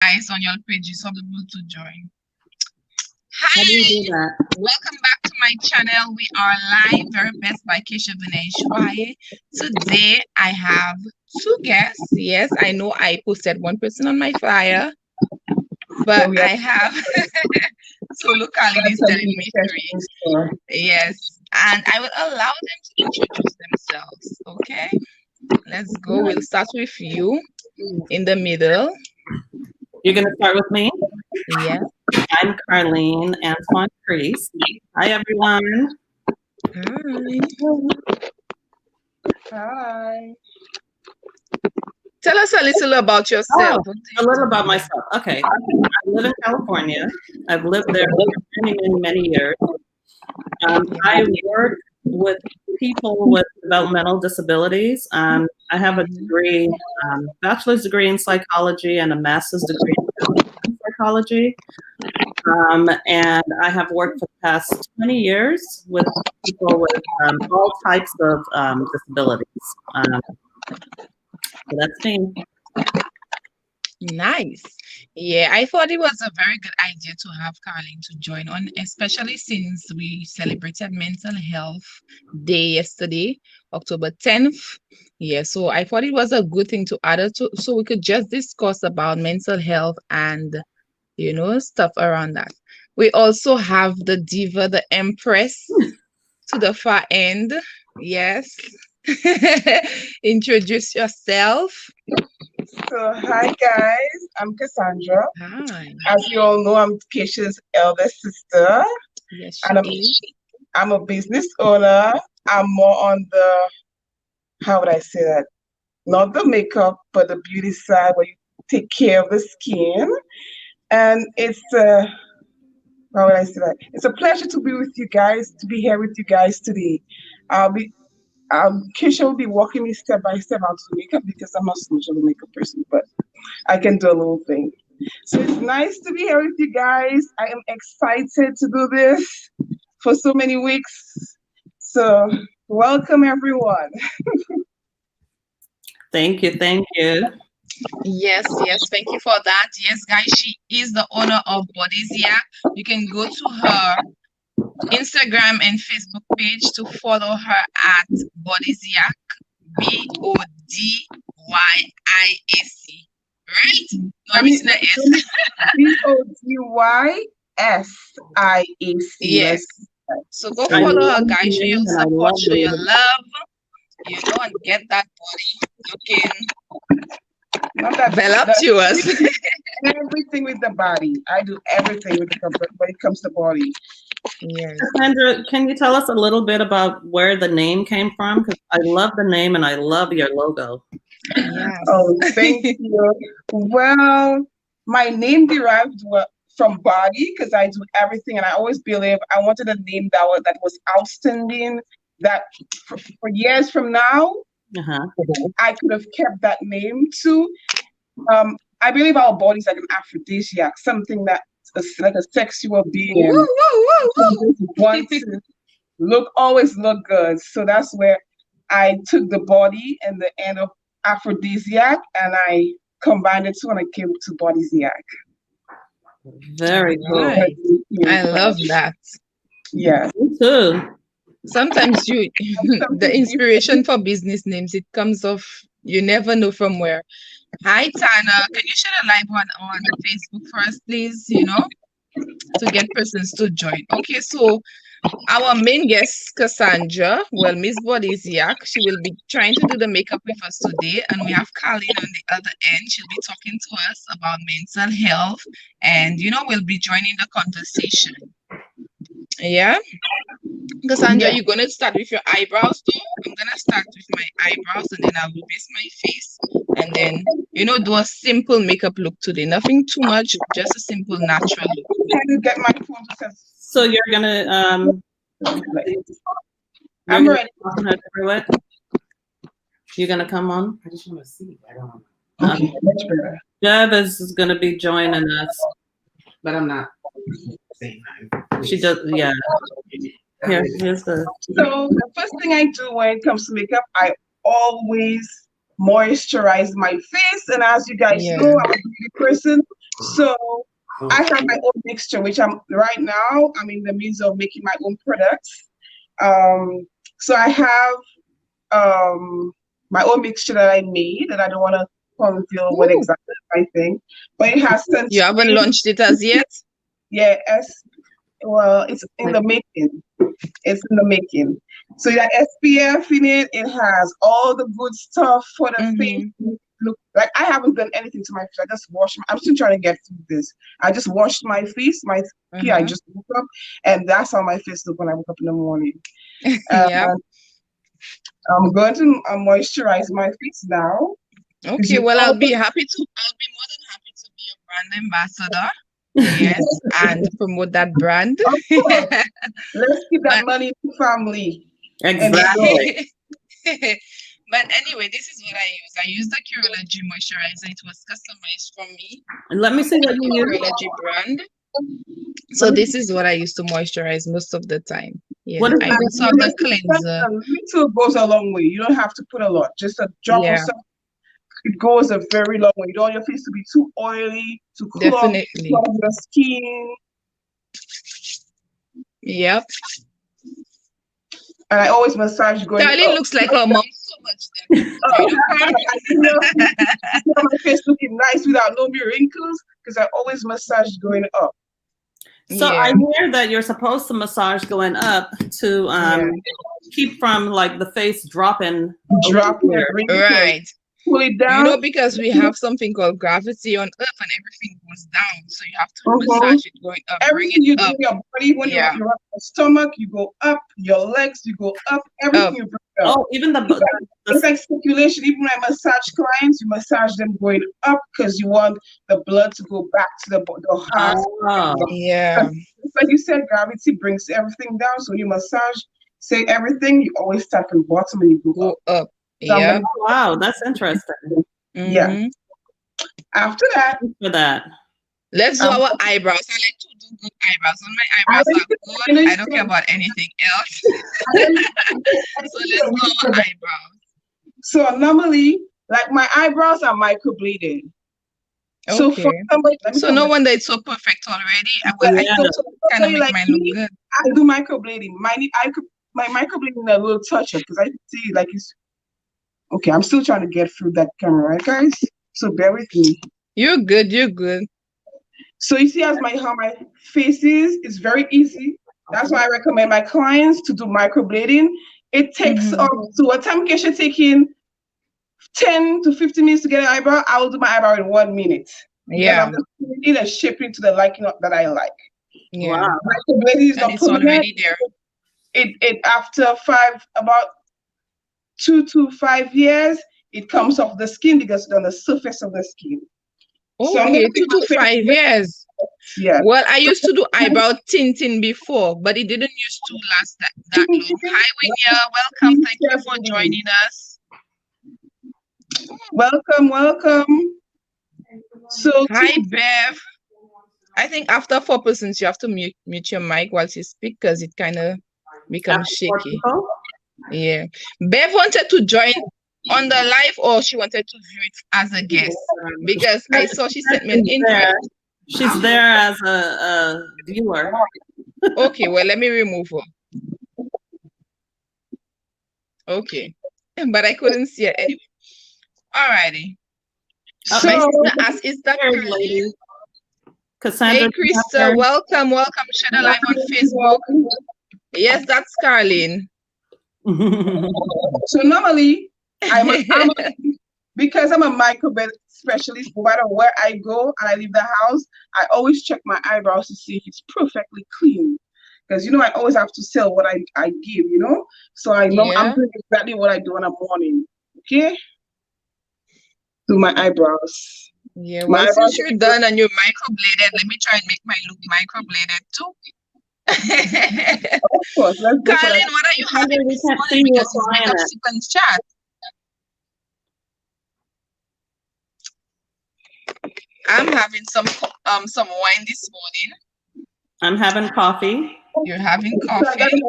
Guys on your pages for people to join. How do you Hi, do that? welcome back to my channel. We are live, very best by Krista Verneuil So today I have two guests. Yes, I know I posted one person on my flyer, but I have so look, Aline is telling me three. Yes, and I will allow them to introduce themselves. Okay, let's go. We'll start with you in the middle. You're going to start with me? Yeah. I'm Carlene Antoine Priest. Hi, everyone. Hi. Hi. Tell us a little about yourself. A little about myself. Okay. I live in California. I've lived there for many, many, many years. I work with people with developmental disabilities. I have a degree, bachelor's degree in psychology and a master's degree in psychology. And I have worked for the past 20 years with people with all types of disabilities. So that's me. Nice. Yeah, I thought it was a very good idea to have Carlene to join on, especially since we celebrated Mental Health Day yesterday, October 10th. Yeah, so I thought it was a good thing to add it to, so we could just discuss about mental health and, stuff around that. We also have the diva, the empress to the far end. Yes. Introduce yourself. So, hi guys, I'm Cassandra. Hi. As you all know, I'm Keisha's eldest sister, Yes, and she is. I'm a business owner. I'm more on the, how would I say that? Not the makeup, but the beauty side where you take care of the skin. And it's how would I say that? It's a pleasure to be with you guys, to be here with you guys today. I'll be Keisha will be walking me step by step how to makeup because I'm not so much of a makeup person, but I can do a little thing. So it's nice to be here with you guys. I am excited to do this for so many weeks. So welcome everyone. Thank you. Thank you. Yes, thank you for that. Yes, guys, she is the owner of Bodysia. You can go to her Instagram and Facebook page to follow her at Bodysia, BODYIAC. Right? No, it's the S. BODYSIAC. Yes. So go follow her, guys. Show your support, show your love, and get that body looking voluptuous. Everything with the body. I do everything with when it comes to body. Yes. Cassandra, can you tell us a little bit about where the name came from? Because I love the name and I love your logo. Yes. Oh, thank you. Well, my name derived from body because I do everything, and I always believe I wanted a name that was outstanding. That for years from now, I could have kept that name too. I believe our body's like an aphrodisiac, something that's like a sexual being. Want to always look good. So that's where I took the body and the end of aphrodisiac and I combined it two and I came to bodysiac. Very cool. I love that. Yeah. Me too. Sometimes the inspiration for business names, it comes off, you never know from where. Hi, Tana. Can you share a live one on Facebook for us, please? To get persons to join. Okay, so our main guest, Cassandra, Miss Bodysiak, she will be trying to do the makeup with us today. And we have Carlene on the other end. She'll be talking to us about mental health. And, we'll be joining the conversation. Yeah? Cassandra, you're going to start with your eyebrows, though. I'm going to start with my eyebrows, and then I'll base my face. And then, do a simple makeup look today. Nothing too much, just a simple, natural look. Can you get my phone? So you're going to... I'm ready. You're going to come on? I just want to see. I don't know. Okay, much better. Dev is going to be joining us. But I'm not. She does, yeah. Here's the... So the first thing I do when it comes to makeup, I always moisturize my face. And as you guys know, I'm a beauty person. So I have my own mixture, which I'm right now. I'm in the midst of making my own products. So I have my own mixture that I made, and I don't want to reveal what Ooh. exactly I think, but it has You haven't sunscreen. launched it as yet? Yes, well, it's in the making. It's in the making. So you got SPF in it. It has all the good stuff for the face. Mm-hmm. Look, like I haven't done anything to my face. I just washed. I'm still trying to get through this. I just washed my face, my skin. I Uh-huh. just woke up, and that's how my face look when I wake up in the morning. Yeah. And I'm going to moisturize my face now. 'Cause Okay. you Well, know, I'll be more than happy to be a brand ambassador. Yes, and promote that brand. of course, let's keep that But money in the family. Exactly. but anyway, this is what I use. I use the Curology moisturizer. It was customized for me. And let me see what you use. Curology brand. So this is what I use to moisturize most of the time. Yeah, What is I that? also have the cleanser. A little goes a long way. You don't have to put a lot. Just a drop of Yeah, something. It goes a very long way. You don't want your face to be too oily, to definitely. clog your skin. Yep. And I always massage going Darlene up. looks like her mom so much then. Do you know her? I feel my face looking nice without no mere wrinkles because I always massage going up. So Yeah. I hear that you're supposed to massage going up to Yeah. keep from like the face dropping. Drop over your here. wrinkles. Right. Pull it You down. know, because we have something called gravity on Earth and everything goes down. So you have to massage it going up, bring Everything you it do up. in your body, when Yeah. you're on your stomach, you go up. Your legs, you go up. Everything Up. you bring up. Oh, even It's like circulation. Even when I massage clients, you massage them going up because you want the blood to go back to the heart. oh, Yeah. It's like you said, gravity brings everything down. So you massage, say everything, you always start from bottom and you go up. Go up. So I'm Yeah. gonna- wow, that's interesting. Yeah. Mhm. After that, Thanks for that. Let's do Um, our eyebrows. I like to do good eyebrows. When my I eyebrows are understand- good, I don't care about anything else. So let's do our eyebrows. So normally, like my eyebrows are microbladed. So for Okay. somebody, let me So tell no you, wonder it's so perfect already. I Yeah. so kind of somebody make like mine look me, good. I do microblading. My microblading a little touch up because I see like it's okay. I'm still trying to get through that camera, right, guys? So bear with me. You're good. You're good. So you see, how my face is, it's very easy. That's why I recommend my clients to do microblading. It takes so a time can should take in 10 to 15 minutes to get an eyebrow. I will do my eyebrow in 1 minute. Because Yeah. I'm just putting it and shaping to the liking that I like. Yeah. Wow. Microblading is And not it's permanent. already there. It after about 2 to 5 years, it comes off the skin because it's on the surface of the skin. So I'm Okay, gonna 2 to 5 years. Yeah. Well, I used to do eyebrow tinting before, but it didn't used to last that long. Hi, Winya. Welcome. Thank you for joining us. Welcome. So Hi, Bev. I think after 4 persons, you have to mute your mic while you speak because it kind of becomes shaky. Yeah. Bev wanted to join on the live, or she wanted to view it as a guest, because I saw she sent me an invite. She's there as a viewer. Okay, well, let me remove her. Okay. But I couldn't see it anyway. Alrighty. So my sister asked, is that lady? Cassandra. Hey, Krista, welcome. Share the live on Facebook. Yes, that's Carlene. So normally, because I'm a microblading specialist, no matter where I go and I leave the house, I always check my eyebrows to see if it's perfectly clean. Because I always have to sell what I give, So I know I'm doing exactly what I do in the morning. Okay? Do my eyebrows. Yeah, well, since you're done and you're microbladed, let me try and make mine look microbladed too. Of course, let's go. Carlene, what are you having this morning? Because it's Makeup Sequence Chat. I'm having some wine this morning. I'm having coffee. You're having coffee.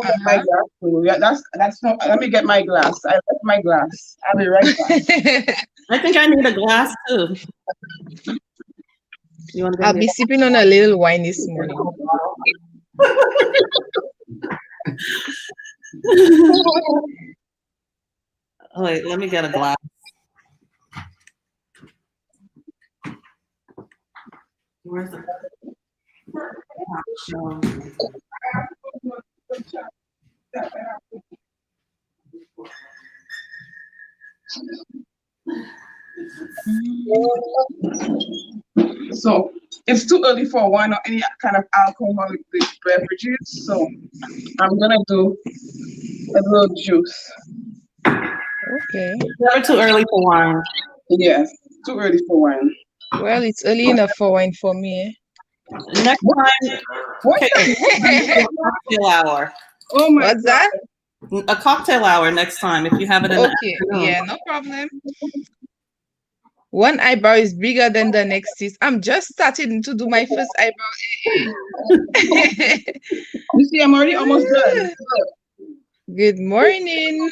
That's not. Let me get my glass. I left my glass. I'll be right back. I think I need a glass too. You want to I'll give be me sipping on a little wine this morning. Oh, wait, let me get a glass. Where's the no. So it's too early for wine or any kind of alcoholic beverages. So I'm gonna do a little juice. Okay. Never too early for wine. Yes, too early for wine. Well, it's early enough for wine for me. Next time, What? okay, a cocktail hour. Oh my What's God. that? A cocktail hour next time if you have it in the Okay. afternoon. Yeah, no problem. One eyebrow is bigger than the next is. I'm just starting to do my first eyebrow. You see, I'm already almost done. Good morning.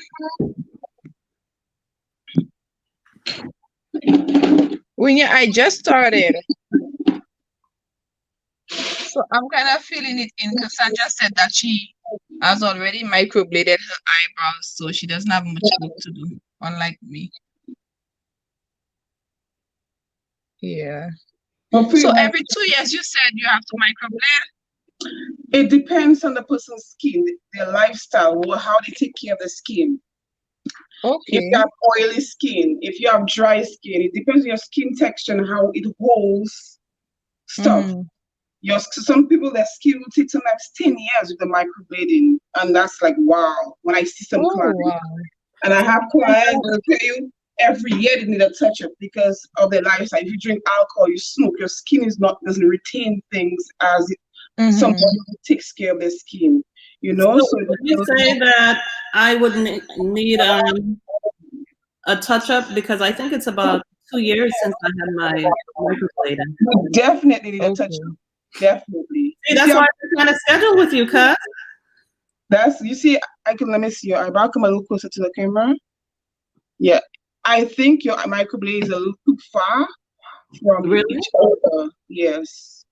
I just started. So I'm kind of feeling it in. Cassandra said that she has already microbladed her eyebrows, so she doesn't have much work to do, unlike me. Yeah. Hopefully, So every 2 years, you said you have to microblade? it depends on the person's skin, their lifestyle, how they take care of the skin. If Okay. you have oily skin, if you have dry skin, it depends on your skin texture and how it holds stuff. Mhm. Some people, their skin will take sometimes 10 years with the microblading, and that's like wow. When I see some Oh, clients, wow. and I have clients that will tell you every year they need a touch up because of their lifestyle. If you drink alcohol, you smoke, your skin doesn't retain things as somebody who takes care of their skin. So would you say that I would need a touch up because I think it's about 2 years since I had my microblading. You definitely need a touch Okay. up. Definitely. See, that's why I'm trying to schedule with you, cuz. You see, let me see your eyebrow. Come a little closer to the camera. Yeah. I think your microblade is a little too far from each other. Yes.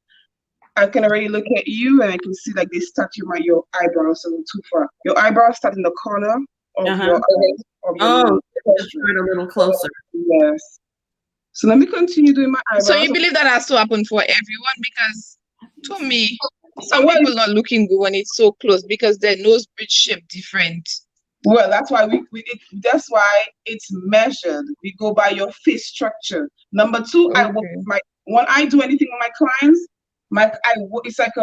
I can already look at you and I can see like they start your eyebrows a little too far. Your eyebrows start in the corner of your eyes. Oh, just turn a little closer. Yes. So let me continue doing my eyebrows. So you believe that has to happen for everyone? Because to me, some people not looking good when it's so close because their nose bridge shape different. Well, that's why that's why it's measured. We go by your face structure. Number two, Okay. when I do anything with my clients, it's like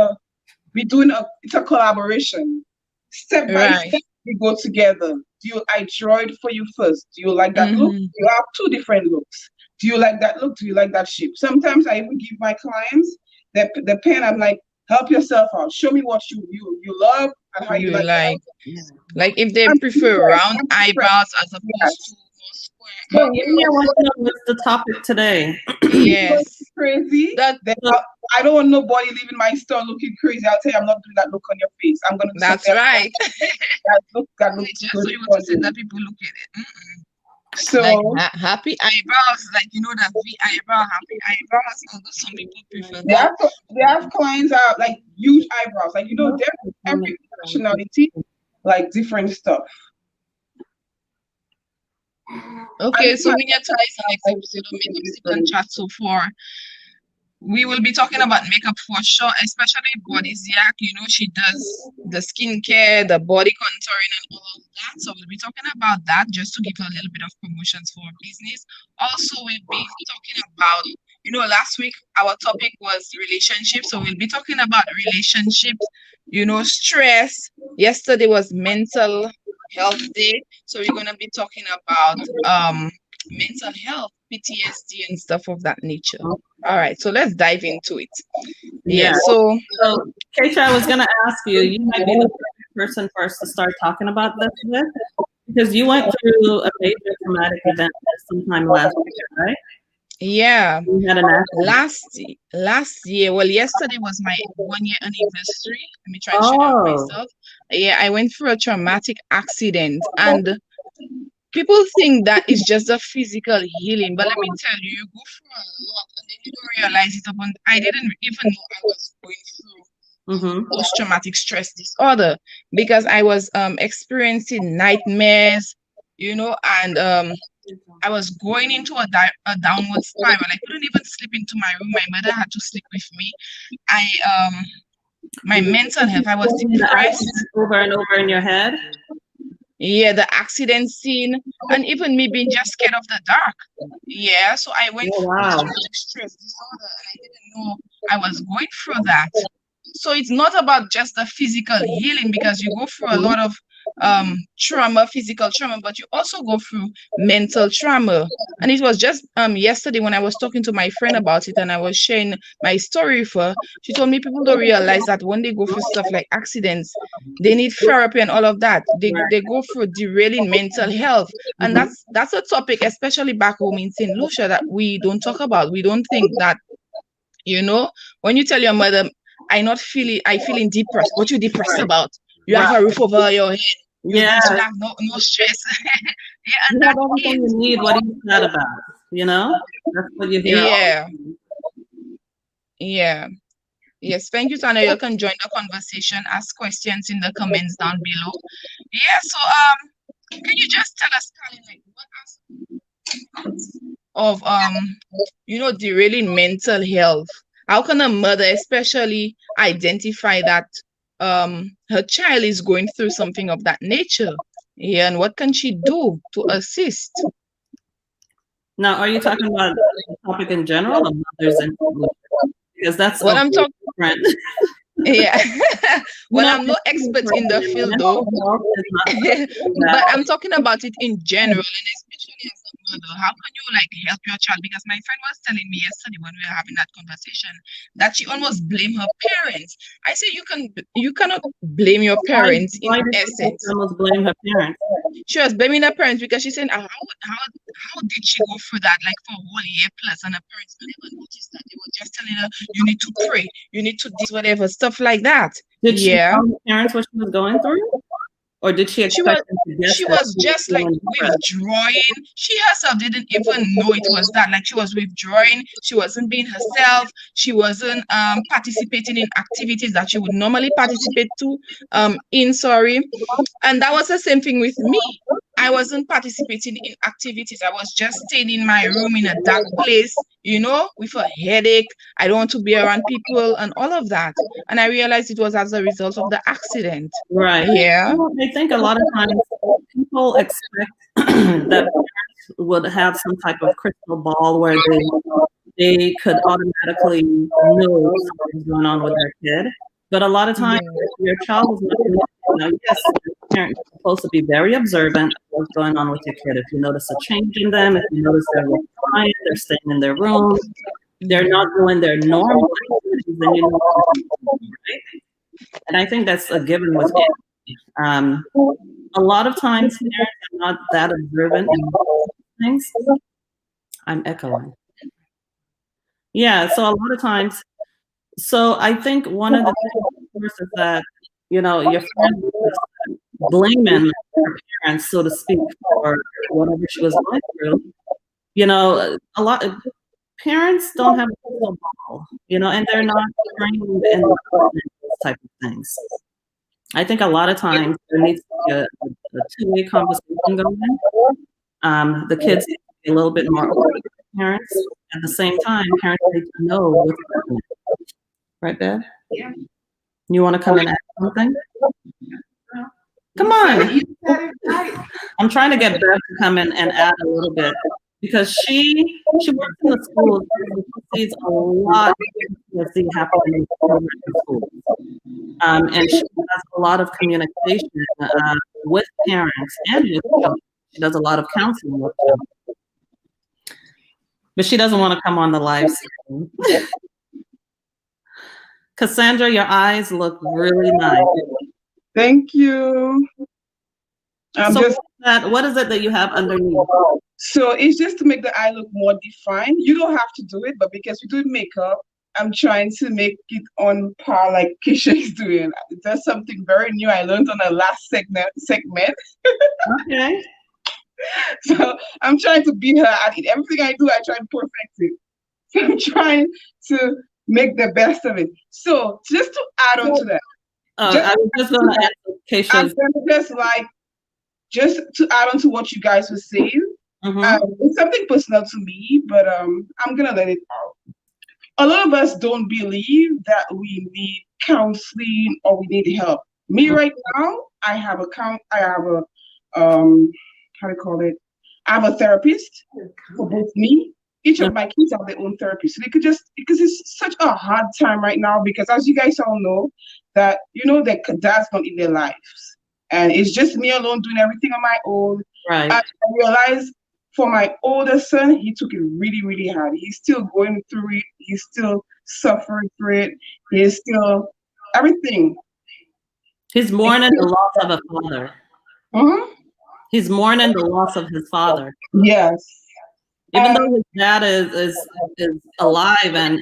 it's a collaboration. Step by step, we go together. I draw it for you first. Do you like that look? You have two different looks. Do you like that look? Do you like that shape? Sometimes I even give my clients the pen. I'm like, help yourself out. Show me what you love and how you like. Like if they prefer round eyebrows as opposed to more square. But I want to know what's the topic today. Yes. Crazy. I don't want nobody leaving my store looking crazy. I'll tell you, I'm not doing that look on your face. I'm gonna do That's right. that looks just good so you want to say that people look at it. So like happy eyebrows, like that V eyebrow, happy eyebrows. Although some people prefer that. They have clients out like huge eyebrows, like every nationality, like different stuff. Okay, so today's the next episode of Makeup Sip and Chat so far. We will be talking about makeup for sure, especially Bodysiac. She does the skincare, the body contouring, and all of that. So we'll be talking about that just to give a little bit of promotions for our business. Also, we'll be talking about, last week our topic was relationships. So we'll be talking about relationships, stress. Yesterday was mental health day. So we're gonna be talking about mental health, PTSD, and stuff of that nature. All right, so let's dive into it. Yeah. So Keisha, I was gonna ask you. You might be the perfect person for us to start talking about this with, because you went through a major traumatic event sometime last year, right? Yeah. You had an accident. Last year. Well, yesterday was my 1-year anniversary. Let me try to share that myself. Yeah, I went through a traumatic accident, and people think that is just a physical healing, but let me tell you, you go through a lot and then you don't realize it upon. I didn't even know I was going through post-traumatic stress disorder because I was experiencing nightmares, and I was going into a downward spiral. I couldn't even sleep into my room. My mother had to sleep with me. I My mental health, I was depressed. Over and over in your head. Yeah, the accident scene, and even me being just scared of the dark. Yeah, so I went through post-traumatic stress disorder, and I didn't know I was going through that. So it's not about just the physical healing, because you go through a lot of trauma, physical trauma, but you also go through mental trauma. And it was just yesterday when I was talking to my friend about it, and I was sharing my story with her. She told me people don't realize that when they go through stuff like accidents, they need therapy and all of that. They go through derailing mental health. And that's a topic, especially back home in St. Lucia, that we don't talk about. We don't think that, when you tell your mother, I feeling depressed. What you depressed about? You have a roof over your head. You have no stress. Yeah, and you have everything you need. What are you sad about? That's what you hear. Yeah. Yes, thank you, Tana. You can join the conversation, ask questions in the comments down below. Yeah, so can you just tell us, Colin, like, what are of derailing mental health? How can a mother especially identify that her child is going through something of that nature? Yeah, and what can she do to assist? Now, are you talking about the topic in general or mothers in because that's what I'm talking different. Yeah. Well, I'm no expert in the field though, but I'm talking about it in general, and especially as a mother. How can you help your child? Because my friend was telling me yesterday when we were having that conversation that she almost blamed her parents. I say you cannot blame your parents in essence. She almost blame her parents. She was blaming her parents because she said, how did she go through that for a whole year plus, and her parents never noticed that. They were just telling her, you need to pray, you need to this, whatever, stuff like that. Did she tell her parents what she was going through? Or did she expect she was just withdrawing. She herself didn't even know it was that. She was withdrawing. She wasn't being herself. She wasn't participating in activities that she would normally participate in. And that was the same thing with me. I wasn't participating in activities. I was just staying in my room in a dark place, with a headache. I don't want to be around people and all of that. And I realized it was as a result of the accident. Right. Yeah. I think a lot of times people expect that parents would have some type of crystal ball where they could automatically know something's going on with their kid. But a lot of times, your child is not. Yes, the parent is supposed to be very observant of what's going on with your kid. If you notice a change in them, if you notice they're quiet, they're staying in their room, they're not doing their normal activities, then you know something, right? And I think that's a given with kids. A lot of times, parents are not that observant in things. I'm echoing. Yeah, so a lot of times. So I think one of the things is that, your friend was blaming her parents, so to speak, for whatever she was going through. A lot of parents don't have a crystal ball, and they're not trained in those type of things. I think a lot of times there needs to be a two-way conversation going. The kids need to be a little bit more open with parents. At the same time, parents need to know what's happening. Right, Bev? Yeah. You want to come and add something? Come on. I'm trying to get Bev to come in and add a little bit because she works in the schools and she sees a lot of PTSD happening in schools. And she has a lot of communication with parents and with children. She does a lot of counseling with children. But she doesn't want to come on the live stream. Cassandra, your eyes look really nice. Thank you. What is it that you have underneath? So it's just to make the eye look more defined. You don't have to do it, but because we do makeup, I'm trying to make it on par like Keisha is doing. That's something very new I learned on the last segment. Okay. So I'm trying to be her at it. Everything I do, I try to perfect it. So I'm trying to make the best of it. So just to add on to that, just I was just going to answer I'm Keisha's. gonna just to add on to what you guys were saying. Mhm. It's something personal to me, but I'm gonna let it out. A lot of us don't believe that we need counseling or we need help. Me right now, I have a how do you call it? I have a therapist for both me. Each of my kids have their own therapist. So they could just because it's such a hard time right now because as you guys all know, that that dad's not in their lives. And it's just me alone doing everything on my own. Right. I realized for my older son, he took it really, really hard. He's still going through it. He's still suffering through it. He's still everything. He's mourning the loss of a father. Mhm. He's mourning the loss of his father. Yes. Even though his dad is alive and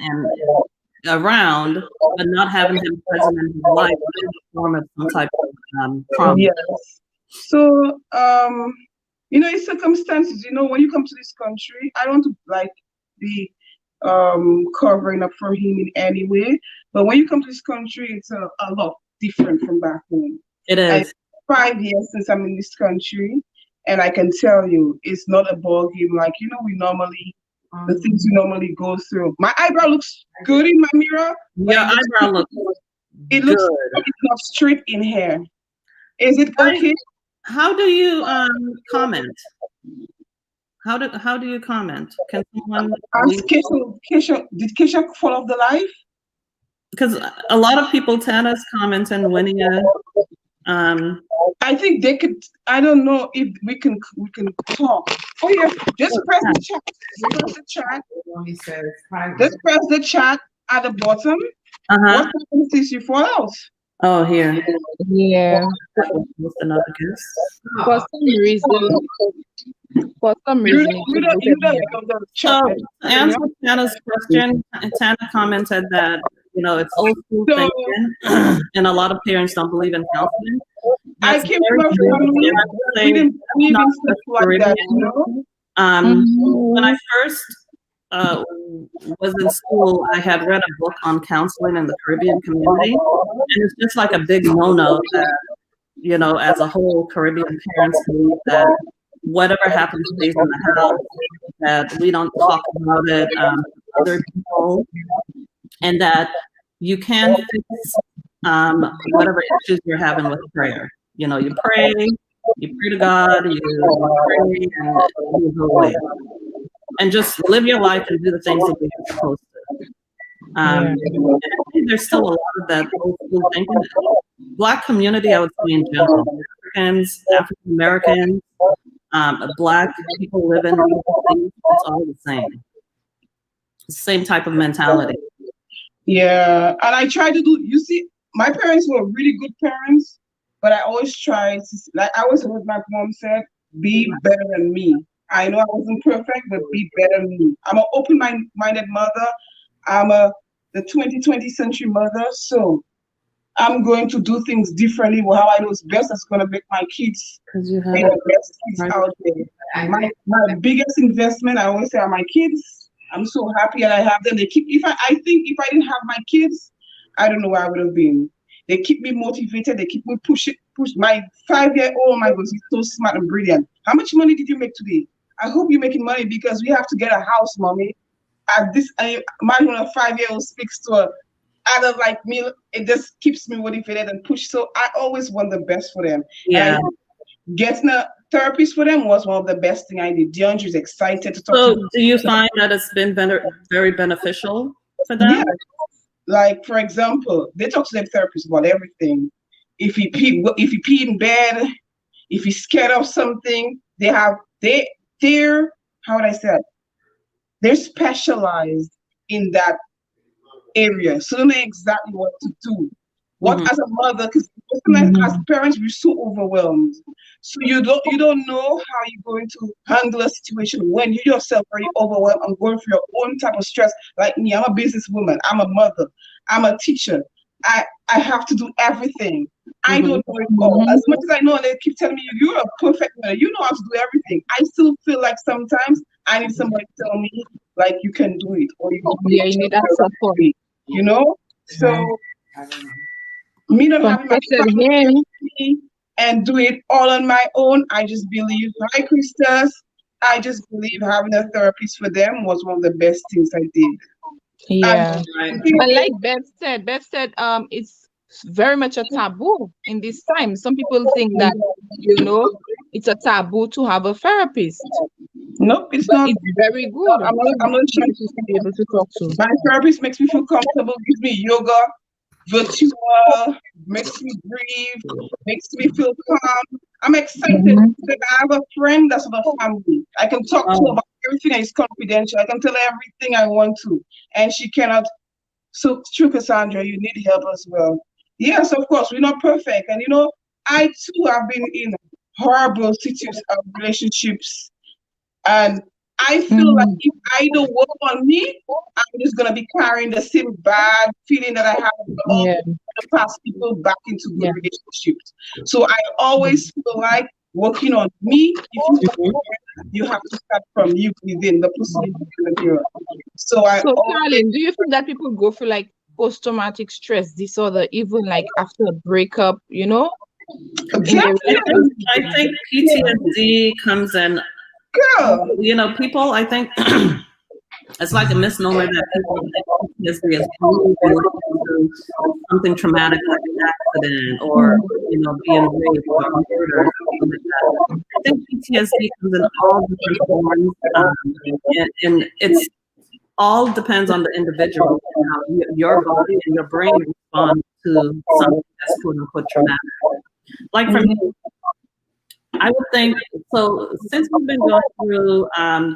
around, but not having him present in his life is a form of some type of trauma. Yes. So, it's circumstances. When you come to this country, I don't want to be covering up for him in any way. But when you come to this country, it's a lot different from back home. It And is. it's 5 years since I'm in this country, and I can tell you, it's not a ball game like we normally the things we normally go through. My eyebrow looks good in my mirror. But Your eyebrow looks it good. looks it's not straight in hair. Is it okay? How do you comment? How do you comment? Can someone Ask Keisha, did Keisha fall off the live? because a lot of people, Tana's commenting, Winnie, I think they could. I don't know if we can talk. Oh yeah, just press the chat. Press the chat. He says hi. Just press the chat at the bottom. uh-huh. What happens if you fall out? Oh, here. Yeah. What's another guess? For some reason, for some You reason, don't, it you just don't, you disappeared. don't, you don't So chat. to answer Tana's question, Tana commented that it's old school So thinking, and a lot of parents don't believe in counseling. I That's came very from a true. family And I would that say didn't believe not in just stuff like that. Caribbean. When I first was in school, I had read a book on counseling in the Caribbean community, and it's just like a big no-no that as a whole, Caribbean parents believe that whatever happens stays in the house, that we don't talk about it other people, and that you can fix whatever issues you're having with prayer. You pray to God, you pray, and you go away. And just live your life and do the things that you're supposed to. And I think there's still a lot of that old school thinking. Black community, I would say in general, Africans, African Americans, Black people living, it's all the same. Same type of mentality. Yeah, and I try to do. You see, my parents were really good parents, but I always try to I always heard my mom said, "Be better than me." I know I wasn't perfect, but be better than me. I'm an open-minded mother. I'm the 2020 century mother, so I'm going to do things differently. How I know is best. That's going to make my kids Because be the best kids out there. My biggest investment, I always say, are my kids. I'm so happy that I have them. They keep. I think if I didn't have my kids, I don't know where I would have been. They keep me motivated. They keep me push. My 5-year-old, oh my God, he's so smart and brilliant. How much money did you make today? I hope you're making money because we have to get a house, mommy. At this, imagine when a 5-year-old speaks to a adult like me, it just keeps me motivated and pushed. So I always want the best for them. Yeah. And getting a therapist for them was one of the best things I did. DeAndre is excited to talk So to me. do you find that it's been very beneficial for them? Yeah. Like, for example, they talk to their therapist about everything. If he pee in bed, if he's scared of something, they're how would I say it? They're specialized in that area, so they know exactly what to do. What as a mother, because sometimes as parents we're so overwhelmed, so you don't know how you're going to handle a situation when you yourself are overwhelmed and going through your own type of stress. Like me, I'm a businesswoman, I'm a mother, I'm a teacher. I have to do everything. I don't know it all. Mhm. As much as I know, and they keep telling me you're a perfect mother, you know how to do everything. I still feel like sometimes I need somebody to tell me like you can do it or you can do Yeah, it you need just that the right support. way, you know? So I don't know. me not having my Confess family again. with me and do it all on my own, I just believe, hi Christus, I just believe having a therapist for them was one of the best things I did. And Yeah. Right. the thing And is, like Bev said, it's very much a taboo in this time. Some people think that, it's a taboo to have a therapist, nope, it's but not. it's very good to I'm have not somebody cheating. to be able to talk to. My therapist makes me feel comfortable, gives me yoga, virtual, makes me breathe, makes me feel calm. I'm excited Mhm. that I have a friend that's of a family. I can talk to her Oh, about everything that is confidential. I can tell her everything I want to, and she cannot. So, true, Cassandra, you need help as well. Yes, of course, we're not perfect. And, I too have been in horrible relationships, and I feel like Mhm. if I don't work on me, I'm just gonna be carrying the same bad feeling that I have all Yeah, the past people back into good yeah, relationships. So I always feel like working on me. If you want mhm. to work, you have to start from you within the person in the mirror. So I So, always Caroline, do you think that people go through like post-traumatic stress disorder even like after a breakup, in their I think definitely, I think PTSD comes in. girl. People. I think it's like a misnomer that people think PTSD is only related to something traumatic like an accident or being raped or murder or something like that. I think PTSD comes in all different forms, and it's all depends on the individual and how your body and your brain respond to something that's quote unquote traumatic. Like for me, I would think so. Since we've been going through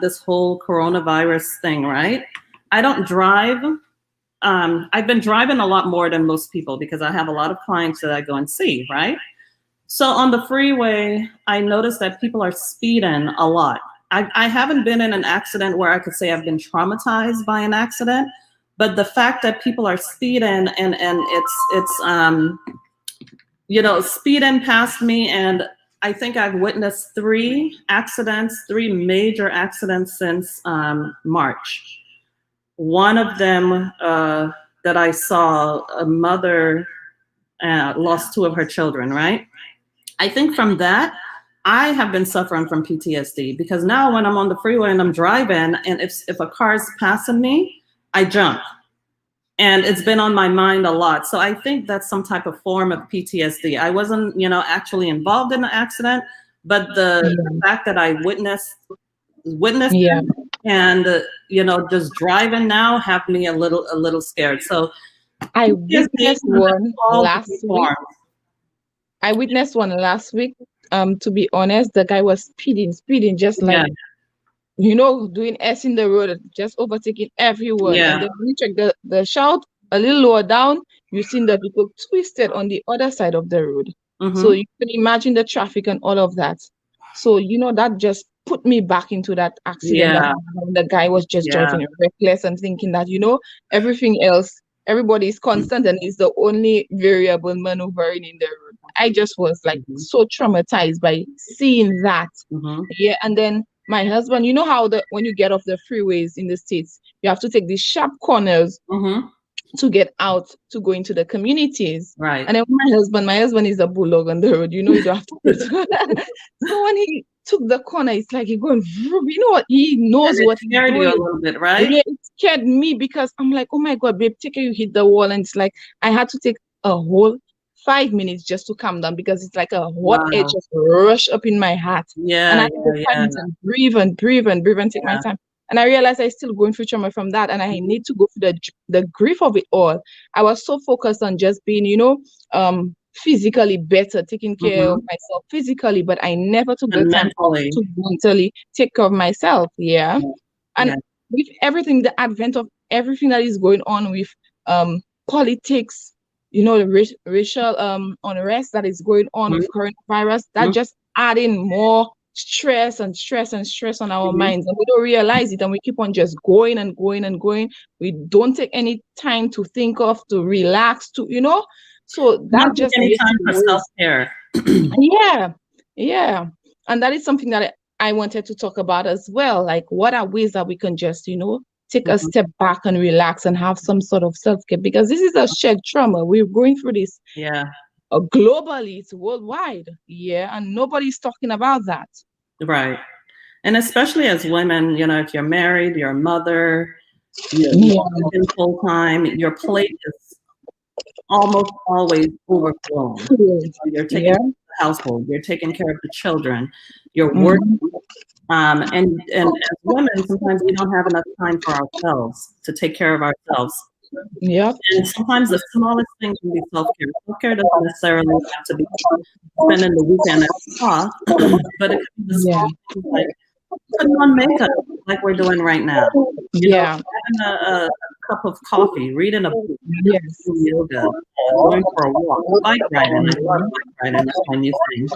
this whole coronavirus thing, right? I don't drive. I've been driving a lot more than most people because I have a lot of clients that I go and see, right? So on the freeway, I noticed that people are speeding a lot. I haven't been in an accident where I could say I've been traumatized by an accident, but the fact that people are speeding and it's speeding past me, and I think I've witnessed three major accidents since March. One of them that I saw, a mother lost two of her children, right? I think from that, I have been suffering from PTSD because now when I'm on the freeway and I'm driving, and if a car is passing me, I jump. And it's been on my mind a lot. So I think that's some type of form of PTSD. I wasn't, actually involved in the accident, but the yeah, fact that I witnessed yeah. it and just driving now have me a little scared. So I PTSD witnessed comes in one all last different week. forms. I witnessed one last week. To be honest, the guy was speeding, just Yeah, like, doing S in the road, just overtaking everyone. And yeah. then when you check the shout a little lower down, you see the people twisted on the other side of the road. So Mm-hmm. you can imagine the traffic and all of that. So, that just put me back into that accident that Yeah, the guy was just yeah. driving reckless and thinking that, everything else, everybody is constant and is the only variable maneuvering in the road. I just was like Mm-hmm. so traumatized by seeing that. Mm-hmm. Yeah, and then my husband, you know how when you get off the freeways in the States, you have to take these sharp corners Mm-hmm. to get out to go into the communities. Right. And then my husband is a bulldog on the road, you don't have to put so when he took the corner, it's like he going vroom, what he knows And it what he's scared you a doing. little bit, right? Yeah, it scared me because I'm like, oh my God, babe, take care, you hit the wall. And it's like I had to take a whole 5 minutes just to calm down because it's like a hot edge Wow. just rush up in my heart. And Yeah, I had to yeah, take 5 minutes yeah, and breathe and breathe and breathe and take my yeah. time. And I realized I still going through trauma from that, and I Mhm. need to go through the grief of it all. I was so focused on just being, physically better, taking care of Mhm. myself physically, but I never took the And time out mentally. to mentally take care of myself. Yeah. Yeah. And Yeah. with everything, the advent of everything that is going on with politics, the racial unrest that is going on with Mhm. coronavirus, that Mhm. just adding more stress and stress and stress on our minds, and we don't realize it, and we keep on just going and going and going. We don't take any time to think of, to relax, to, so that Not just any makes time it for worse. self-care. Yeah, and that is something that I wanted to talk about as well. Like, what are ways that we can just, take a step back and relax and have some sort of self-care, because this is a shared trauma. We're going through this Yeah. globally, it's worldwide. Yeah, and nobody's talking about that. Right. And especially as women, if you're married, you're a mother, you're Yeah. working full time, your plate is almost always overflowing. You're taking Yeah. care of the household, you're taking care of the children, you're Mhm. working. And as women, sometimes we don't have enough time for ourselves to take care of ourselves. Yep. And sometimes the smallest thing can be self-care. Self-care doesn't necessarily have to be spending the weekend at the spa, but it can be the Yeah. small things like putting on makeup like we're doing right now. Yeah. Having a cup of coffee, reading a book, Yes. doing yoga, going for a walk, bike riding. I love bike riding. That's my new thing.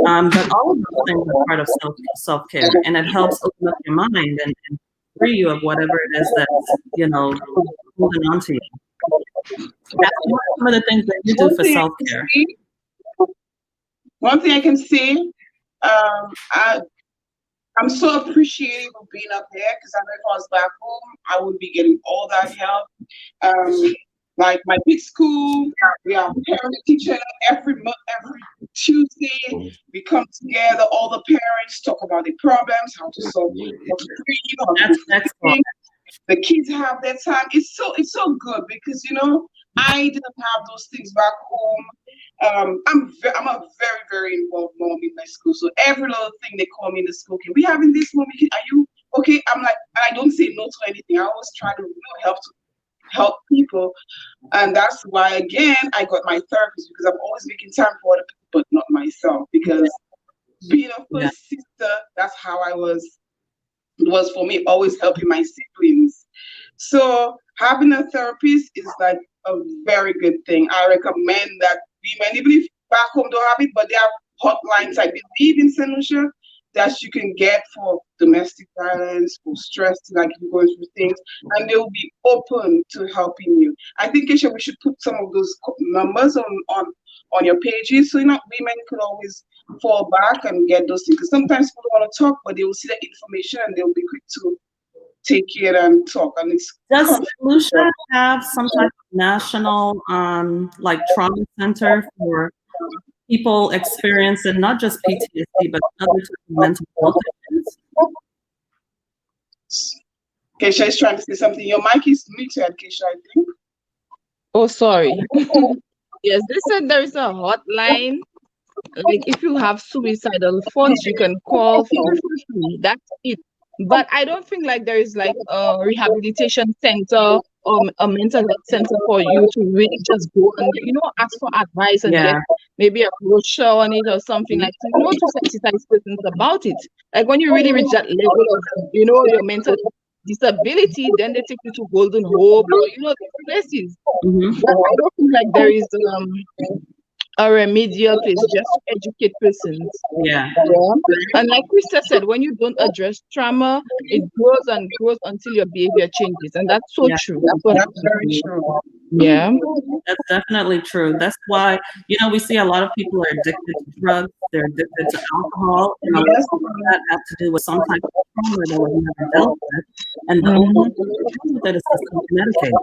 But all of those things are part of self-care, and it helps open up your mind and free you of whatever it is that's, holding on to you. That's some of the things that you do for self-care. One thing I can say, I'm so appreciative of being up there, because I know if I was back home, I would be getting all that help. Like my big school, we have parent teacher every month, every Tuesday. We come together, all the parents talk about their problems, how to solve, how to grieve, how to That's do excellent. the kids have their time. It's so good, because I didn't have those things back home. I'm a very, very involved mom in my school, so every little thing they call me in the school, can we having this, mommy? Are you okay? I'm like, I don't say no to anything. I always try to help people, and that's why again I got my therapist, because I'm always making time for other people, but not myself. Because being a Yeah. first sister, that's how I was. It was for me always helping my siblings. So having a therapist is like a very good thing. I recommend that women, even if back home don't have it, but there are hotlines, I believe, in St. Lucia that you can get for domestic violence, for stress, like you're going through things, and they'll be open to helping you. I think, Keisha, we should put some of those numbers on your pages, so women could always fall back and get those things. Because sometimes people don't want to talk, but they will see the information and they'll be quick to take it and talk. And it's Does Lucia have some type of national like trauma center for people experiencing not just PTSD but other types of mental health issues? Keisha is trying to say something. Your mic is muted, Keisha, I think. Oh, sorry. Yes, they said there is a hotline. Like, if you have suicidal thoughts, you can call for free. That's it. But I don't think like there is like a rehabilitation center or a mental health center for you to really just go and ask for advice and get Yeah. maybe a brochure on it or something, like to sensitize persons about it. Like, when you really reach that level of your mental disability, then they take you to Golden Hope or these places. Mhm. But I don't think like there is a remedial place just to educate persons. Yeah. Yeah. And like Krista said, when you don't address trauma, it grows and grows until your behavior changes. And that's so Yeah. true. That's what That's happened to very me. true. Yeah. That's definitely true. That's why, we see a lot of people are addicted to drugs, they're addicted to alcohol, and a lot Yes. of that has to do with some type of trauma that was never dealt with. And the only way to deal with it is to self-medicate.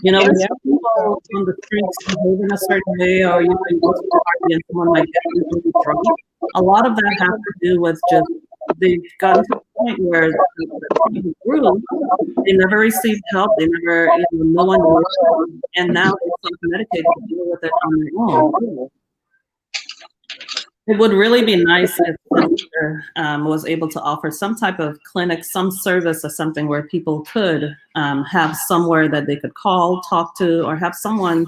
We Yes. see people on the streets behave in a certain way, or you go to a party and someone might get really drunk. A lot of that has to do with just they've gotten to the point where the trauma grew, they never received help, they never, no one listened, and now they self-medicate to deal with it on their own. It would really be nice if Center was able to offer some type of clinic, some service or something where people could have somewhere that they could call, talk to, or have someone,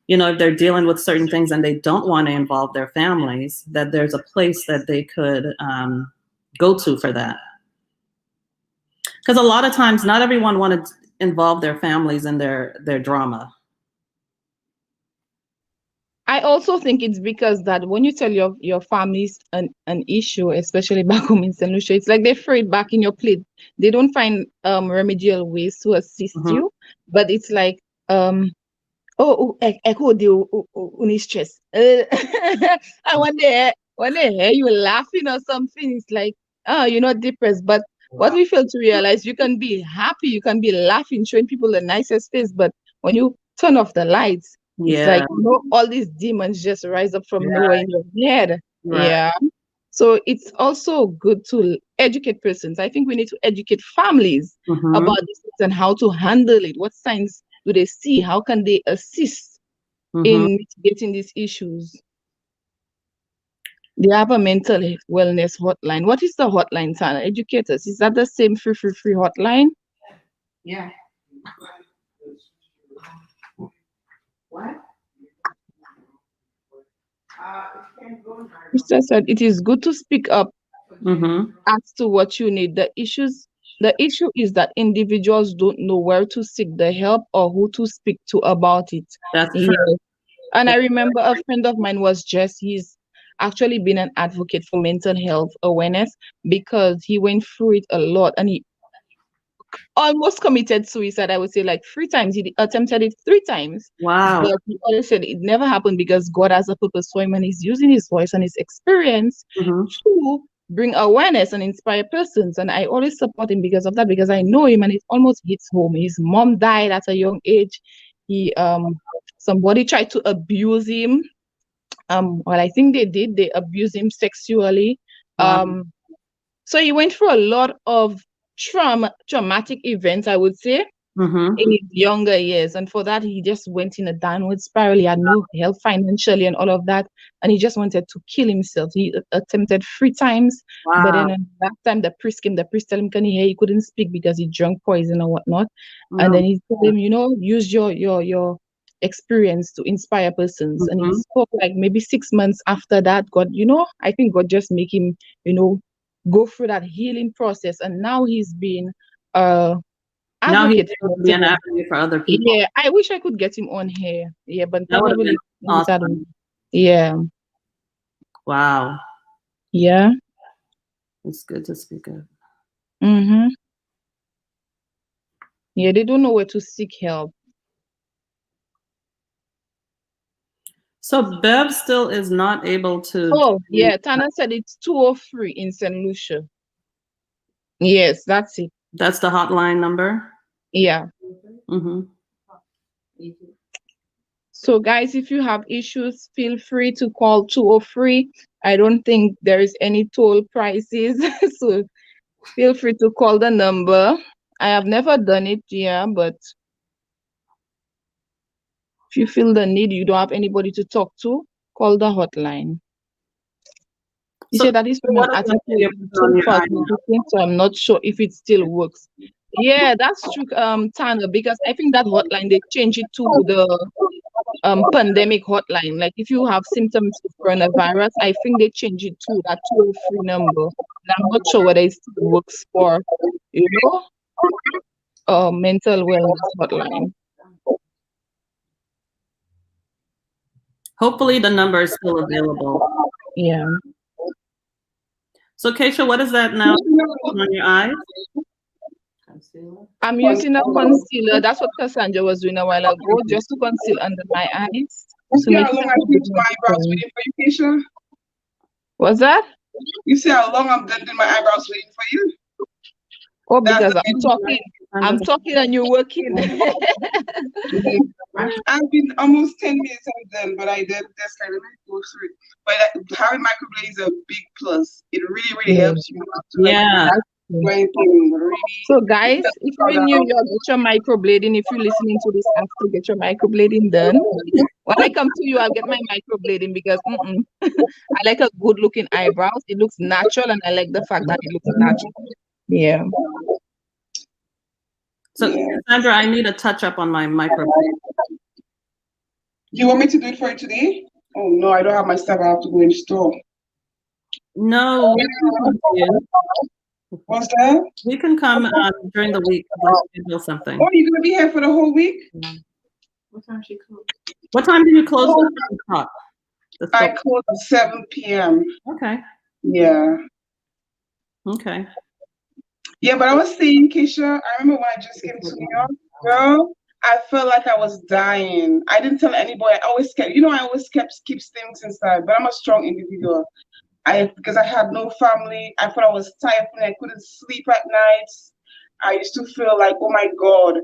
if they're dealing with certain things and they don't want to involve their families, that there's a place that they could go to for that. Because a lot of times, not everyone wanted to involve their families in their drama. I also think it's because that when you tell your families an issue, especially back home in St. Lucia, it's like they throw it back in your plate. They don't find remedial ways to assist Mhm. you, but it's like echo the uni stress. And when they hear you laughing or something, it's like, oh, you're not depressed. But what we fail to realize, you can be happy, you can be laughing, showing people the nicest face, but when you turn off the lights, it's like, Yeah. all these demons just rise up from nowhere Yeah. in your head. Right. Yeah. So it's also good to educate persons. I think we need to educate families Mhm. about this and how to handle it. What signs do they see? How can they assist Mhm. in mitigating these issues? They have a mental wellness hotline. What is the hotline, Tana? Educate us. Is that the same free hotline? Yeah. What? Krista said it is good to speak up Mhm. as to what you need. The issue is that individuals don't know where to seek the help or who to speak to about it. That's true. Yes. And I remember a friend of mine was just, he's actually been an advocate for mental health awareness because he went through it a lot and he almost committed suicide. I would say like 3 times. He attempted it 3 times, Wow. but he always said it never happened because God has a purpose for him and he's using his voice and his experience Mhm. to bring awareness and inspire persons. And I always support him because of that, because I know him and it almost hits home. His mom died at a young age. He somebody tried to abuse him. Well, I think they abused him sexually. Wow. So he went through a lot of traumatic events, I would say, Mhm. in his younger years. And for that, he just went in a downward spiral. He had no help financially and all of that. And he just wanted to kill himself. He attempted 3 times. But Wow. then that time, the priest came. The priest told him, can he hear? He couldn't speak because he drank poison or whatnot. And No. then he told him, use your experience to inspire persons. And he Mhm. spoke like maybe 6 months after that. God, I think God just make him, go through that healing process. And now he's been Now he's advocate for able to be mental an health. avenue for other people. Yeah, I wish I could get him on here. Yeah, but That would have been probably that one. awesome. Yeah, Wow. yeah. It's good to speak up. Mm-hmm. Yeah, they don't know where to seek help. So Bev still is not able to. Oh, yeah. Tana said it's 203 in St. Lucia. Yes, that's it. That's the hotline number. Yeah. Mhm. So, guys, if you have issues, feel free to call 203. I don't think there is any toll prices. So, feel free to call the number. I have never done it, yeah, but if you feel the need, you don't have anybody to talk to, call the hotline. You So say that is from an what is article it you're in putting on your eye? so I'm not sure if it still works. Yeah, that's true, Tana, because I think that hotline they changed it to the pandemic hotline. Like if you have symptoms of coronavirus, I think they changed it to that 203 number. And I'm not sure whether it still works for, you know, mental wellness hotline. Hopefully the number is still available. Yeah. So Keisha, what is that now on your eyes? I'm using a concealer. That's what Cassandra was doing a while ago, just to conceal under my eyes You to see make how it long a I little bit finished more my eyebrows different. waiting for you, Keisha? What's that? You see how long I'm done doing my eyebrows waiting for you? Oh, That's because the I'm talking. I'm Sandra's- talking and you're working. I've been almost 10 minutes I'm done, but I did just kind of go through it. But having microblade is a big plus. It really, really Yeah. helps you not to like Yeah. do anything really. So, guys, if you're in New York, get your microblading. If you're listening to this after, get your microblading done. When I come to you, I'll get my microblading because I like a good looking eyebrows. It looks natural, and I like the fact that it looks natural. Yeah. So Sandra, I need a touch up on my microblade. You want me to do it for you today? Oh no, I don't have my stuff. I have to go in the store. No, we can come to you. What's that? We can come during the week. We'll schedule something. Oh, you're gonna be here for the whole week? What time she close? What time do you close the shop? The I store. close at 7 p.m. Okay. Yeah. Okay. Yeah, but I was saying, Keisha, I remember when I just came to New York, girl, I felt like I was dying. I didn't tell anybody. I always kept, I always keep things inside, but I'm a strong individual. Because I had no family, I thought I was tired and I couldn't sleep at night. I used to feel like, oh my God,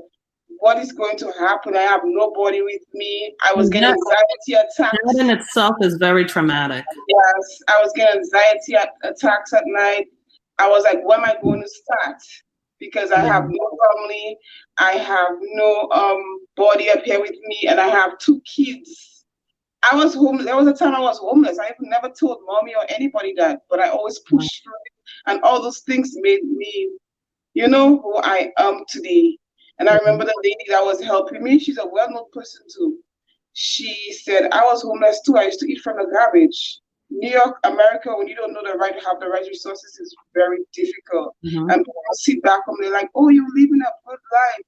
what is going to happen? I have nobody with me. I was getting That, anxiety that in attacks. itself is very traumatic. Yes, I was getting anxiety attacks at night. I was like, when am I going to start? Because I have no family, I have no body up here with me, and I have two kids. I was homeless. There was a time I was homeless. I never told mommy or anybody that, but I always pushed through it. And all those things made me, who I am today. And I remember the lady that was helping me. She's a well-known person too. She said, I was homeless too. I used to eat from the garbage. New York, America, when you don't know the right to have the right resources, is very difficult. And people sit back home, they're like, oh, you're living a good life.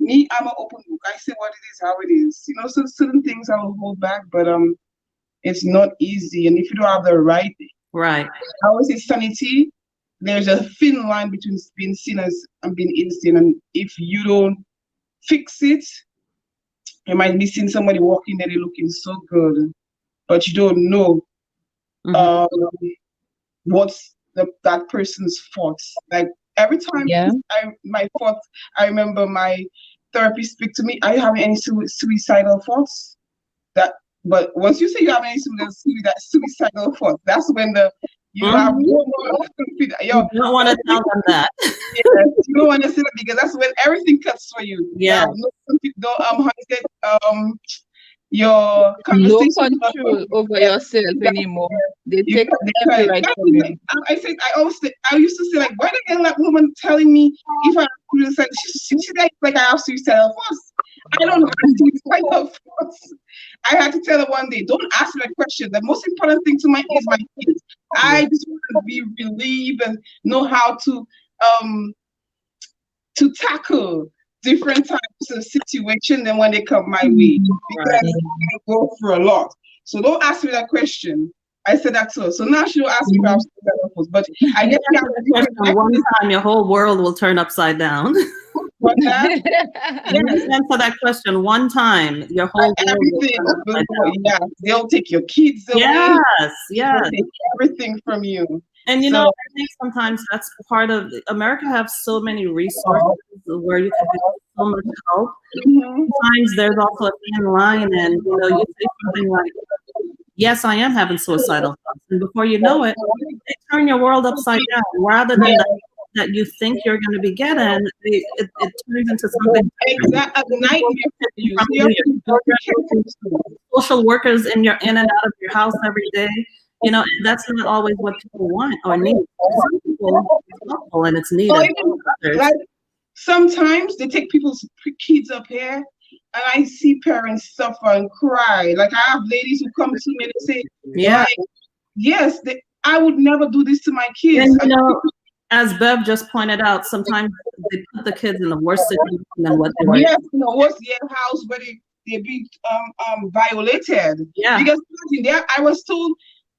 Me, I'm an open book. I say what it is, how it is. So certain things I will hold back, but it's not easy. And if you don't have the right, Right. I always say sanity. There's a thin line between being seen as and being insane. And if you don't fix it, you might be seeing somebody walking there, they're looking so good, but you don't know um, what's that person's faults. Like every time Yeah. my thoughts, I remember my therapist speak to me. Are you having any suicidal thoughts? But once you say you have any suicidal thoughts, that's when you have no more confidence. You don't want to tell them that. Yes, you don't want to say that because that's when everything cuts for you. Yeah. How you say, your No conversation. control over yourself anymore. They You take cut the every time. right That's from the you. thing. I used to say like, why the hell that woman telling me if I have suicide? She like I have suicidal thoughts. I don't have suicidal thoughts. I had to tell her one day, don't ask me that question. The most important thing to my is my kids. I just want to be relieved and know how to tackle different types of situation than when they come my way because I go through a lot. So don't ask me that question. I said that to her. So now she don't ask me if I have suicidal thoughts. But I guess you have a different One time, your whole world will turn upside down. But that, You answer that question one time, your whole world will everything turn upside will down. go, yeah, they'll take your kids away. Yes, yes. They'll take everything from you. And So- I think sometimes that's part of America have so many resources where you can get so much help. Sometimes there's also a thin line, and you say something like, "Yes, I am having suicidal thoughts," and before you know it, they turn your world upside down. Rather than that you think you're going to be getting, it turns into something. Exactly, a nightmare for you. So you have to be very careful. Social workers in and out of your house every day. And that's not always what people want or need. Some people it's helpful and it's needed. Or even, like sometimes they take people's kids up here, and I see parents suffer and cry. Like I have ladies who come to me and they say, Yeah. like, yes, I would never do this to my kids. And as Bev just pointed out, sometimes they put the kids in the worst situation than what they were. Yes, what's their house where they're being violated. Yeah. Because I was told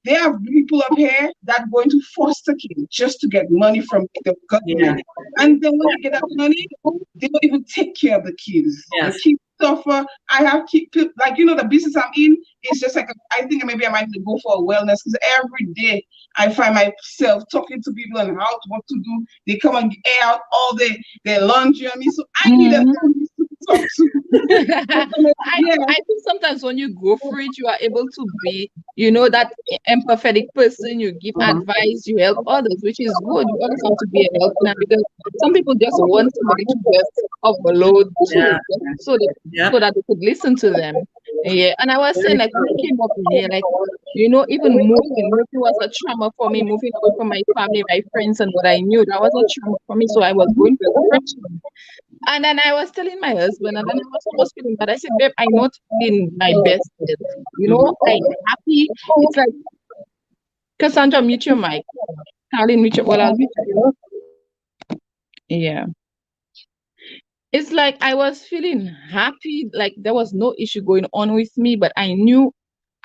there are people up here that go into foster kids just to get money from the government. Yeah. And then when they get that money, they don't even take care of the kids. Yes. The kids suffer. I have kids, like, the business I'm in is just like, I think maybe I might go for a wellness because every day I find myself talking to people on what to do. They come and air out all their laundry on me. So I need a therapist to talk to. I think sometimes when you go through it, you are able to be, that empathetic person. You give advice, you help others, which is good. You always have to be a helper because some people just want somebody to just overload so that they could listen to them. Yeah, and I was saying, like, when I came up here, like, even moving was a trauma for me. Moving away from my family, my friends, and what I knew, that was a trauma for me. So I was going through depression. And then I was telling my husband, and then I was almost feeling bad. I said, babe, I'm not feeling my best. I'm happy. It's like, Cassandra, mute your mic. Carlin, mute your, well, I'll mute you. Yeah. It's like I was feeling happy, like there was no issue going on with me, but I knew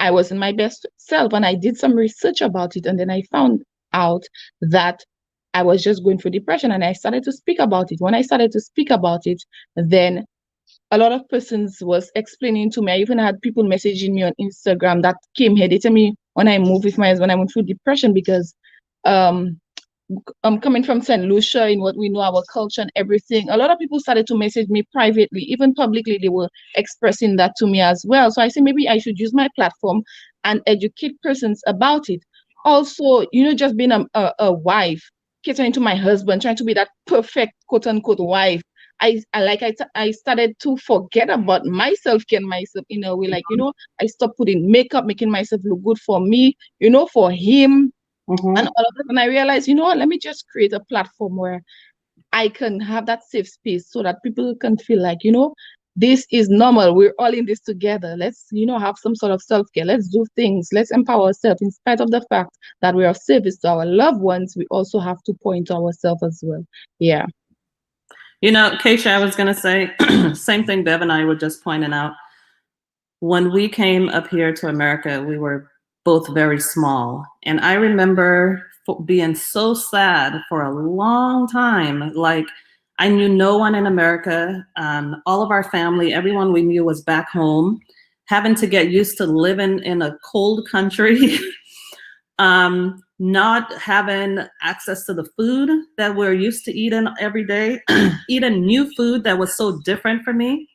I wasn't my best self. And I did some research about it. And then I found out that I was just going through depression, and I started to speak about it. When I started to speak about it, then a lot of persons was explaining to me. I even had people messaging me on Instagram that came here. They tell me when I moved with my husband, I went through depression because um coming from St. Lucia, in what we know, our culture and everything, a lot of people started to message me privately, even publicly, they were expressing that to me as well. So I said, maybe I should use my platform and educate persons about it. Also, just being a wife, catering to my husband, trying to be that perfect quote unquote wife. I started to forget about myself, and myself in a way, like, I stopped putting makeup, making myself look good for me, for him. And all of that. And I realized, what, let me just create a platform where I can have that safe space so that people can feel like, this is normal. We're all in this together. Let's, have some sort of self-care. Let's do things. Let's empower ourselves. In spite of the fact that we are of service to our loved ones, we also have to point to ourselves as well. Yeah. Keisha, I was going to say, same thing Bev and I were just pointing out. When we came up here to America, we were both very small. And I remember being so sad for a long time. Like, I knew no one in America. All of our family, everyone we knew was back home, having to get used to living in a cold country, not having access to the food that we're used to eating every day, eating new food that was so different for me.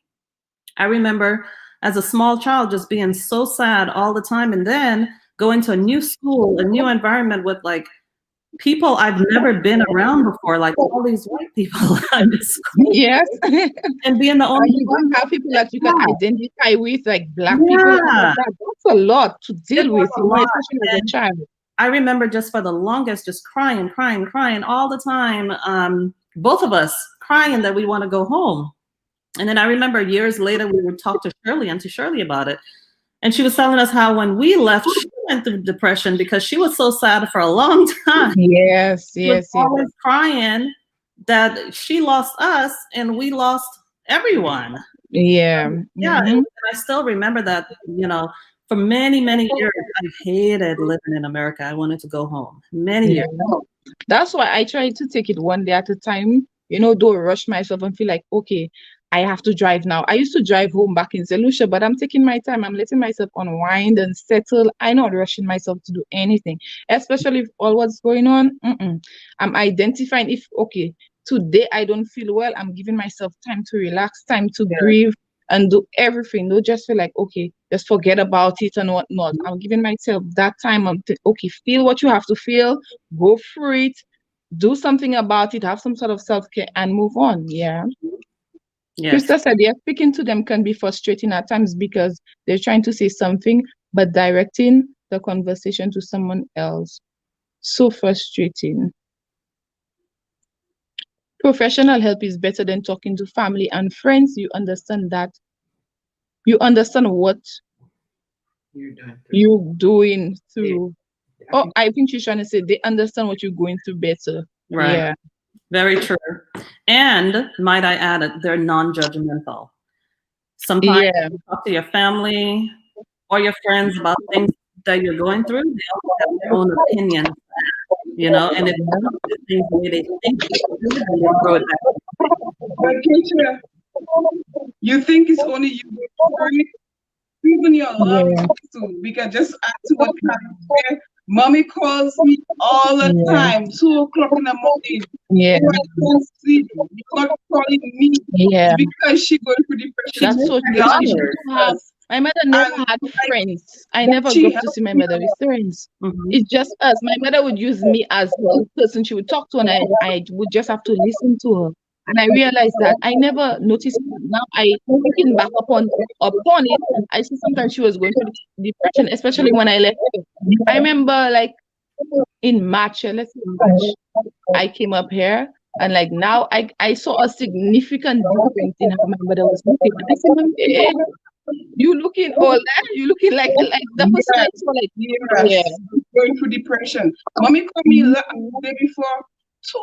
I remember as a small child just being so sad all the time, and then going to a new school, a new environment with like people I've never been around before, like all these white people in this school. Yes. And being the only one. Have people that you can identify with, like Black people. That's a lot to deal with, especially as a child. I remember just for the longest, just crying all the time. Both of us crying that we want to go home. And then I remember years later, we would talk to Auntie Shirley about it. And she was telling us how when we left, she went through depression because she was so sad for a long time. Yes. She was always crying that she lost us and we lost everyone. Yeah. Yeah. And I still remember that, for many, many years, I hated living in America. I wanted to go home. Many years. That's why I try to take it one day at a time. Don't rush myself and feel like, okay, I have to drive now. I used to drive home back in St. Lucia, but I'm taking my time. I'm letting myself unwind and settle. I'm not rushing myself to do anything, especially if all what's going on. I'm identifying if, okay, today I don't feel well. I'm giving myself time to relax, time to grieve and do everything. Don't just feel like, okay, just forget about it and whatnot. I'm giving myself that time. Okay, feel what you have to feel, go through it, do something about it, have some sort of self-care and move on. Yeah. Yes. Krista said, yeah, speaking to them can be frustrating at times because they're trying to say something, but directing the conversation to someone else. So frustrating. Professional help is better than talking to family and friends. You understand that. You understand what you're doing through. Oh, I think she's trying to say they understand what you're going through better. Right. Yeah. Very true. And might I add it, they're non-judgmental. Sometimes you talk to your family or your friends about things that you're going through, they also have their own opinions, and if things the way they think, they'll throw it back. But Keisha, you think it's only you, even your loved ones too, because just add to what Karen said. Mommy calls me all the time, 2 o'clock in the morning. Yeah. I can't sleep. You're not calling me. Yeah. It's because she going through depression. That's so true. My mother never had friends. I never grew up to see my mother with friends. It's just us. My mother would use me as the person she would talk to, and I would just have to listen to her. And I realized that I never noticed it. Now looking back upon it, I see sometimes she was going through depression, especially when I left her. I remember like in March, let's say March, I came up here, and like now I saw a significant difference in how my mother was looking. And I said, hey, you looking older, you looking like the person I saw, like going through depression. Mommy called me the day before,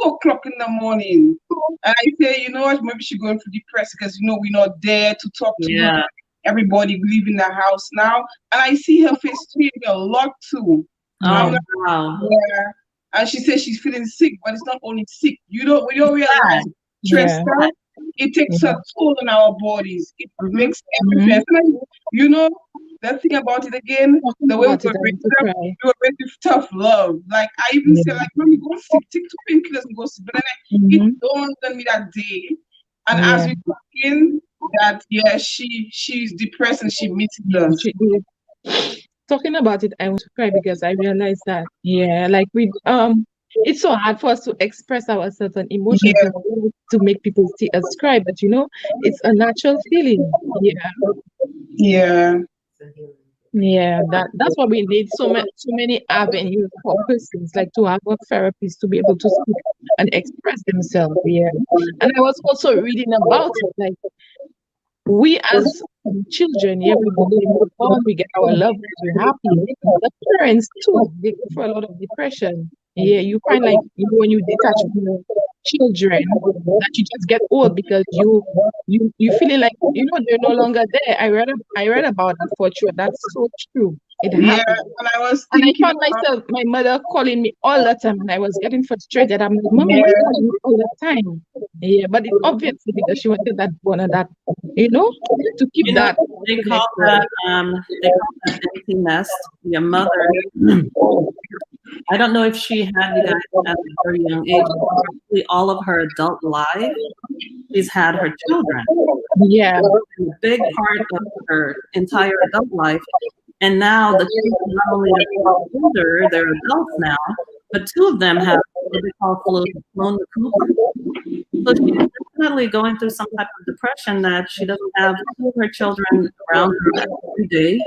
2 o'clock in the morning. And I say, you know what, maybe she's going through depression because we're not there to talk to her. everybody leaving the house now, and I see her face change a lot too. I'm Oh, like, wow. yeah. And she says she's feeling sick, but it's not only sick. We don't realize stress Yeah. that it takes a toll on our bodies. It Mhm. makes Mhm. everything. And you know, the thing about it again, the way we About it, were I want raised to up, cry. we were raised with tough love. Like I even say, like, mommy, go sleep, take 2 painkillers and go sleep. But then it Mhm. dawned on me that day. And as Yeah. we talking, that yeah, she's depressed and she misses Yeah. us. Talking about it, I want to cry because I realized that, yeah, like it's so hard for us to express our certain emotions Yeah, and to make people see us cry, but it's a natural feeling. Yeah. yeah, Yeah, that's why we need so many avenues for persons like to have a therapist to be able to speak and express themselves. Yeah. And I was also reading about it, like we as children, yeah, we born, we get our love, we're happy. The parents too, they go for a lot of depression. Yeah, you find like when you detach from your children, that you just get old because you feeling like they're no longer there. I read about that for sure. That's so true. It yeah. happened. And I was And I thinking, found myself, my mother calling me all the time, and I was getting frustrated. I'm like, Mommy, why yeah, you calling me all the time? Yeah, but it's obviously because she wanted that bond and that, to keep You know, that they call connection. that empty nest. Your mother, I don't know if she had you guys at a very young age, but probably all of her adult life, she's had her children. Yeah, A big part of her entire adult life. And now the kids not only are older, they're adults now, but two of them have what they call flown the coop. So she's definitely going through some type of depression that she doesn't have two of her children around her every day,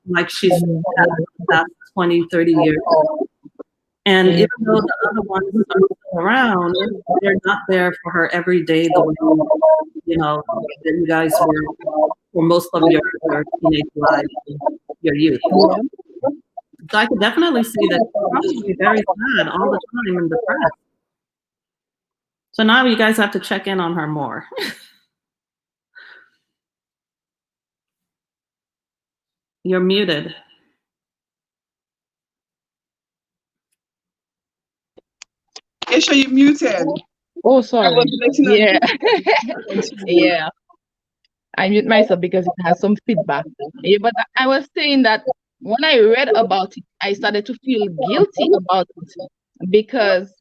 like she's had for the past 20, 30 years. And yeah, even though the other ones are still around, they're not there for her every day the way, that you guys were for most of your teenage life, your youth. yeah. So I could definitely see that she's probably very sad all the time and depressed. So now you guys have to check in on her more. You're muted. Aisha, you muted. Oh, I sorry. was letting her Yeah, continue. yeah. I mute myself because it has some feedback. Yeah, but I was saying that when I read about it, I started to feel guilty about it because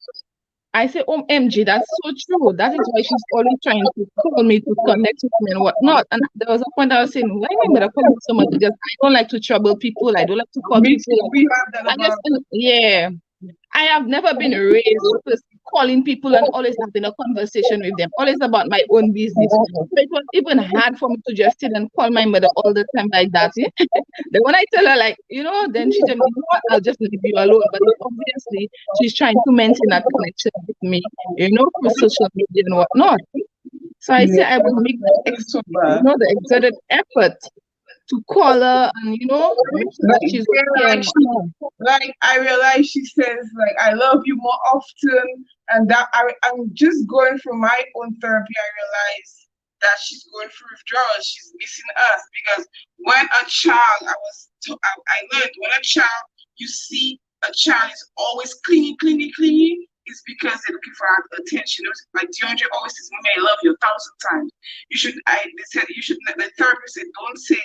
I say, oh, MG, that's so true. That is why she's always trying to call me to connect with me and whatnot. And there was a point I was saying, why am I gonna call me so much? Because I don't like to trouble people. I don't like to call Me people. too. We have that I just, about. yeah. I have never been raised with calling people and always having a conversation with them, always about my own business. So it was even hard for me to just sit and call my mother all the time like that. Yeah? Then when I tell her, like, then she tell me, what, I'll just leave you alone. But obviously, she's trying to maintain that connection with me, through social media and whatnot. So I say Yeah, I will make the, it's so bad. the exerted effort to call her and, make sure that Like, she's yeah, okay and like she, whatnot. like I realize she says like I love you more often, and that I'm just going through my own therapy. I realize that she's going through withdrawal. She's missing us because when a child, I learned when a child, you see a child is always clingy, clingy, clingy. It's because they're looking for our attention. It was like DeAndre always says, "Mommy, I love you 1,000 times." You should. They said you should. The therapist said, "Don't say,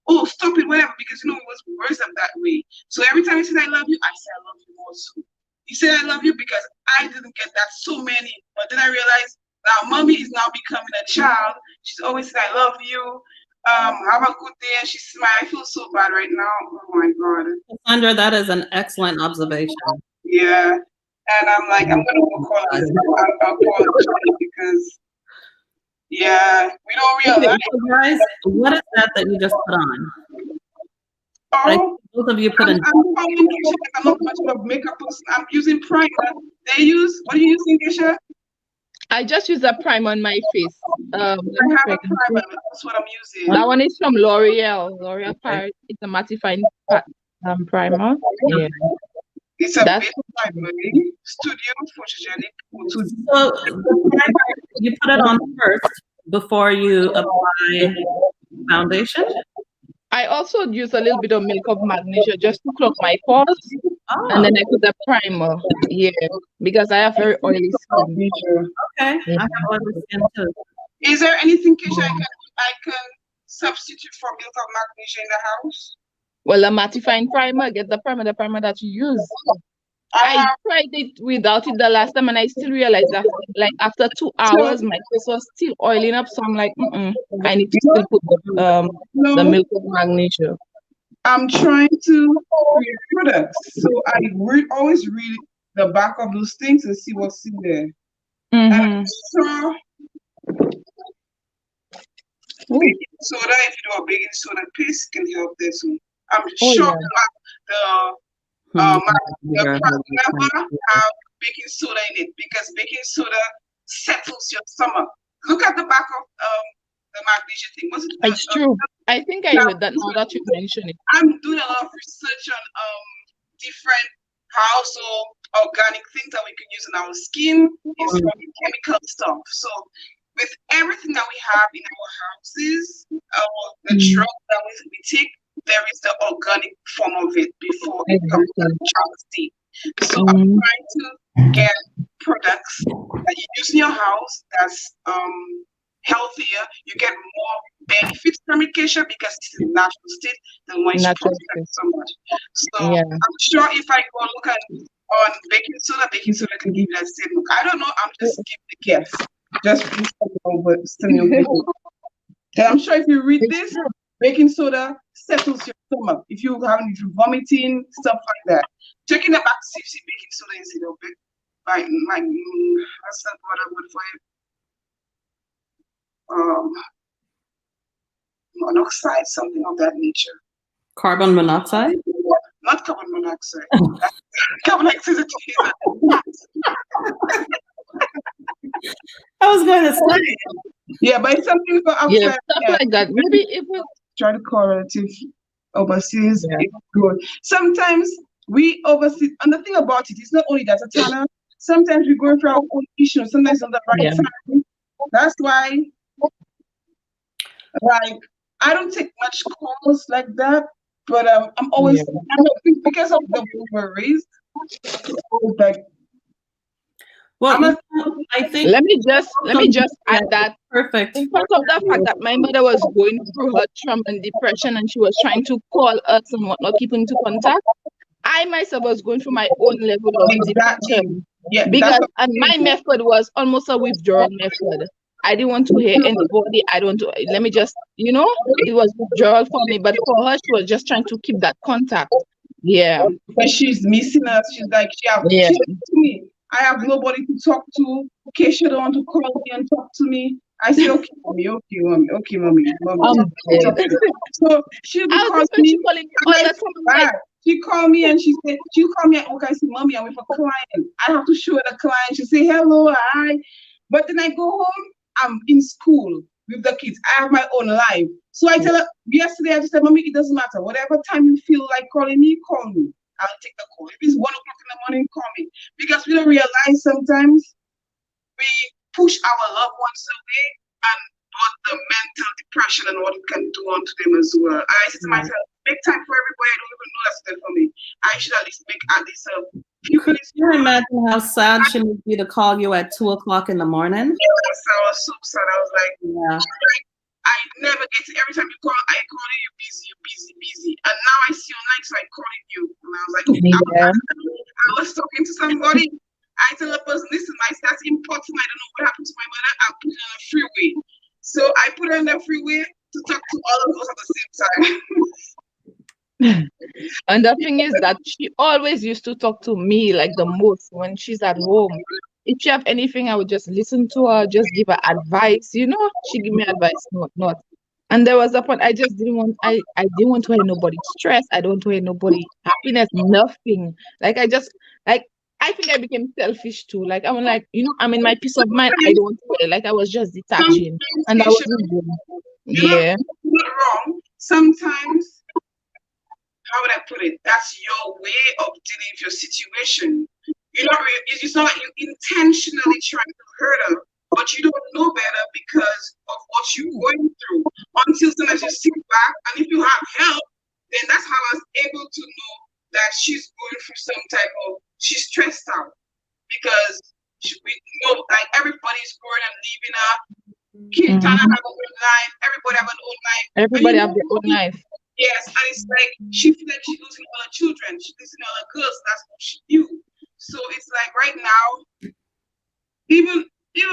oh, stop it, whatever," because it was worse up that way. So every time he said I love you, I say I love you more too. He said I love you because I didn't get that so many. But then I realized now mommy is now becoming a child. She's always said I love you. Have a good day, and she smiled. I feel so bad right now. Oh my god. Cassandra, that is an excellent observation. Yeah. And I'm like, I'm gonna go call her. I'll call her because yeah, we don't Okay, realize. so guys, what is that you just put on? Like Oh, both of you put I'm in. calling Keisha because I'm not much of a makeup person. I'm using primer. They use, what are you using, Keisha? I just use a prime on my face. Let I me have check. a primer. That's what I'm using. That one is from L'Oreal. L'Oreal Okay. Paris. It's a mattifying primer. Yeah, It's a that's bit primer. Studio Photogenic. So the primer, you put it on first before you apply foundation? I also use a little bit of milk of magnesia just to clog my pores, and Oh, then I put the primer. Yeah, because I have very oily skin. okay. Yeah. I have oily skin too. Is there anything, Keisha, I can substitute for milk of magnesia in the house? Well, a mattifying primer, get the primer that you use. I I have tried it without it the last time, and I still realized that, like after 2 hours, my face was still oiling up. So I'm like, I need to still put the no. milk of magnesia. I'm trying to create products, so I always read the back of those things and see what's in there. And I Mm-hmm. saw baking soda. If you do a baking soda paste, can help there too. I'm Oh sure yeah. the never have baking soda in it because baking soda settles your stomach. Look at the back of the magnesia thing. Was it It's true. I think I heard that now that you mention it. I'm doing a lot of research on different household organic things that we can use in our skin instead of chemical stuff. So with everything that we have in our houses, the drug that we take, there is the organic form of it before it comes to the travesty. So I'm trying to get products that you use in your house that's healthier. You get more benefits from it, Keisha, because it's in natural state than when you Natural process so much. So Yeah. I'm sure if I go look on baking soda can give you that same look. I don't know. I'm just giving a guess. Just over and I'm sure if you read this, baking soda settles your stomach. If you're vomiting, stuff like that. Checking the back to see if you see baking soda instead of it. That's not what I would find. Monoxide, something of that nature. Carbon monoxide? Not carbon monoxide. Carbon monoxide is a I was going to say. Yeah, but it's something for outside. Yeah, stuff like that. Maybe if we try to correlative overseas, Yeah. it's good. Sometimes we oversee, and the thing about it is not only that, Tana, sometimes we go through our own issues, sometimes on the right Yeah. time. That's why, like, I don't take much calls like that, but I'm always, I think because of the way we're raised, like, Well, I think let me just add that perfect. in front of the fact that my mother was going through her trauma and depression and she was trying to call us and whatnot, keep into contact, I myself was going through my own level of depression. Yeah, because my method was almost a withdrawal method. I didn't want to hear anybody. I don't let me just, it was withdrawal for me, but for her, she was just trying to keep that contact. Yeah. But she's missing us. She's like, she said to me, I have nobody to talk to. Keisha don't want to call me and talk to me. I say, okay, mommy. So she'll be calling me. She called me and she'll call me at work. I say, mommy, I'm with a client. I have to show her the client. She say, hello, hi. But then I go home, I'm in school with the kids. I have my own life. So I tell her, yesterday I just said, mommy, it doesn't matter. Whatever time you feel like calling me, call me. I'll take the call. If it's 1 o'clock in the morning, call me. Because we don't realize sometimes we push our loved ones away and what the mental depression and what it can do onto them as well. I say to myself, make time for everybody. I don't even know that's good for me. I should at least make at least a few minutes. Can you imagine how sad she would be to call you at 2 o'clock in the morning? Yes, I was so sad. I was like, yeah. I never get it. Every time you call, I call you, you're busy. And now I see you online, so I calling you. And I was like, I was talking to somebody. I tell a person, listen, that's important. I don't know what happened to my mother. I'll put it on the freeway. So I put her on the freeway to talk to all of us at the same time. And the thing is that she always used to talk to me like the most when she's at home. If she have anything, I would just listen to her, just give her advice. She give me advice, not. And there was a point I just didn't want. I didn't want to hear nobody stress. I don't want to hear nobody happiness. Nothing. I think I became selfish too. Like I'm like, I'm in my peace of mind. I don't care. Like I was just detaching, and that wasn't good. Yeah. You're not wrong. Sometimes, how would I put it? That's your way of dealing with your situation. It's not like you intentionally trying to hurt her, but but you don't know better because of what you're going through. Until sometimes you sit back, and if you have help, then that's how I was able to know that she's going through some type of, she's stressed out because we know like everybody's growing and leaving her. Tana have her own life, everybody have an own life. Everybody have their own life. Yes, and it's like she feels like she's losing all her children, she's losing all her girls, that's what she knew. So it's like right now, even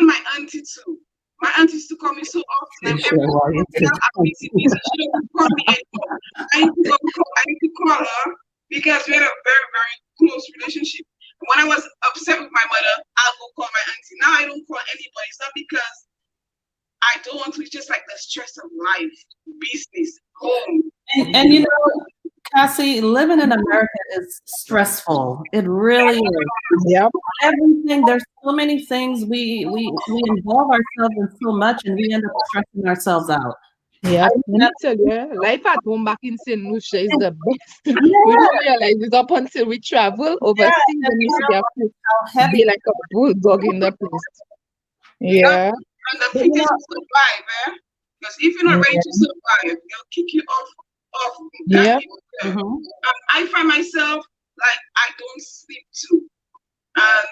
my auntie too. My auntie used to call me so often. I'm busy. She don't call me anymore. I need to call her because we had a very, very close relationship. When I was upset with my mother, I'll go call my auntie. Now I don't call anybody. It's not because I don't want to. It's just like the stress of life, business, home. And you know, Cassie, living in America is stressful. It really is. Yep. Everything, there's so many things we involve ourselves in so much, and we end up stressing ourselves out. Yeah, life at home back in St. Lucia is the best. We don't realize it up until we travel overseas and we see our be like a bulldog in the place. Yeah. And the thing is to survive, because if you're not ready to survive, they'll kick you off that. I find myself like I don't sleep too. And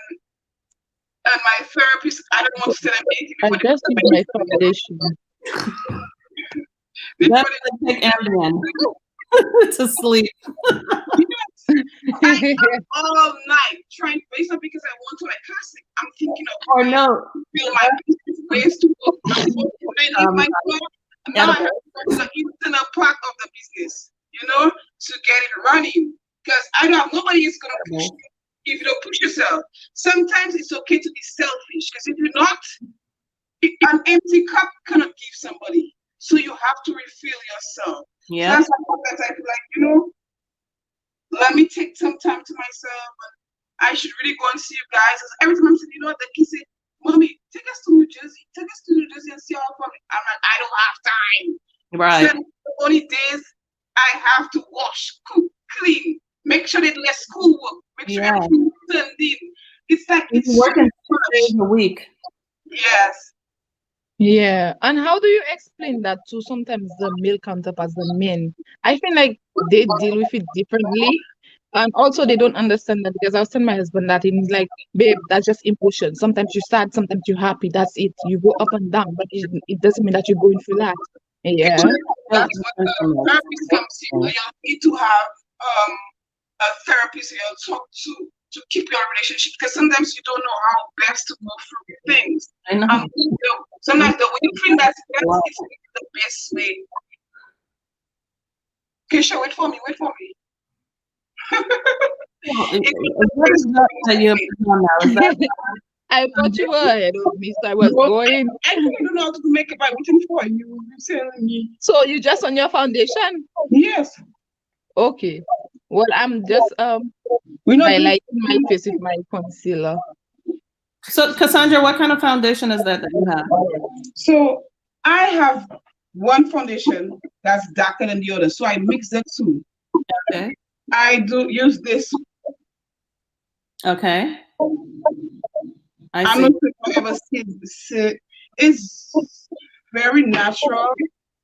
my therapist, I don't want to tell them anything. I just need my foundation. That's to take Ambien to sleep. I am all night trying, based on because I want to like classic. I'm thinking of feel my business ways to go. My job, now I have to go to the internal part of the business, you know, to get it running. Because I know nobody is gonna push you if you don't push yourself. Sometimes it's okay to be selfish because if you're not, an empty cup cannot give somebody. So you have to refill yourself. Yeah. So that's I feel like, you know, let me take some time to myself. And I should really go and see you guys. Every time I'm saying, you know what, the kids say, Mommy, take us to New Jersey. Take us to New Jersey and see our family. I'm like, I don't have time. Right. So the only days I have to wash, cook, clean, make sure they do their schoolwork, make sure everything is turned in. It's like it's working 2 days a week. Yes. Yeah. And how do you explain that to sometimes the male counterparts, the men? I feel like they deal with it differently. And also they don't understand that because I was telling my husband that he's like, babe, that's just emotion. Sometimes you're sad, sometimes you're happy. That's it. You go up and down, but it doesn't mean that you're going through that. Yeah. That's what the therapist comes in. You need to have a therapist you'll talk to keep your relationship, because sometimes you don't know how best to go through things. I know. Sometimes the way you think that's the best way. Keisha, wait for me. What is that you're on now? Is that I thought you were ahead of me, so I was going. I don't know how to do makeup. I'm waiting for you. You're telling me. So you just on your foundation? Yes. Okay. Well, I'm just highlighting my face with my concealer. So, Cassandra, what kind of foundation is that you have? So I have one foundation that's darker than the other. So I mix the two. Okay. I do use this. Okay. I'm not sure if you ever see it. It's very natural,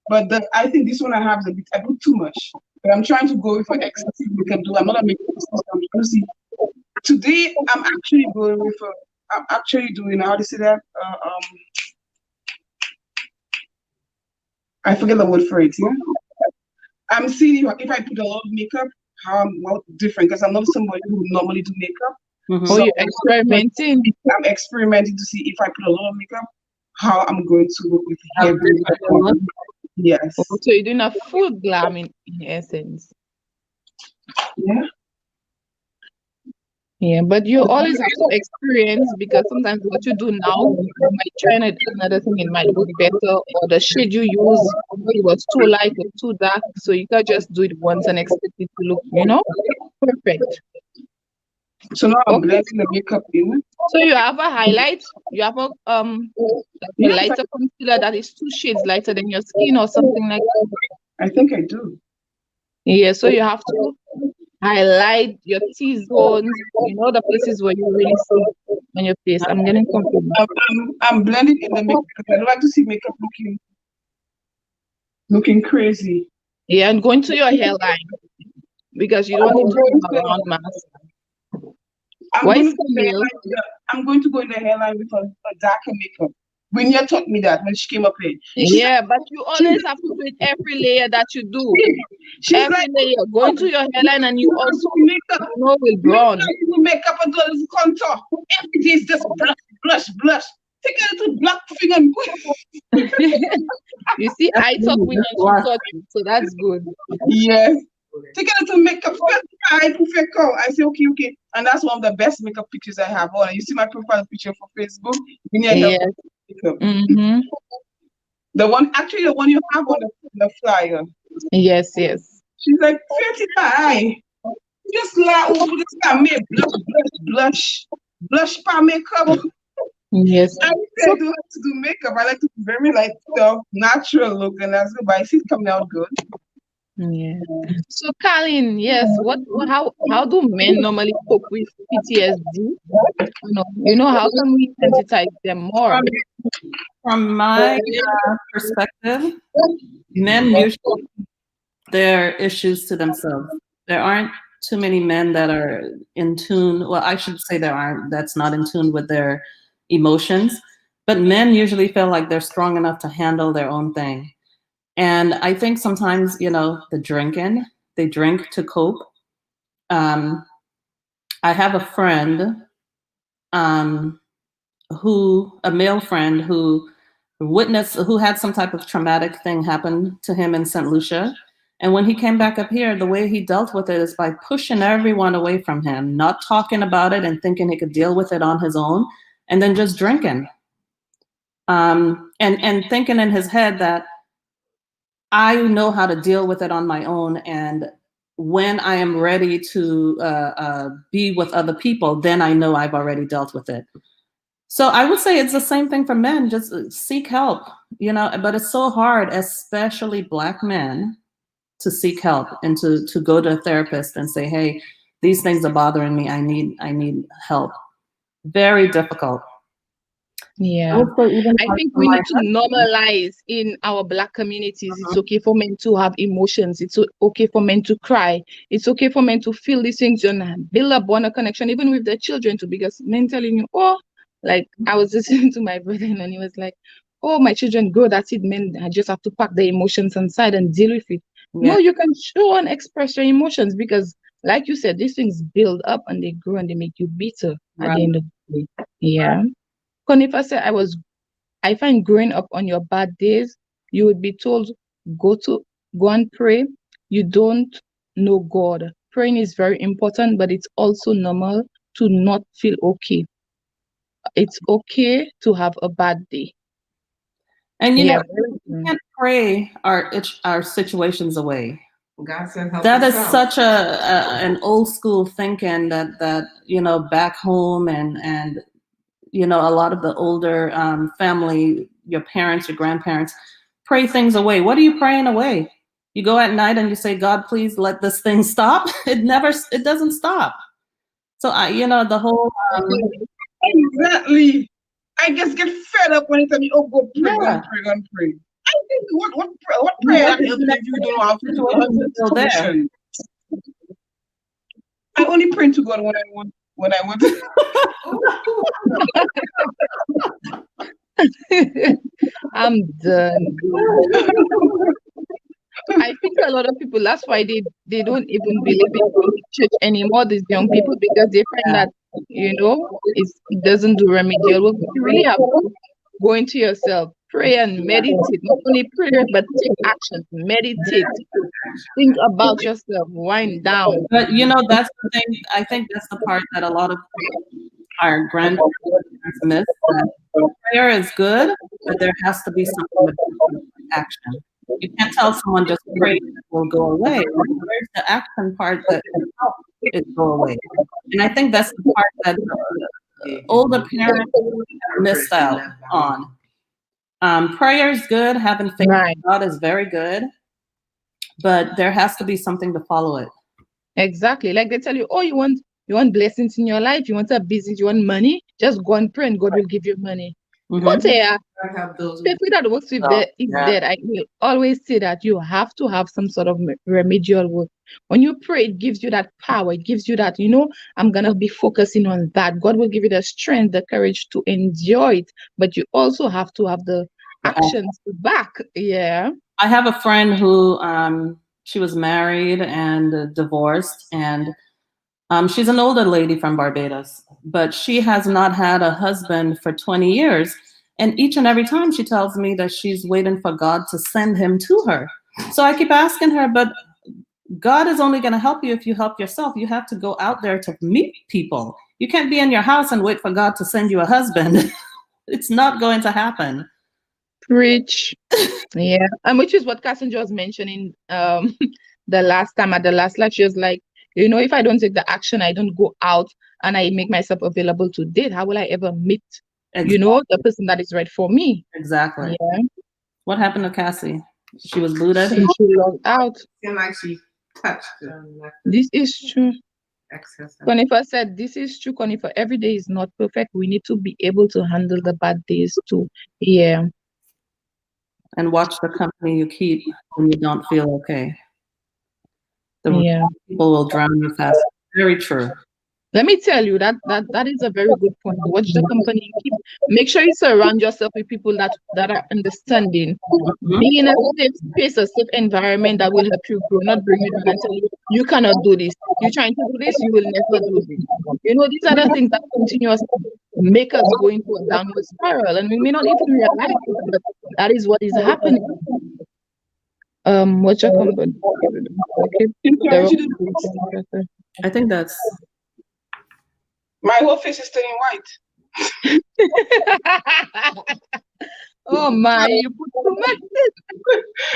but I think this one I have is a bit, I put too much. But I'm trying to go with an excessive makeup do. I'm not a makeup artist. I'm trying to see. Today I'm actually going with I'm actually doing, how do you say that? I forget the word for it, yeah? I'm seeing if I put a lot of makeup, how different, because I'm not somebody who normally do makeup. Mm-hmm. So you're experimenting? I'm experimenting to see if I put a lot of makeup, how I'm going to look with hair. Yes. So you're doing a full glam in essence. Yeah. Yeah, but you always have to experience, because sometimes what you do now, you might try another thing, it might look better, or the shade you use, it was too light or too dark, so you can't just do it once and expect it to look, perfect. So now I'm blending the makeup in. So you have a highlight, you have a lighter concealer that is 2 shades lighter than your skin or something like that. I think I do. Yeah, so you have to highlight your T-zones, the places where you really see on your face. I'm getting confused. I'm blending in the makeup because I don't like to see makeup looking crazy. Yeah, and going to your hairline because you don't need to have a round mask. I'm Why going is to go in the Camille? hairline. I'm going to go in the hairline with a darker makeup. Winia taught me that when she came up here. Yeah, but you She's, always have to do it every layer that you do. she's Every like, layer. Go into your hairline and you also makeup. will brown. Makeup and do a little contour. Everything is just blush. Take a little black finger and You see, I talk with you, she taught you, so that's good. yes. Take a little makeup. I say, okay. And that's one of the best makeup pictures I have on. You see my profile picture for Facebook? Yes. Mm-hmm. The one you have on the flyer. Yes. She's like, 35. Just like over this time, blush pa makeup. Yes. I don't have to do makeup. I like to be very like natural look, and that's good. But I see it coming out good. Yeah. So, Colin, yes, how do men normally cope with PTSD? How can we sensitize them more? From my perspective, men usually keep their issues to themselves. There aren't too many men that are in tune. Well, I should say there aren't. That's not in tune with their emotions. But men usually feel like they're strong enough to handle their own thing. And I think sometimes, the drinking, they drink to cope. I have a friend, a male friend who had some type of traumatic thing happen to him in St. Lucia. And when he came back up here, the way he dealt with it is by pushing everyone away from him, not talking about it and thinking he could deal with it on his own, and then just drinking. And thinking in his head that I know how to deal with it on my own, and when I am ready to be with other people, then I know I've already dealt with it. So I would say it's the same thing for men. Just seek help, but it's so hard, especially Black men, to seek help and to go to a therapist and say, hey, these things are bothering me. I need help. Very difficult. Yeah. I think we need to normalize in our Black communities. It's okay for men to have emotions. It's okay for men to cry. It's okay for men to feel these things and build up a connection, even with their children too, because men telling you, like I was listening to my brother and he was like, oh, my children grow, that's it. Men just have to pack their emotions inside and deal with it. Yeah. No, you can show and express your emotions because, like you said, these things build up and they grow and they make you bitter at the end of the day. Yeah. Right. If I find growing up on your bad days, you would be told, go and pray. You don't know God. Praying is very important, but it's also normal to not feel okay. It's okay to have a bad day. And we can't pray our situations away. God said help that is yourself. Such an old school thinking that back home and a lot of the older family, your parents, your grandparents, pray things away. What are you praying away? You go at night and you say, God, please let this thing stop. It doesn't stop. So the whole exactly. I just get fed up when you tell me, "Oh, go pray, go and pray." I think what prayer if you don't know how to do it? I only pray to God when I want. I'm done. I think a lot of people, that's why they don't even believe in church anymore, these young people, because they find that, it doesn't do remedial work. You really have to go into yourself, pray and meditate. Not only prayer, but take action, meditate, think about yourself, wind down. But that's the thing. I think that's the part that a lot of our grandparents miss. Prayer is good, but there has to be something with action. You can't tell someone just pray and it will go away. Where's the action part that can help it go away? And I think that's the part that older parents missed out on. Prayer is good. Having faith in God is very good, but there has to be something to follow it. Exactly. Like they tell you, oh, you want You want blessings in your life. You want a business. You want money. Just go and pray, and God will give you money. But yeah, I have those. people that works with that is dead. I will always say that you have to have some sort of remedial work. When you pray, it gives you that power. It gives you that, I'm gonna be focusing on that. God will give you the strength, the courage to enjoy it. But you also have to have the actions back. Yeah. I have a friend who she was married and divorced, and she's an older lady from Barbados, but she has not had a husband for 20 years. And each and every time she tells me that she's waiting for God to send him to her. So I keep asking her, but God is only going to help you if you help yourself. You have to go out there to meet people. You can't be in your house and wait for God to send you a husband. It's not going to happen. Preach. Yeah. And which is what Cassandra was mentioning the last time at the last live. She was like, if I don't take the action, I don't go out and I make myself available to date, how will I ever meet, the person that is right for me? Exactly. Yeah. What happened to Cassie? She was booted. She logged out. Seemed like she touched This is true. excess. Conifer said, this is true, Conifer. Every day is not perfect. We need to be able to handle the bad days too. Yeah. And watch the company you keep when you don't feel okay. The people will drown you fast. Very true. Let me tell you that is a very good point. Watch the company you keep. Make sure you surround yourself with people that are understanding. Be in a safe space, a safe environment that will help you grow, not bring you down and tell you cannot do this. You're trying to do this, you will never do this. These are the things that continuously make us go into a downward spiral, and we may not even realize it, but that is what is happening. What's your company? Okay. I think that's. My whole face is turning white. Oh my, you put too much.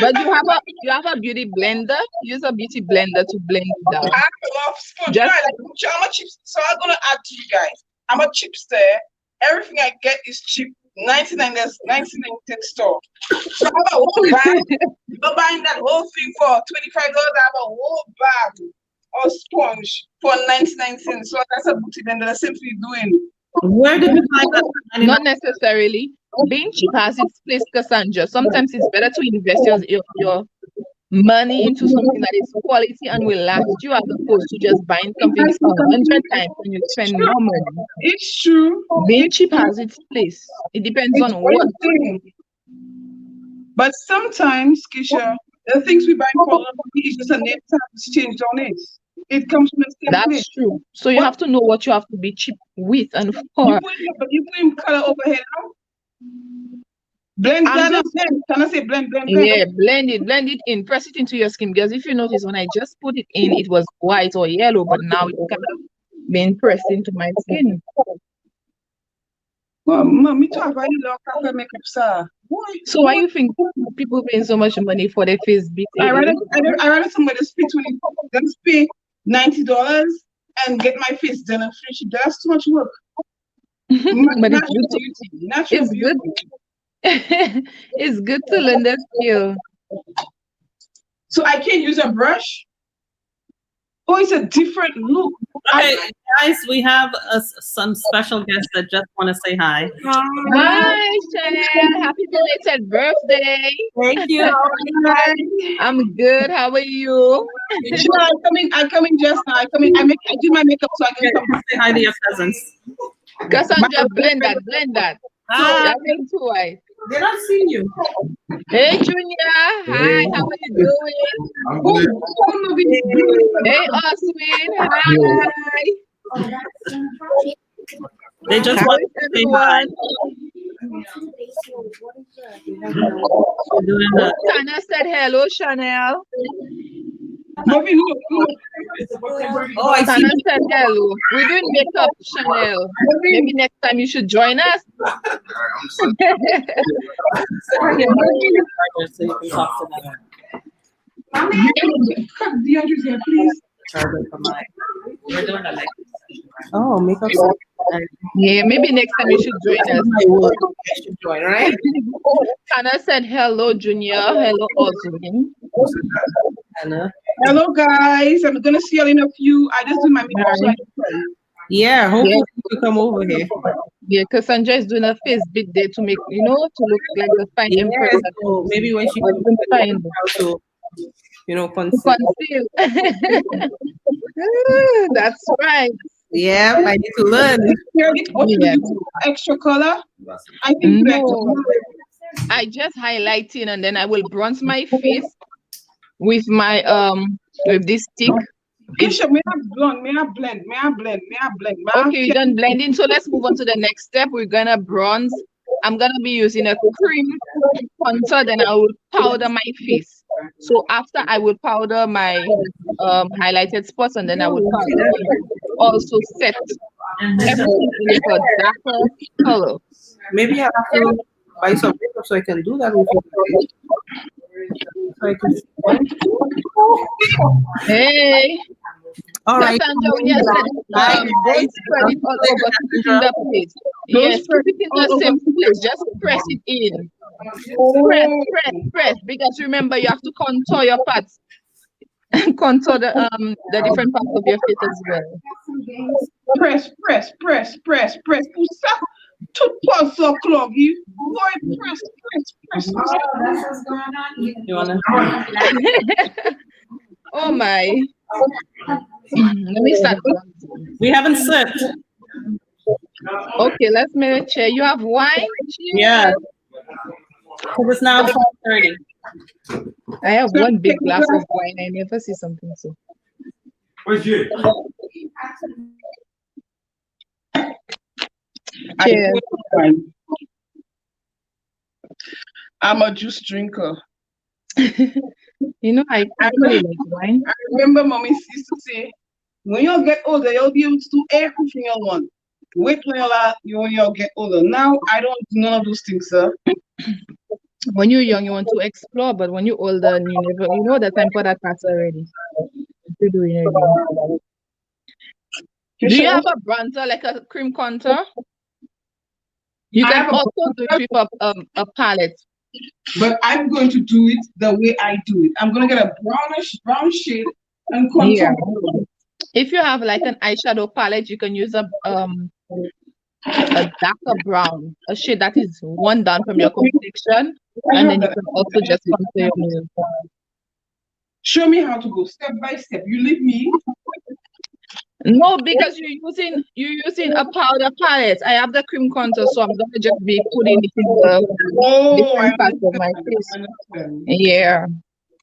But you have a beauty blender. Use a beauty blender to blend it down. I have a lot of sponge. I'm a chipster, so I'm gonna add to you guys. I'm a chipster. Everything I get is cheap. 99, there's 99 store. So I have a whole bag. You're buying that whole thing for $25. I have a whole bag of sponge for 99 cents. So that's a booty blender. That's simply doing. Where did you find that? Not necessarily. Being cheap has its place, Cassandra. Sometimes it's better to invest your money into something that is quality and will last you, as opposed to just buying something 100 times and you spend more money. It's true. Being cheap has its place. It depends on what. But sometimes, Keisha, the things we buy for is just a name tag changed on it. It comes from the same place. That's true. So you have to know what you have to be cheap with and You for. put him color overhead now. Blend. Can I say blend? Yeah, blend it in. Press it into your skin, because if you notice, when I just put it in, it was white or yellow, but now it's kind of being pressed into my skin. Well, me too. I really love copper makeup, sir. So why you think people paying so much money for their face beat? I rather somebody just pay $90 and get my face done and finish it. That's too much work. But it's Natural beauty. good. It's good to learn that skill. So I can't use a brush. Oh, it's a different look. Okay, guys, we have some special guests that just want to say hi. Hi, Chanel. Happy belated birthday. Thank you. I'm good. How are you? Sure, I come in just now. I do my makeup so I can come. Say hi to your cousins. Cassandra, blend that. Hi. Too white. They don't see you. Hey, Junior. Hi, how are you doing? I'm good. Hey, Oswin. Hi. They just How want is to say hi. everyone? Tana said hello, Chanel. Maybe look. Oh, I see. Tana said hello. We're doing makeup, Chanel. Maybe next time you should join us. So you can talk to them. DeAndre's here, please. We're doing a like. Oh, makeup. Yeah, maybe next time you should join us. I should join, right? Tana said hello, Junior. Hello, Oswin. Anna. Hello, guys. I'm gonna see you in a few. I just do my makeup so I can tell you. Yeah, hopefully you could come over here. Yeah, Cassandra is doing a face bit there to make, to look like the fine Yeah, empress that so maybe when she was comes, been back, fine. how to, To conceal. conceal. That's right. Yeah, I need to learn. What you do? Yeah. You put extra color? I think put extra No, color. I just highlighting and then I will bronze my face with my with this stick. It's Kisha, may I blend? May I blend? May I blend? May I blend? May I okay, you done blending. So let's move on to the next step. We're gonna bronze. I'm gonna be using a cream contour, then I will powder my face. So after I will powder my highlighted spots and then I will powder also set everything in a darker color. Maybe I have to buy some makeup so I can do that with you. So I can see. Hey, All right. Cassandra, when you said don't spread it all over, keep it in the place. Yes, keep it in the same place. Just press it in. Press, press, press. Because remember, you have to contour your parts. Contour the different parts of your face as well. press, press, press, press, press. Pusa, tout pas so cloggy. Boy, press, press, press. You wanna? Oh my. Let me start. We haven't set. Okay, let's make a chair. You have wine? Yeah. Because it's now 12:30. I have one big glass of wine. I never see something so. Cheers. I'm a juice drinker. I really like wine. I remember mommy used to say, when you get older, you'll be able to do everything you want. Wait when you get older. Now I don't do none of those things, sir. When you're young, you want to explore, but when you're older, you know the time for that pass already. You do it again. Do you have a bronzer like a cream contour? You can also do it with a palette. But I'm going to do it the way I do it. I'm going to get a brown shade and contour. Yeah. If you have like an eyeshadow palette, you can use a darker brown, a shade that is one down from your complexion, and then you can also just contour your nails. Show me how to go step by step. You leave me. No, because you're using a powder palette. I have the cream contour, so I'm gonna just be putting it in the different parts of my face. Yeah.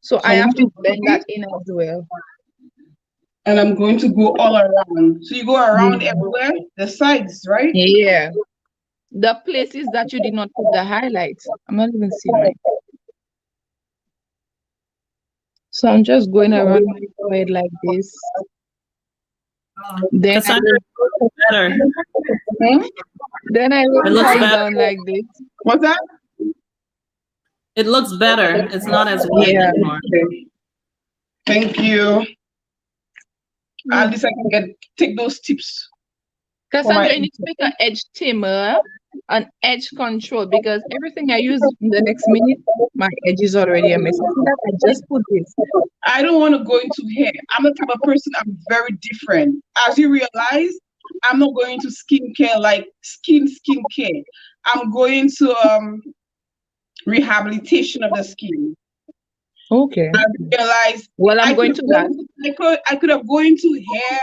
So I have to blend that in as well. And I'm going to go all around. So you go around everywhere, the sides, right? Yeah. The places that you did not put the highlights. I'm not even seeing mine. So I'm just going around my forehead like this. Then Cassandra, better. Then I will looks come better. down like this. What's that? It looks better. It's not as white anymore. Okay. Thank you. At least I can take those tips. Cassandra, you need to make an edge tamer, an edge control, because everything I use in the next minute, my edge is already a mess. I just put this. I don't want to go into hair. I'm the type of person, I'm very different. As you realize, I'm not going to skincare like skincare. I'm going to rehabilitation of the skin. Okay. I realized. Well, I'm going to that. I could have gone into hair.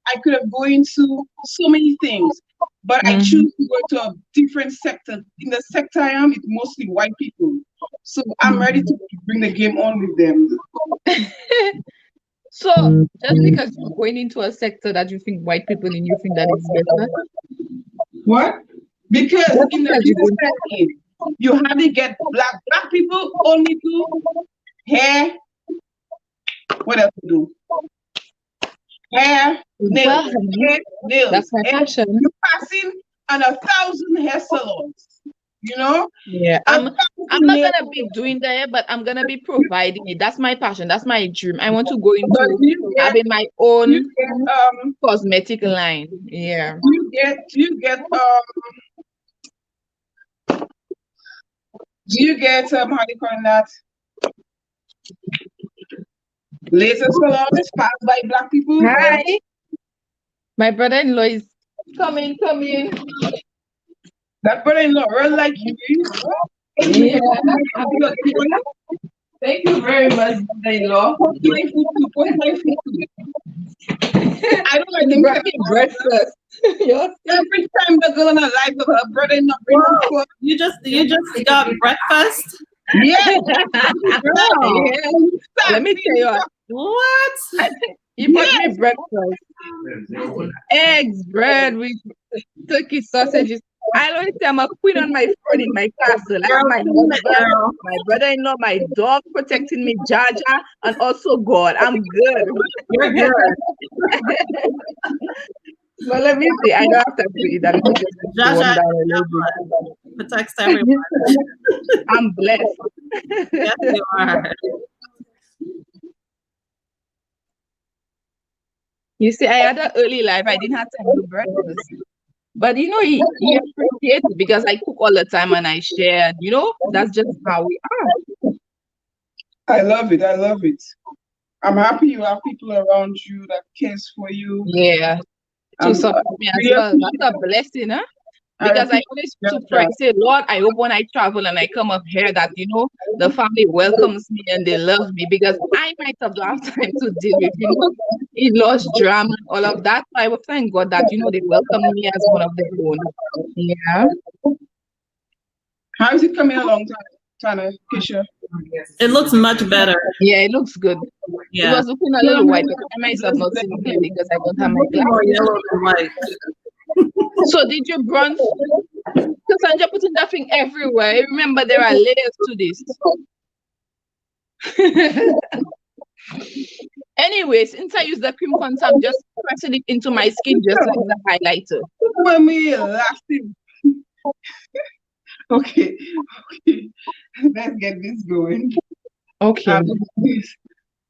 I could have gone into so many things, but I choose to go to a different sector. In the sector I am, it's mostly white people. So I'm ready to bring the game on with them. So just because you're going into a sector that you think white people in, you think that is better? What? Because in the business setting, you hardly get black people only do hair. What else to do? Hair, nails, nails. That's my passion. You're passing on 1,000 hair salons. You know? Yeah. I'm not gonna be doing the hair, but I'm gonna be providing it. That's my passion. That's my dream. I want to go into having my own cosmetic line. Yeah. Do you get how do you call that? Latest salon is passed by black people. Hi. My brother-in-law is coming. That brother-in-law real like you. Yeah. Thank you very much, brother-in-law. Post my food too. Post my food too. I don't like You them. brought me breakfast. Yes. Every time the girl on a live of her brother-in-law bring her food. You just got breakfast? Yeah. Girl. Yeah. Let me tell you what. What? You brought me breakfast. Eggs, bread with turkey sausages. I always say I'm a queen on my throne in my castle. I have my husband, Girl. my brother-in-law, my dog protecting me, Jaja, and also God. I'm good. You're good. But let me see. I don't have to do it. Let me just calm Jaja down a little bit. protects everyone. I'm blessed. Yes, you are. You see, I had an early life. I didn't have time to do breakfast. But you know, he appreciates it because I cook all the time and I share. You know, that's just how we are. I love it. I love it. I'm happy you have people around you that cares for you. Yeah. To support me as well. That's a blessing, huh? Because I always to pray, say, Lord, I hope when I travel and I come up here that, you know, the family welcomes me and they love me because I might have time to deal with, you know, in-laws drama, all of that. I would thank God that, you know, they welcome me as one of their own. Yeah. How is it coming along, Tana, Keisha? It looks much better. Yeah, it looks good. Yeah. It was looking a little white, but I myself not seeing clear because I don't have my More glasses. yellow than white. So did you bronze? Cassandra putting that thing everywhere. Remember, there are layers to this. Anyways, since I use the cream contour, I'm just pressing it into my skin just like the highlighter. When we laughing. Okay. Let's get this going. Okay.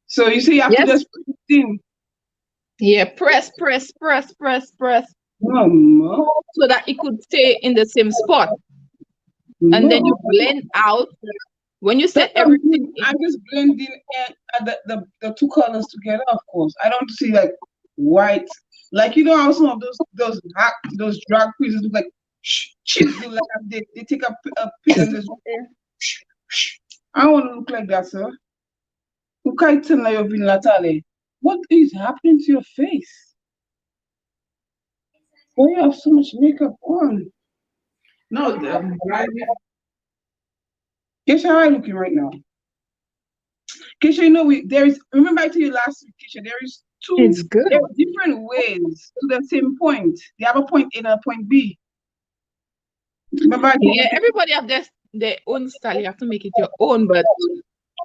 So you see, you have to just put it in. Yeah, press. So that it could stay in the same spot. And then you blend out. When you set everything I'm just blending the two colors together, of course. I don't see like white. Like, you know how some of those drag queens look like chips do, like they take a pic and just I don't want to look like that, sir. What is happening to your face? Why you have so much makeup on? No, Keisha, how are you looking right now? Keisha, you know, remember I told you last week, Keisha, It's good. there are different ways to the same point. They have a point A and a point B. Remember everybody have their own style. You have to make it your own, but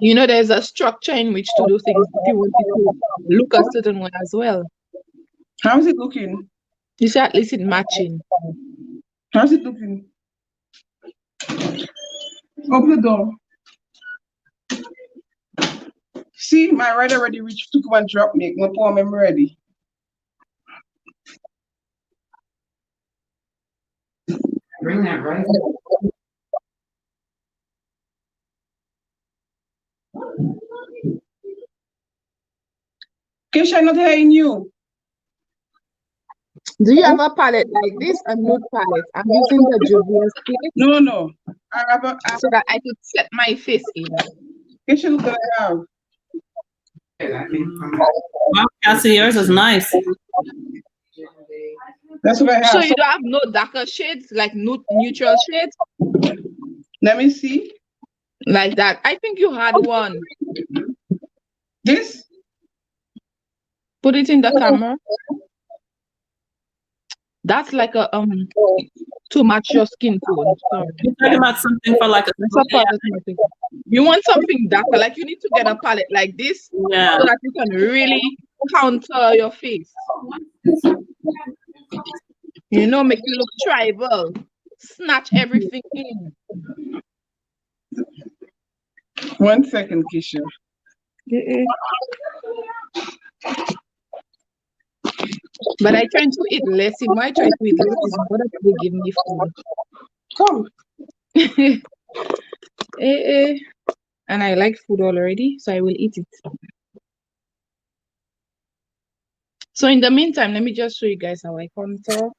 you know there's a structure in which to do things if you want it to look a certain way as well. How's it looking? You should at least it matching. How's it looking? Open the door. See, my ride already reached to come and drop me. My poor I'm ready. bring that right. Keisha, I'm not hearing you. Do you have a palette like this? A nude palette? I'm using the Juvia's palette. No. I have so that I could set my face in. Keisha, look what I have. Wow, Cassie, yours is nice. That's what I have. So you don't have no darker shades, like neutral shades? Let me see. Like that. I think you had one. This? Put it in the camera. That's like a to match your skin tone. Sorry. You're talking about something for like you want something darker, like you need to get a palette like this so that you can really counter your face. You know, make you look tribal. Snatch everything in. 1 second, Keisha. But I try to eat less. I try to eat less. But they give me food. Come. And I like food already, so I will eat it. So in the meantime, let me just show you guys how I contour.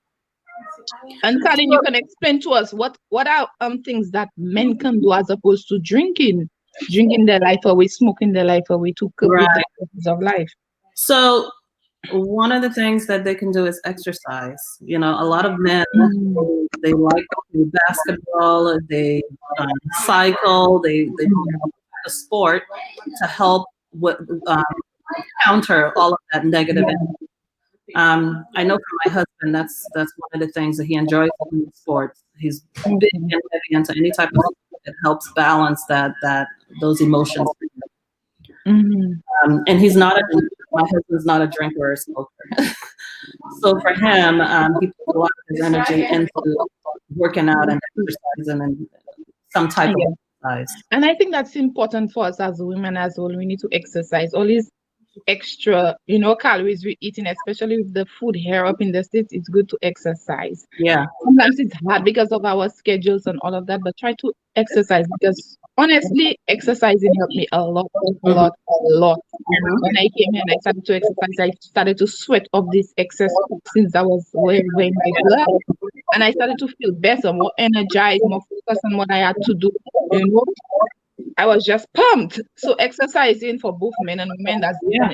And Colin, you can explain to us what are things that men can do as opposed to drinking their life away, smoking their life away to cope with the problems of life. So one of the things that they can do is exercise. You know, a lot of men, they like to do basketball, they cycle, they do a sport to help with counter all of that negative energy. I know for my husband, that's one of the things that he enjoys in sports. He's big and heavy into any type of sport that helps balance those emotions. And he's not my husband's not a drinker or a smoker. So for him, he puts a lot of his energy into working out and exercising and some type of exercise. And I think that's important for us as women as well. We need to exercise. All these extra, calories we're eating, especially with the food here up in the States, it's good to exercise. Yeah. Sometimes it's hard because of our schedules and all of that, but try to exercise because honestly, exercising helped me a lot. When I came here and I started to exercise, I started to sweat off this excess since I was wearing my blood. And I started to feel better, more energized, more focused on what I had to do, I was just pumped. So exercising for both men and women, that's Yeah.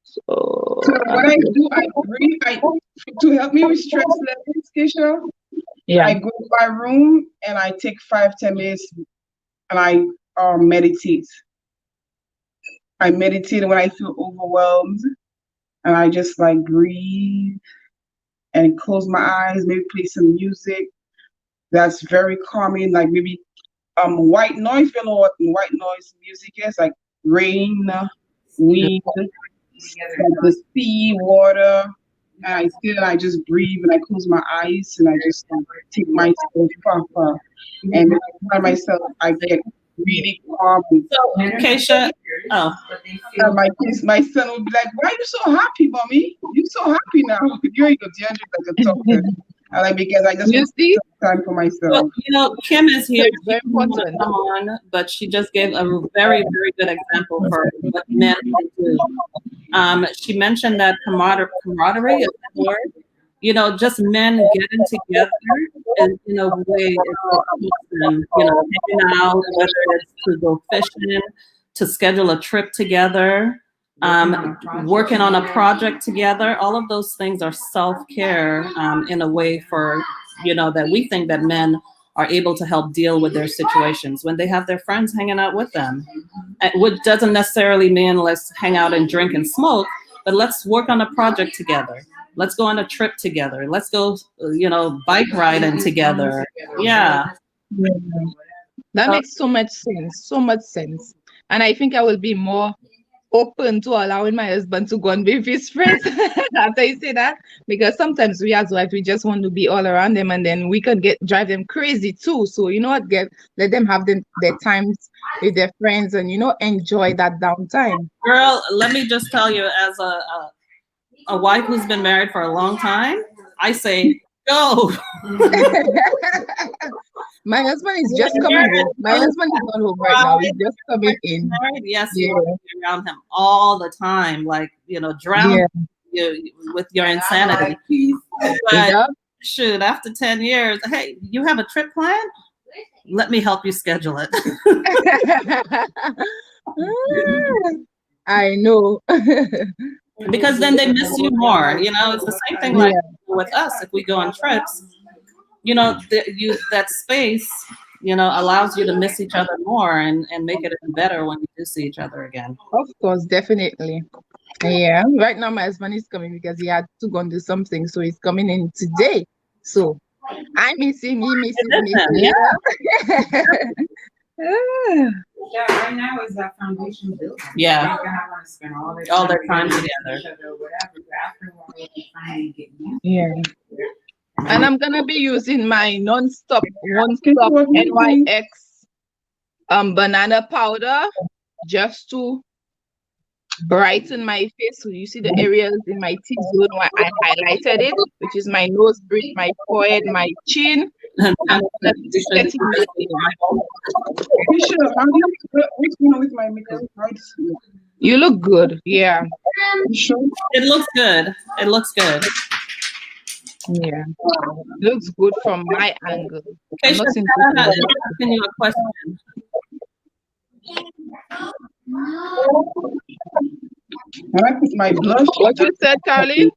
So what I do, I breathe. To help me with stress levels, Keisha. I go to my room and I take 5-10 minutes and I meditate. I meditate when I feel overwhelmed, and I just like breathe and close my eyes, maybe play some music that's very calming, like maybe white noise. You know what white noise music is? Like rain, wind, the sea, water. And I sit and I just breathe and I close my eyes and I just take myself far. And I find myself, I get really calm. So, Keisha, and my son will be like, "Why are you so happy, mommy? You're so happy now." You ain't got DeAndre like a talker. I like because I just want time for myself. Well, Kim is here. It's very important. Come on, but she just gave a very, very good example for what men can do. She mentioned that camaraderie is the word. Just men getting together and way it helps them, hanging out, whether it's to go fishing, to schedule a trip together, working on a project together. All of those things are self-care in a way for, that we think that men are able to help deal with their situations when they have their friends hanging out with them. Which doesn't necessarily mean let's hang out and drink and smoke, but let's work on a project together. Let's go on a trip together. Let's go, bike riding together. Yeah. That makes so much sense. And I think I will be more open to allowing my husband to go and be with his friends after you say that, because sometimes we as wives, we just want to be all around them and then we can drive them crazy too. So let them have their times with their friends and enjoy that downtime. Girl, let me just tell you, as a wife who's been married for a long time, I say go. My husband is just coming home. My husband is not home right now. He's just coming in. Yes, you want to be around him all the time, like drown you with your insanity. But shoot, after 10 years, hey, you have a trip planned? Let me help you schedule it. I know. Because then they miss you more. It's the same thing like with us. If we go on trips, that space, allows you to miss each other more and make it even better when you do see each other again. Of course, definitely. Yeah. Right now, my husband is coming because he had to go and do something, so he's coming in today. So I miss him. He misses me. Yeah. Yeah, right now is that foundation built. Yeah. They're gonna want to spend all their time together. Whatever. After a while, they finally get used. Yeah. And I'm gonna be using my non-stop NYX banana powder just to brighten my face. So you see the areas in my T-zone where I highlighted it, which is my nose bridge, my forehead, my chin. And Tana said you should Let's use the tribal. Keisha, what's going on with my makeup? How does it look? You look good. Yeah. You sure? It looks good. It looks good. Yeah. Looks good from my angle. I'm Keisha, not saying Tana good is asking you a question. When I put my blush, what you said, Caroline?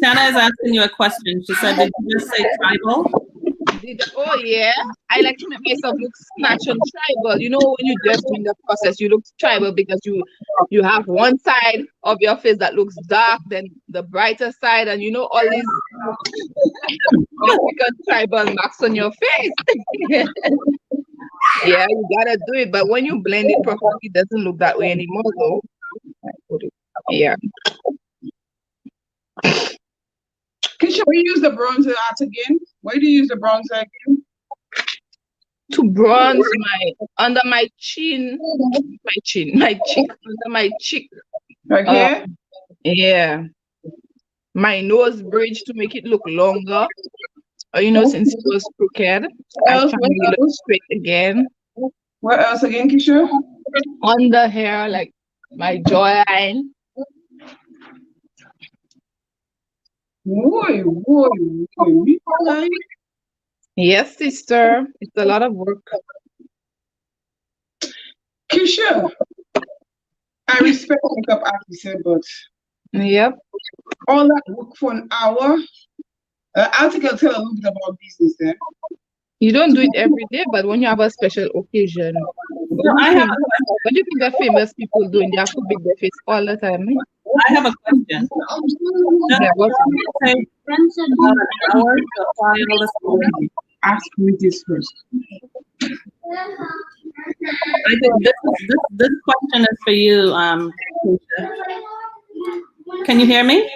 Tana is asking you a question. She said, did you just say tribal? Oh yeah, I like to make myself look snatch and tribal. You know, when you just doing the process, you look tribal because you have one side of your face that looks dark, then the brighter side, and you know all these Mexican tribal marks on your face. Yeah, you gotta do it, but when you blend it properly, it doesn't look that way anymore, though. Yeah. Keisha, we use the bronzer out again. Why do you use the bronzer again? To bronze my under my chin, my cheek, under my cheek. Right here? Yeah, my nose bridge to make it look longer. You know, since it was crooked, I Else, try what to look else? straight again. What else again, Keisha? On the hair, like my jawline. Boy. Yes, sister. It's a lot of work. Keisha, I respect makeup artists, but Yep. all that work for an hour. I'll tell a little bit about business then. You don't do it every day, but when you have a special occasion, So I have a question. what do you think the famous people doing? They have to big their face all the time. I have a question. Does Yeah, it what? take about an hour to apply all this makeup? Ask me this first. I think this question is for you, Keisha. Can you hear me?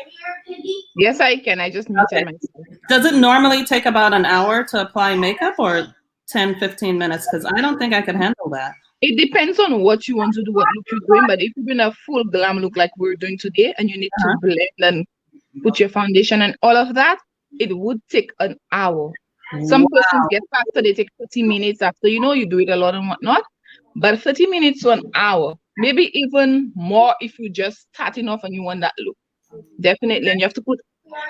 Yes, I can. I just muted myself. Does it normally take about an hour to apply makeup or 10, 15 minutes? Because I don't think I could handle that. It depends on what you want to do, what look you're doing. But if you're doing a full glam look like we're doing today, and you need to blend and put your foundation and all of that, it would take an hour. Some persons get faster, they take 30 minutes after, you do it a lot and whatnot. But 30 minutes to an hour, maybe even more if you're just starting off and you want that look. Definitely. And you have to put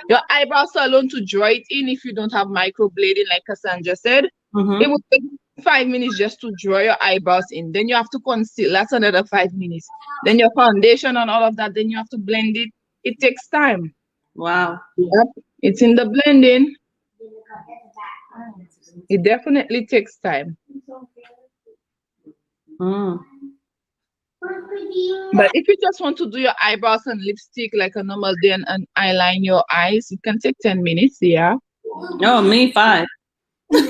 your eyebrows alone to draw it in if you don't have microblading, like Cassandra said. It would take 5 minutes just to draw your eyebrows in. Then you have to conceal. That's another 5 minutes. Then your foundation and all of that. Then you have to blend it. It takes time. Wow. Yep. It's in the blending. It definitely takes time. But if you just want to do your eyebrows and lipstick like a normal day and eyeline your eyes, it can take 10 minutes, yeah. No, me 5. But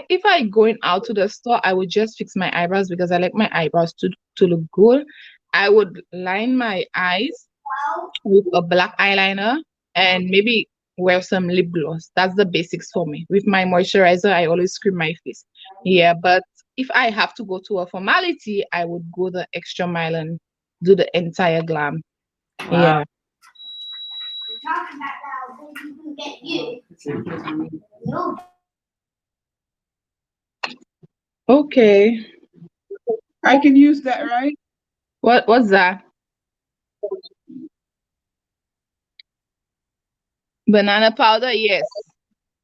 if I going out to the store, I would just fix my eyebrows because I like my eyebrows to look good. I would line my eyes with a black eyeliner and maybe wear some lip gloss. That's the basics for me. With my moisturizer, I always scrub my face. Yeah, but if I have to go to a formality, I would go the extra mile and do the entire glam. Wow. Yeah. Okay. I can use that, right? What's that? Banana powder, yes.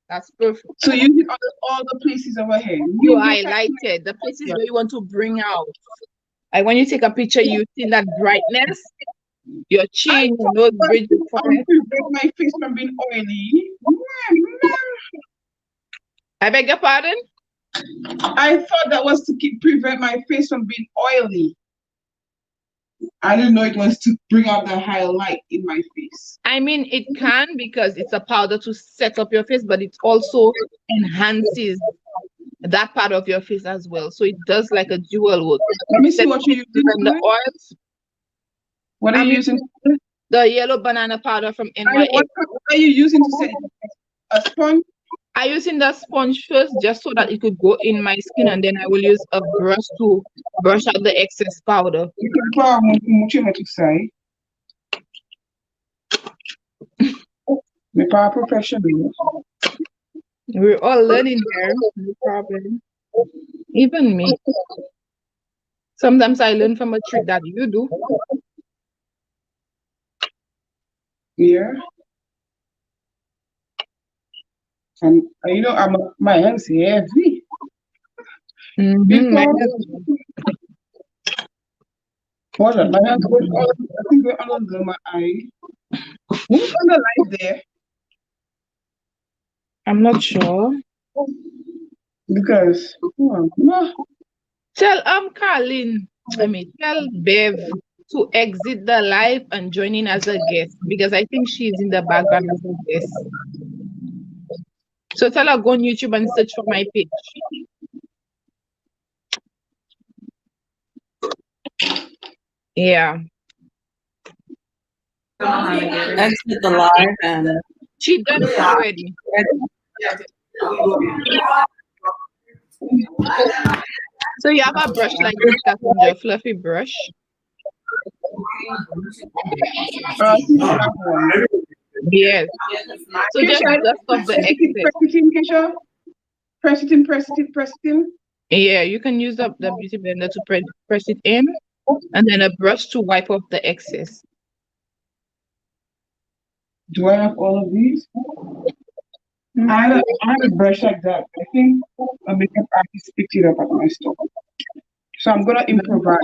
That's perfect. So use it on all the places over here. You highlighted the places where you want to bring out. Like when you take a picture, you see that brightness, your chin, your nose bridge. Prevent my face from being oily. I beg your pardon? I thought that was to prevent my face from being oily. I didn't know it was to bring out the highlight in my face. I mean, it can because it's a powder to set up your face, but it also enhances that part of your face as well. So it does like a dual work. Let me see what you're using. The oils. What are you using? The yellow banana powder from NYX. What are you using to set it? A sponge? I using the sponge first just so that it could go in my skin, and then I will use a brush to brush out the excess powder. You can pour mucho to say. Me paraprofessional. We're all learning here. No problem. Even me. Sometimes I learn from a trick that you do. Yeah. And my hands heavy. Before, what my hands go I think go under my eye. Who's on the light there? I'm not sure. Because no. Tell Carlin, tell Bev to exit the live and join in as a guest because I think she's in the background as a guest. So tell her go on YouTube and search for my page. Yeah. Exit the live and She done it already. So you have a brush like this, Cassandra, fluffy brush. Yes. So just dust off the excess. Press it in. Yeah, you can use the beauty blender to press it in, and then a brush to wipe off the excess. Do I have all of these? I have a brush like that. I think a makeup artist picked it up at my store. So I'm gonna improvise.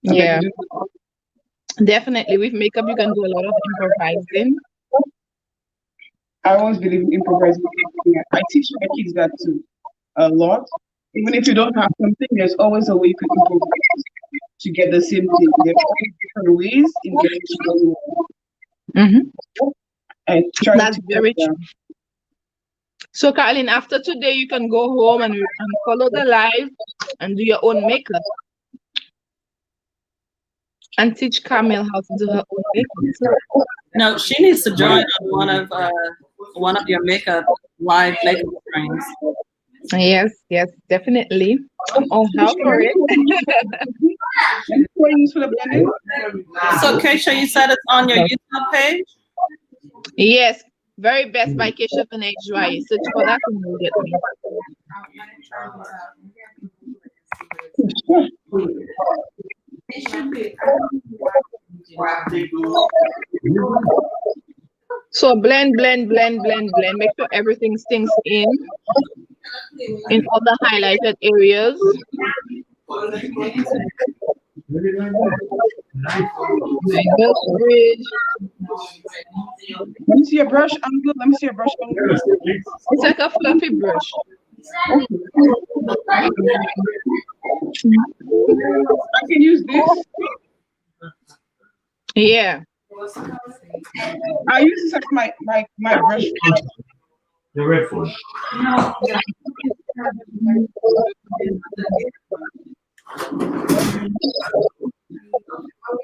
Yeah. Definitely. With makeup you can do a lot of improvising. I always believe in improvising. I teach my kids that too a lot. Even if you don't have something, there's always a way you can improvise to get the same thing. There's different ways in getting to the goal. I try That's to very true. So, Carlin, after today, you can go home and follow the live and do your own makeup. And teach Camille how to do her own makeup. No, she needs to join on one of your live makeup trainings. Yes, definitely. I'm all out for it. So, Keisha, you said it's on your YouTube page? Yes, very best by Keisha Verneuil-Joyeux. Search for that and you'll get me. So blend. Make sure everything sinks in all the highlighted areas. Let me see your brush angle. It's like a fluffy brush. I can use this. Yeah. I use this as my brush. The red phone.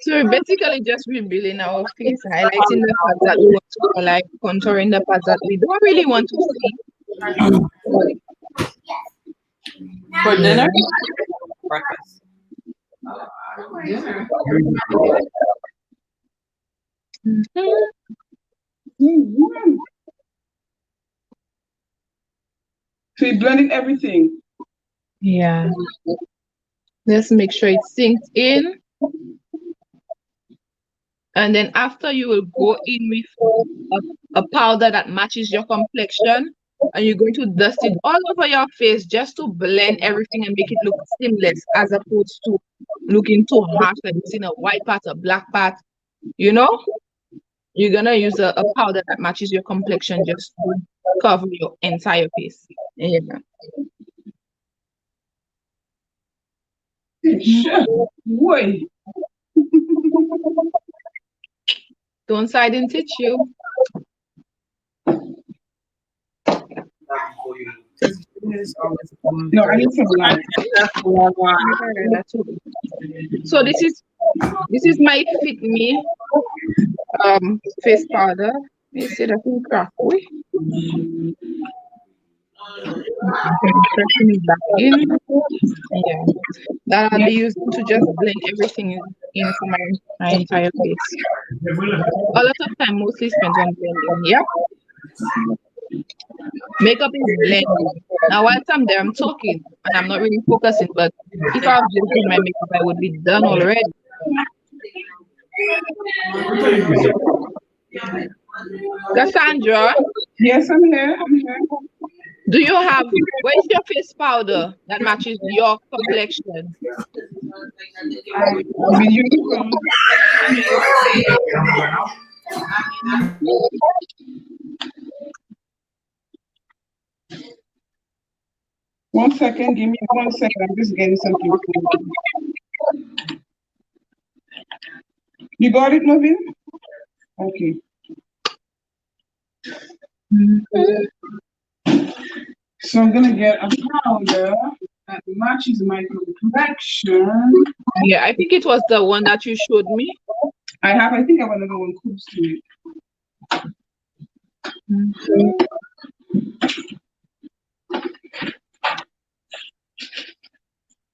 So we're basically just rebuilding our face, highlighting the parts that we want to like, contouring the parts that we don't really want to see. For dinner? Breakfast. Dinner. So you're blending everything. Yeah. Just make sure it sinks in. And then after you will go in with a powder that matches your complexion. And you're going to dust it all over your face just to blend everything and make it look seamless as opposed to looking too harsh like it's in a white part or black part. You know? You're going to use a powder that matches your complexion just to cover your entire face. Yeah. Boy. Don't side and teach you. No, I need some light. So this is my Fit Me face powder. You see that in crack way. Pressing it back in. Yeah. That I'll be using to just blend everything in for my entire face. A lot of time mostly spent on blending. Yep. Makeup is blending. Now while I'm there, I'm talking and I'm not really focusing, but if I was just doing my makeup, I would be done already. Cassandra, Yes, I'm here. I'm here. do you have where's your face powder that matches your complexion? I've been using one second. Give me 1 second. I'm just getting something. You got it, Marvin? Okay. So I'm gonna get a powder that matches my complexion. Yeah, I think it was the one that you showed me. I think I have another one close to it.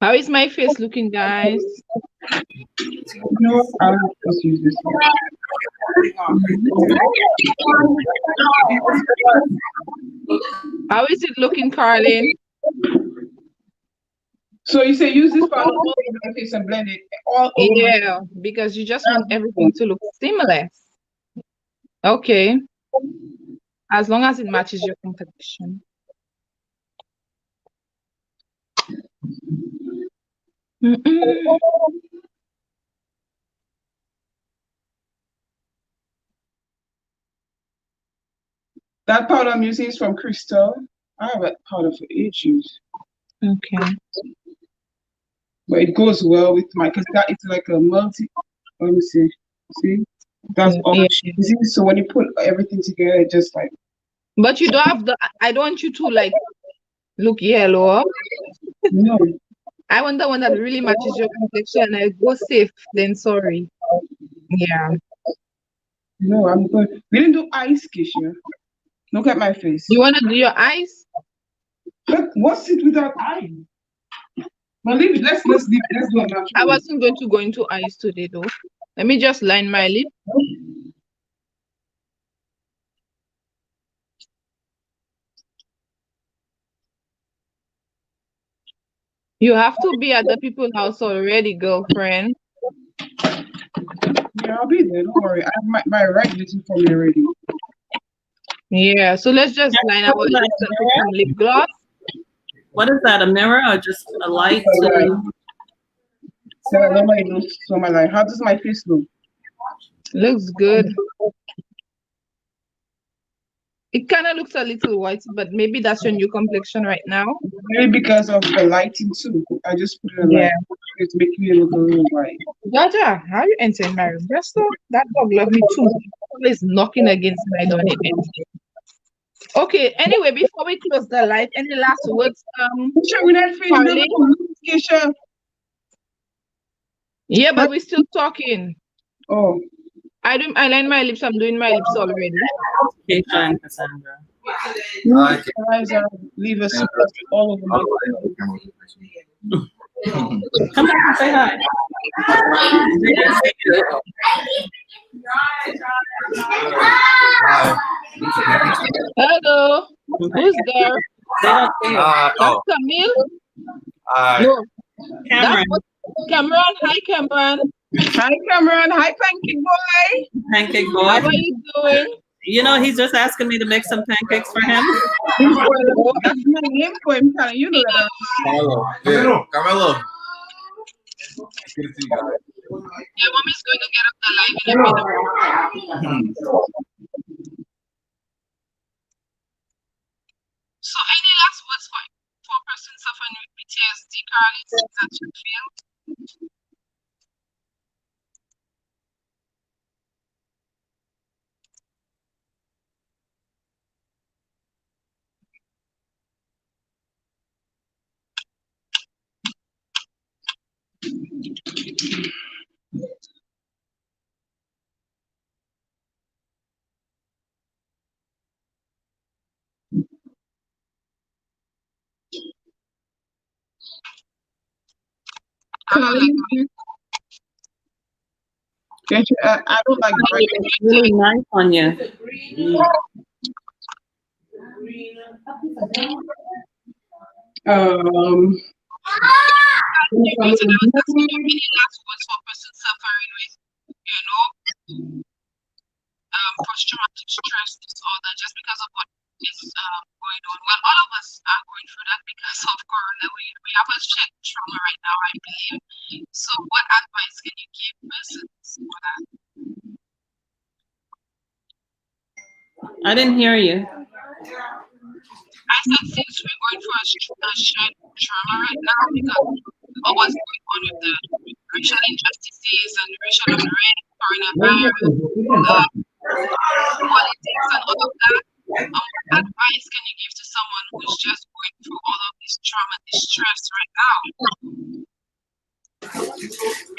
How is my face looking, guys? No, I'll just use this one. How is it looking, Carlin? So you say use this powder all over my face and blend it all over my face. Yeah, because you just want everything to look seamless. Okay. As long as it matches your complexion. Mm-mm. That powder I'm using is from Krista. I have that powder for ages. Okay. But it goes well with my, because that it's like a multi, let me see. See? That's all Yeah. cheesy. So when you put everything together, it just like, But you don't have I don't want you to like look yellow. no, I want the one that really matches your complexion. I go safe, then sorry. Yeah. no, I'm good. We didn't do ice, Keisha. Look at my face. You want to do your eyes? Look, what's it without eyes? But leave it. Let's leave it. Let's do a natural. I wasn't going to go into eyes today, though. Let me just line my lip. You have to be at the people's house already, girlfriend. Yeah, I'll be there. Don't worry. I have my right waiting for me already. Yeah, so let's just line our lips and put some lip gloss. What is that? A mirror or just a light? So nobody knows so my life. How does my face look? Looks good. It kind of looks a little white, but maybe that's your new complexion right now. Maybe because of the lighting too. I just put it in Yeah. it's making me look a little white. Jaja, how you entering my room? Just so that dog love me too much. Always knocking against my door. Okay, anyway, before we close the live, any last words? Keisha, we're not finished. Carly? Keisha. Yeah, but we're still talking. Oh. I line my lips. I'm doing my lips already. Keisha and Cassandra. Leave us all over my Come back and say hi. Hello. Who's there? They don't see you. That's Camille? No. Cameron. Cameron. Hi, Cameron. Hi, Cameron. Hi, Pancake Boy. Pancake boy. How are you doing? You know, he's just asking me to make some pancakes for him. Oh, that's my name for him. You know that. Carmelo. Yeah. Carmelo. Good to see you guys. Yeah, mommy's going to get up the live in a minute. So, any last words for a person suffering with PTSD, Carly, that you feel? I don't like bright. It's really nice on you. Um, Any last words for person suffering with, post-traumatic stress disorder just because of what is going on? Well, all of us are going through that because of corona. We have a shared trauma right now, I believe. So what advice can you give persons for that? I didn't hear you. I said since we're going through a shared trauma right now because of what's going on with the racial injustices and racial unrest, coronavirus, politics and all of that, what advice can you give to someone who's just going through all of this trauma, this stress right now?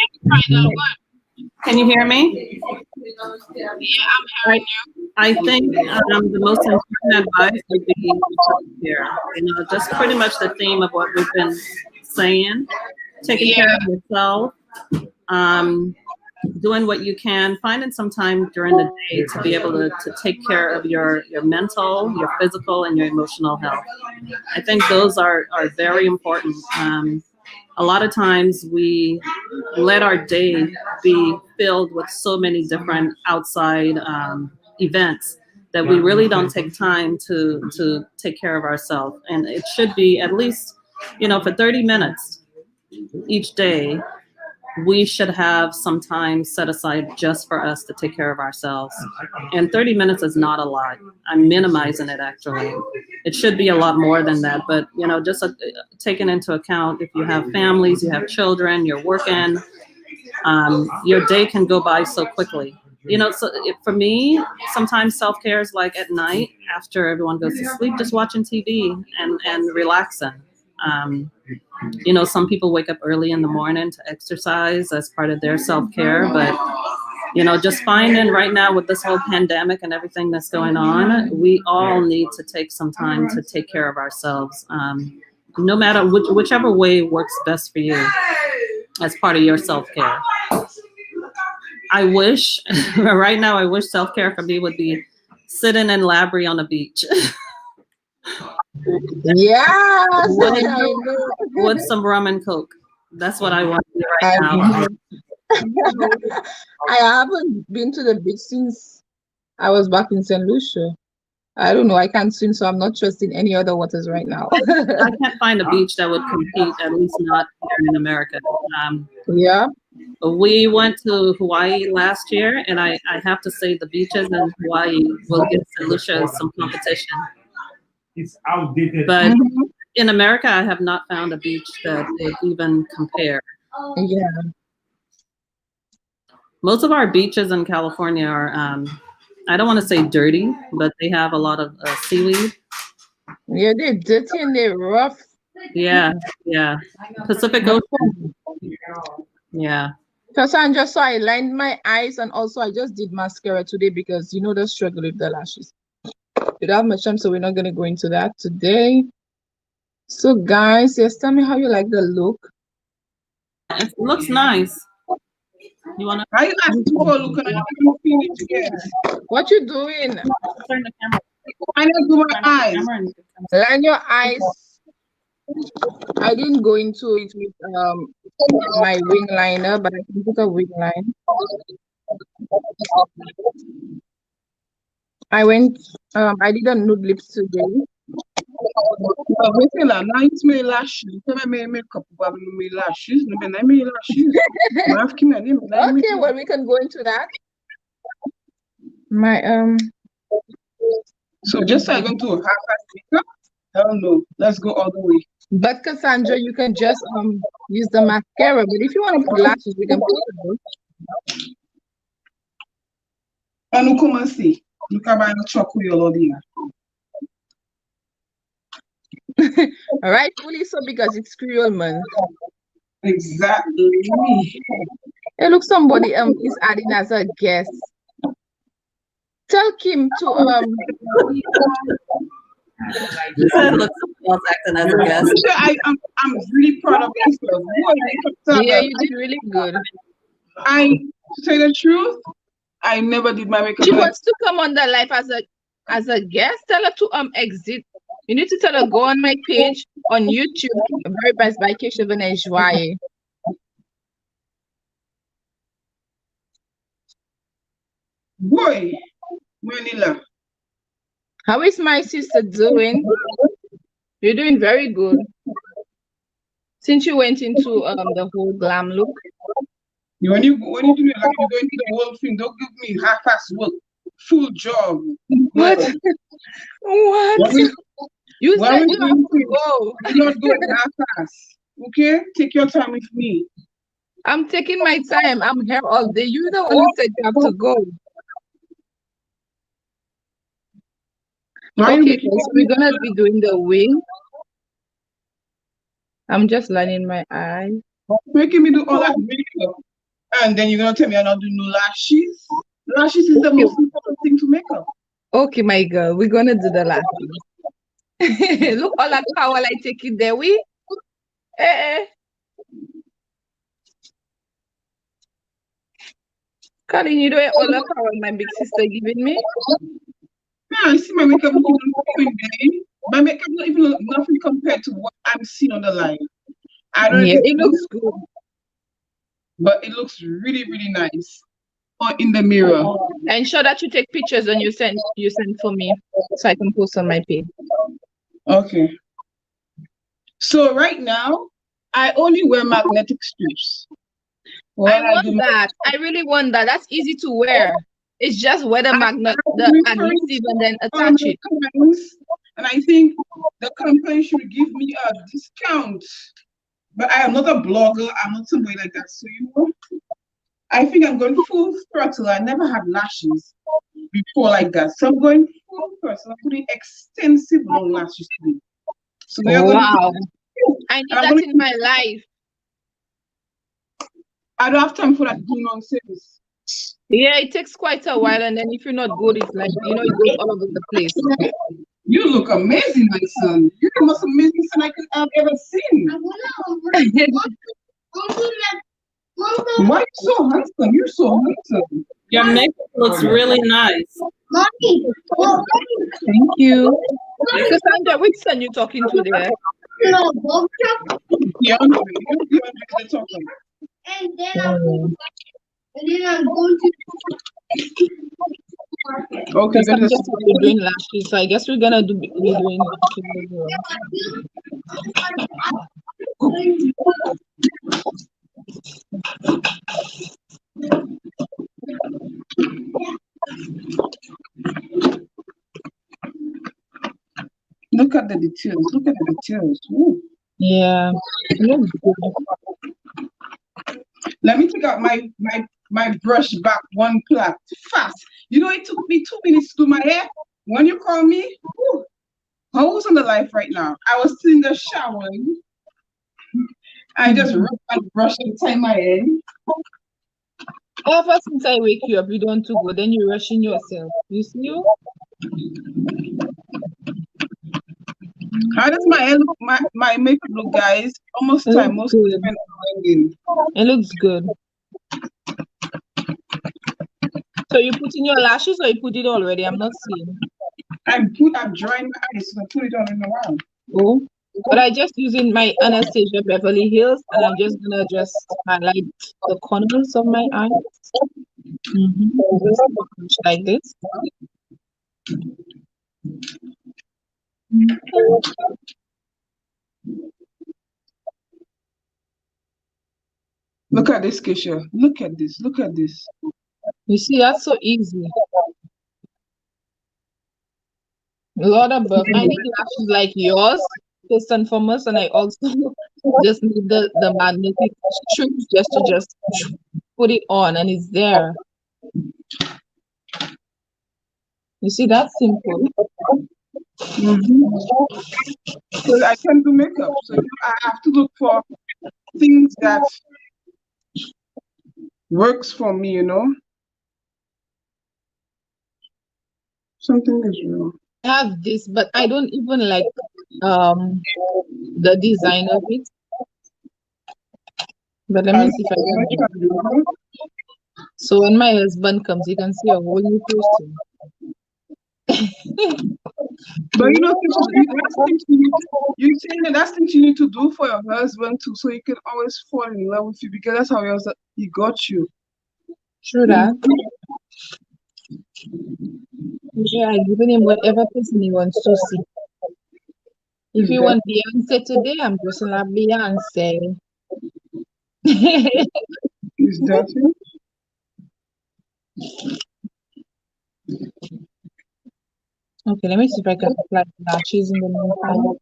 Any final word? Can you hear me? Yeah, I'm hearing you. I think the most important advice would be self-care. Just pretty much the theme of what we've been saying. Taking care of yourself, doing what you can, finding some time during the day to be able to take care of your mental, your physical, and your emotional health. I think those are very important. A lot of times we let our day be filled with so many different outside events that we really don't take time to take care of ourselves. And it should be at least, for 30 minutes each day, we should have some time set aside just for us to take care of ourselves. And 30 minutes is not a lot. I'm minimizing it, actually. It should be a lot more than that. But, just taking into account if you have families, you have children, you're working, your day can go by so quickly. So for me, sometimes self-care is like at night after everyone goes to sleep, just watching TV and relaxing. Some people wake up early in the morning to exercise as part of their self-care, but just finding right now with this whole pandemic and everything that's going on, we all need to take some time to take care of ourselves, no matter whichever way works best for you as part of your self-care. I wish right now, I wish self-care for me would be sitting in Labrie on the beach. Yes, with some rum and coke. That's what I want to do right now. I haven't been to the beach since I was back in St. Lucia. I don't know. I can't swim, so I'm not trusting any other waters right now. I can't find a beach that would compete, at least not here in America. Yeah. We went to Hawaii last year, and I have to say the beaches in Hawaii will give St. Lucia some competition. It's outdated. But in America, I have not found a beach that would even compare. Yeah. Most of our beaches in California are, I don't want to say dirty, but they have a lot of seaweed. Yeah, they're dirty and they're rough. Yeah. Pacific Ocean. Yeah. Cassandra, so I lined my eyes and also I just did mascara today because the struggle with the lashes. We don't have much time, so we're not going to go into that today. So guys, yes, tell me how you like the look. It looks nice. You want to? I asked you for look and I didn't finish again. What you doing? Turn the camera. I didn't do my eyes. Line your eyes. I didn't go into it with my wing liner, but I can put a wing line. I did a nude lips today. Nice my lashes. My makeup my lashes. Okay, well we can go into that. My So just so I go to half makeup. Hell no. Let's go all the way. But Cassandra, you can just use the mascara. But if you want to put lashes, we can put it. And you come and see. You can buy the chocolate here. Rightfully so, because it's Creole month. Exactly. Hey, look, somebody is adding as a guest. Tell Kim to Look, acting as a guest. I'm really proud of myself. Yeah, you did really good. I To tell you the truth, I never did my makeup. She wants to come on the live as a guest. Tell her to exit. You need to tell her go on my page on YouTube. Very best by Krista Verneuil-Joyeux. Boy, Manila. How is my sister doing? You're doing very good. Since you went into the whole glam look. When you do it, like you go into the whole thing, don't give me half-ass work, full job. What? No. What? You When said we you do have to things, go. do not go half-ass. Okay? Take your time with me. I'm taking my time. I'm here all day. You're the one who said you have to go. Why Okay, so we're gonna be doing the wing. I'm just lining my eyes. making me do all that makeup? And then you're gonna tell me I'm not doing no lashes? Lashes is the most important thing to make up. Okay, my girl, we're gonna do the last thing. Look, all that power I take it there. We Colin, you know all the power my big sister giving me? Yeah, I see my makeup looking every day. My makeup not even look nothing compared to what I'm seeing on the line. I don't know Yeah, if it looks good. but it looks really, really nice. Or in the mirror. Ensure that you take pictures and you send for me so I can post on my page. Okay. So right now, I only wear magnetic strips. I want that. I really want that. That's easy to wear. It's just wear the magnet, the adhesive, and then attach it. And I think the company should give me a discount. But I am not a blogger. I'm not somebody like that. So you know, I think I'm going full throttle. I never had lashes before like that. So I'm going full throttle. I'm putting extensive long lashes to me. So we are going Wow. I need that in my life. I don't have time for that doing on service. Yeah, it takes quite a while, and then if you're not good, it's like it goes all over the place. You look amazing, my son. You're the most amazing son I could have ever seen. Why are you so handsome? You're so handsome. Your makeup looks really nice. Thank you. Cassandra, which son you talking to there? Yeah, you're talking. And then I'm going to. Okay, Because I'm just doing lashes, so I guess we're gonna be doing lashes as well. Look at the details. Look at the details. Ooh. Yeah. Let me take out my brush back one plait fast. You know, it took me 2 minutes to do my hair. When you call me, whew, I was on the live right now. I was still in the shower. I just rubbed my brush and tie my hair. Ever since I wake you up, you don't to go, then you're rushing yourself. You see you? How does my hair look, my makeup look, guys? Almost time, most good. It looks good. So you put in your lashes or you put it already? I'm not seeing. I'm drying my eyes, so I put it on in a while. Oh, but I just using my Anastasia Beverly Hills, and I'm just gonna just highlight the corners of my eyes. Just like this. Look at this, Keisha. Look at this. Look at this. You see, that's so easy. Lord above, I need lashes like yours, first and foremost, and I also just need the magnetic strips just to put it on, and it's there. You see, that's simple. So I can do makeup, so I have to look for things that works for me, you know. Something is wrong. I have this, but I don't even like the design of it. But let me see if I can. So when my husband comes, he can see a whole new person. But you know, that's things you saying that that's things you need to do for your husband too, so he can always fall in love with you because that's how he got you. True that. Yeah, I given him whatever person he wants to see. If you want Beyonce today, I'm just gonna have Beyonce. Is that it? Okay, let me see if I can apply lashes in the meantime.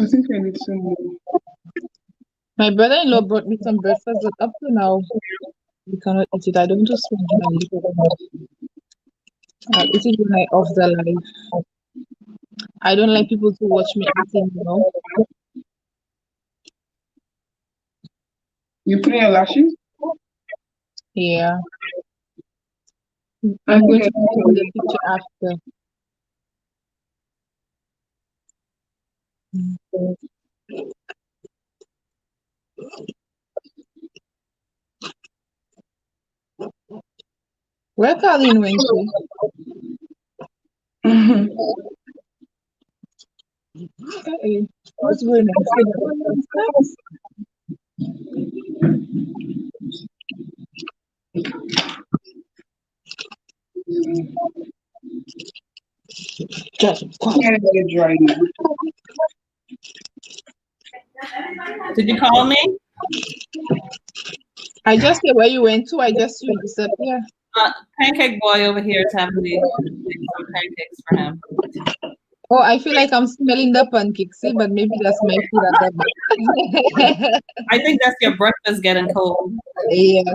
I think I need some more. My brother-in-law brought me some breakfast, but up to now, we cannot eat it. I don't want to spend money. I eat it when I off the life. I don't like people to watch me eating, you know. You put in your lashes? Yeah. I I'm think going I to put in the need picture after. Where Colleen went to? some. Hey, what's going on? Just Yeah, get dry now. Did you call me? I just said where you went to. I just saw you disappear. Pancake Boy over here is having me make some pancakes for him. Oh, I feel like I'm smelling the pancakes, see, but maybe that's my food at the back. I think that's your breakfast getting cold. Yeah.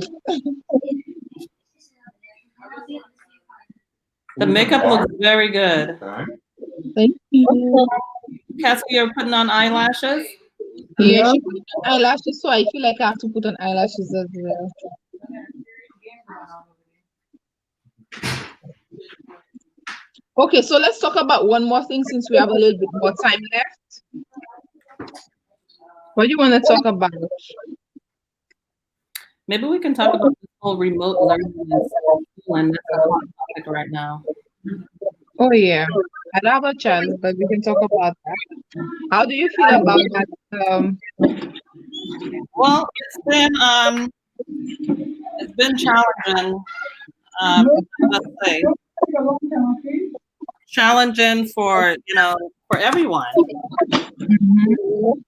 The makeup looks very good. Thank you. Cassie, you're putting on eyelashes? Yeah, Yeah. she put on eyelashes, so I feel like I have to put on eyelashes as well. Okay, so let's talk about one more thing since we have a little bit more time left. What do you want to talk about? Maybe we can talk about this whole remote learning in school, and that's a hot topic right now. Oh yeah, I don't have a child, but we can talk about that. How do you feel about that? Well, it's been challenging. Let's say challenging for for everyone. Mhm.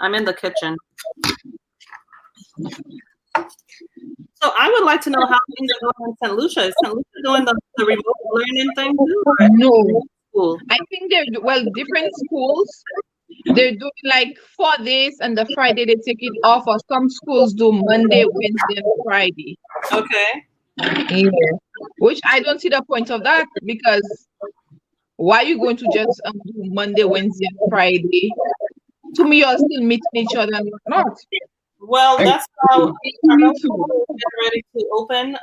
I'm in the kitchen. So I would like to know how things are going in St. Lucia. Is St. Lucia doing the remote learning thing too? Or No, school? I think well, different schools they're doing like 4 days, and the Friday they take it off, or some schools do Monday, Wednesday, and Friday. Okay. Yeah. Which I don't see the point of that, because why are you going to just do Monday, Wednesday, and Friday? To me, you're still meeting each other and whatnot. Well, that's how Me our too. school is getting ready to open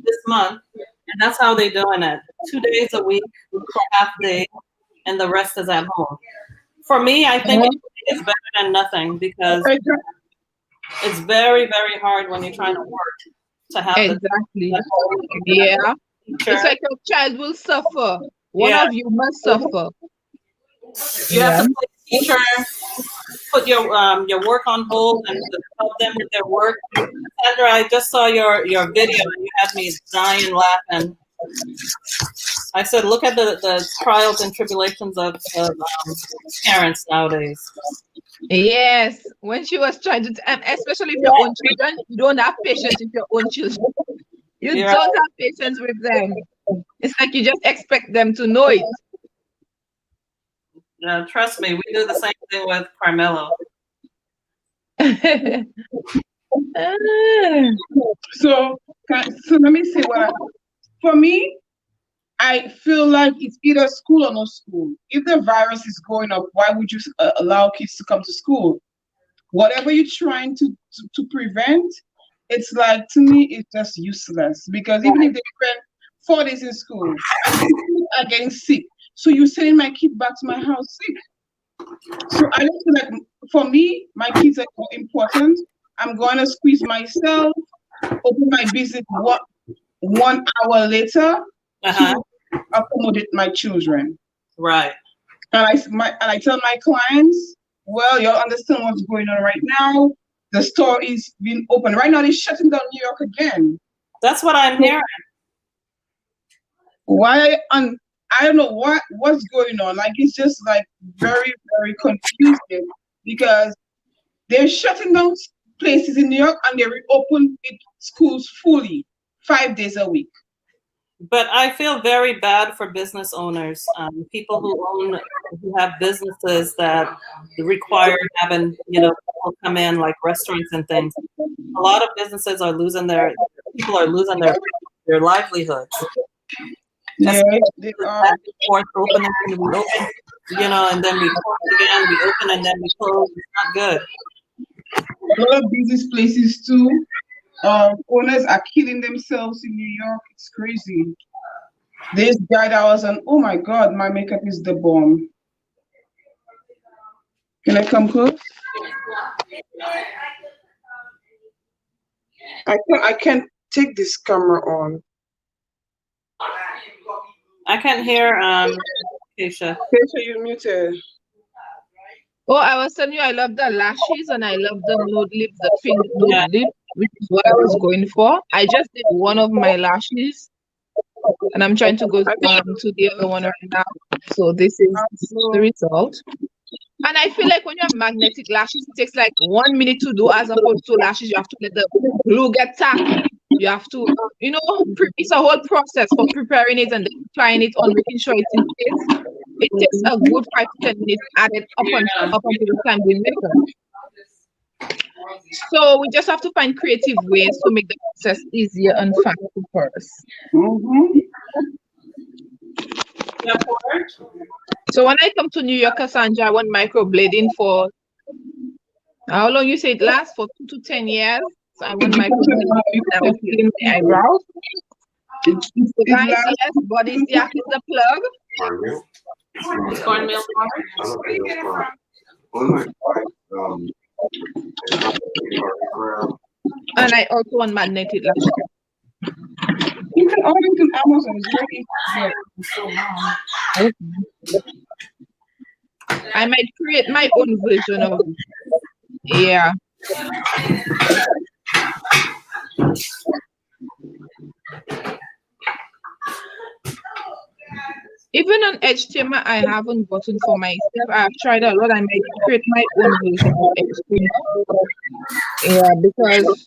this month, and that's how they're doing it. 2 days a week, half day, and the rest is at home. For me, I think it's better than nothing because it's very, very hard when you're trying to work to have Exactly. the Yeah. teacher. It's like your child will suffer. One Yeah. of you must suffer. You have Yeah. to put teacher, put your work on hold and help them with their work. Cassandra, I just saw your video and you had me dying laughing. I said, look at the trials and tribulations of parents nowadays. Yes. When she was trying to, and especially if your own children, you don't have patience with your own children. You Yeah. don't have patience with them. It's like you just expect them to know it. Yeah, trust me, we do the same thing with Carmelo. So let me say for me, I feel like it's either school or no school. If the virus is going up, why would you allow kids to come to school? Whatever you're trying to prevent, it's like, to me, it's just useless, because even if they spend 4 days in school, are getting sick. So you sending my kid back to my house sick. So I just feel like, for me, my kids are more important. I'm going to squeeze myself, open my business 1 hour later to accommodate my children. Right. And I tell my clients, well, y'all understand what's going on right now. The store is being open. Right now, they're shutting down New York again. That's what I'm hearing. Why? I don't know what's going on. Like, it's just like very, very confusing, because they're shutting down places in New York and they reopen schools fully 5 days a week. But I feel very bad for business owners, people who have businesses that require having, people come in, like restaurants and things. A lot of businesses are losing people are losing their livelihood. Yeah, they are. Fourth opening, we open, and then we close again, we open and then we close. It's not good. A lot of business places too. Owners are killing themselves in New York. It's crazy. This guy that was on, oh my God, my makeup is the bomb. Can I come close? I can't take this camera on. I can't hear Keisha. Keisha, you're muted. Oh, I was telling you, I love the lashes and I love the nude lips, the pink nude lip, which is what I was going for. I just did one of my lashes and I'm trying to go to the other one right now. So this is the result. And I feel like when you have magnetic lashes, it takes like 1 minute to do, as opposed to lashes, you have to let the glue get tacked. You have to, it's a whole process for preparing it and then applying it on, making sure it's in place. It takes a good 5 to 10 minutes added up until the time we make it. So we just have to find creative ways to make the process easier and faster for us. Mm-hmm. So when I come to New York, Cassandra, I want microblading for how long you say it lasts? For 2 to 10 years. So I want microblading in my eyebrows. So guys, yes, body stack is the plug. Cornmeal And I also want magnetic lashes. You can order it on Amazon. It's very easy. I might create my own version of it. Yeah. Even on HTML, I haven't gotten for myself. I've tried a lot. I might create my own version of HTML. Yeah, because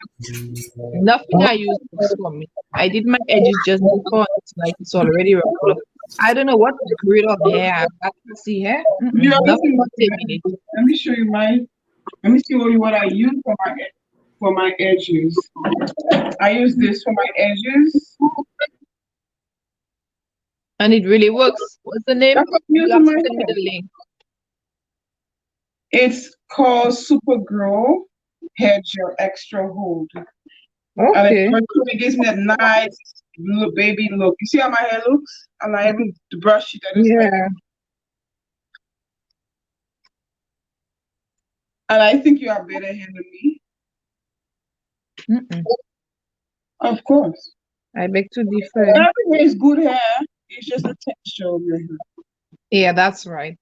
nothing I use works for me. I did my edges just before. It's like it's already rough. I don't know what breed of hair I got to see here. Nothing but it. Let me show you let me see what I use for my edges. I use this for my edges. And it really works. What's the name? You have to send me the link. It's called Super Grow Hair Gel Extra Hold. Okay. And it gives me a nice little baby look. You see how my hair looks? I'm not even to brush it. Yeah. And I think you have better hair than me. Of course. I beg to differ. Everything is good hair. It's just the texture of your hair. Yeah, that's right.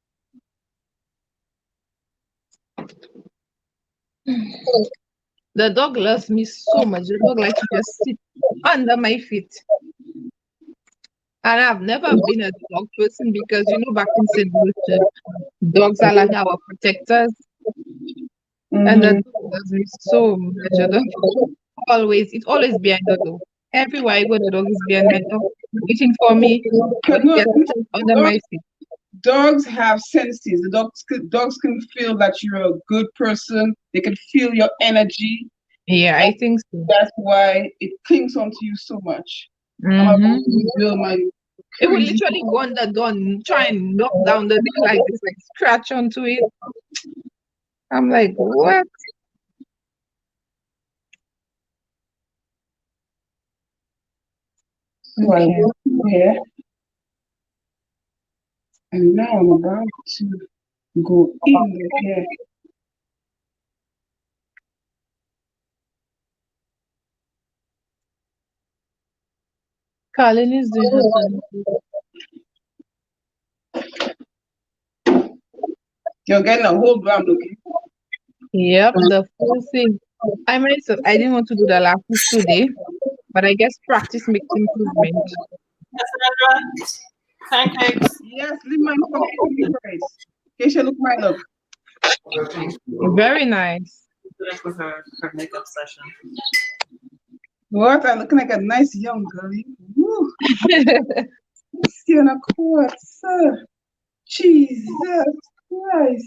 The dog loves me so much. The dog likes to just sit under my feet. And I've never been a dog person because, back in St. Lucia, dogs are like our protectors. And the dog loves me so much. The dog it always behind the door. Everywhere I go, the dog is behind my door, waiting for me. Under my feet. Dogs have senses. Dogs can feel that you're a good person. They can feel your energy. Yeah, I think so. That's why it clings onto you so much. It will literally go on the door and try and knock down the door like this, like scratch onto it. I'm like, what? So I Okay. go here, and now I'm about to go in the hair. Colin is doing her thing. You're getting a whole gram looking. Yep, the full thing. I myself, I didn't want to do the lashes today, but I guess practice makes improvement. Cassandra, pancakes. Yes, leave mine for me first. Keisha, look my look. Very nice. Finish with her makeup session. What? I'm looking like a nice young girl. Woo. Skin a quartz. Jesus Christ.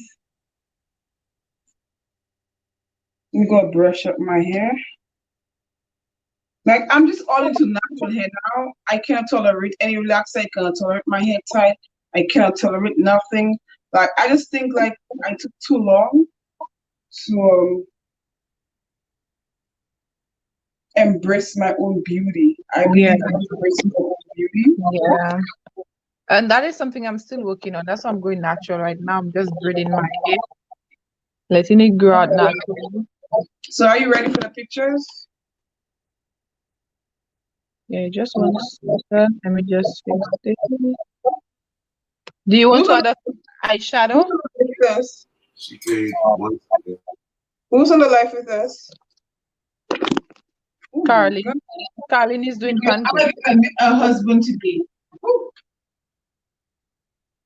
I'm gonna brush up my hair. Like I'm just all into natural hair now. I cannot tolerate any relaxer. I cannot tolerate my hair tight. I cannot tolerate nothing. Like I just think like I took too long to embrace my own beauty. I believe Yeah, in embracing my own beauty. yeah. And that is something I'm still working on. That's why I'm going natural right now. I'm just braiding my hair, letting it grow out naturally. So are you ready for the pictures? Yeah, just one second. Let me just fix this. Do you want Who's to on add a who's eyeshadow? on the live with us? She paid 1 second. Who's on the live with us? Oh my God. Carlin. Carlin is doing I'm pancakes. like a husband today. Ooh.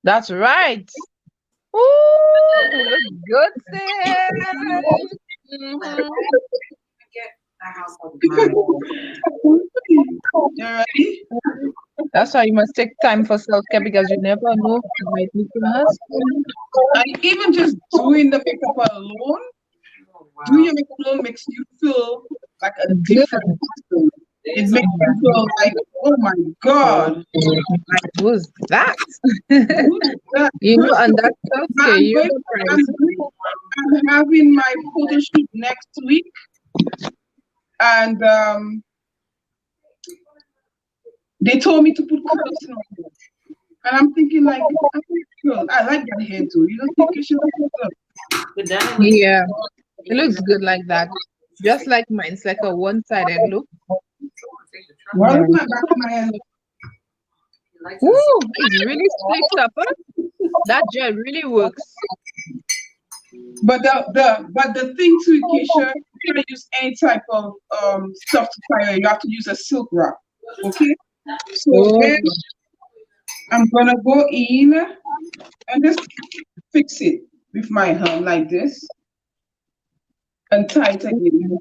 That's right. Ooh, you look good, sis. Mhm. You ready? That's why you must take time for self-care because you never know you might meet your husband. And even just doing the makeup alone, doing your makeup alone makes you feel like a Good. different person. It makes you feel like, oh my God, Who's that? who's that You know, and person? that's self-care. I'm You're going, the I'm price. going, I'm having my photo shoot next week, and they told me to put colors in my hair. And I'm thinking like, I'm a girl. I like that hair too. You don't think it should look But then it was Yeah, it looks good like that. Just like mine. It's like a one-sided look. well, Yeah. look my back of my hair. Woo! It's really slicked up, huh? That gel really works. But the thing too, Keisha, you can't use any type of stuff to fire. You have to use a silk wrap. Okay? So Oh, then I'm gonna go in and just fix it with my hand like this and tie it again.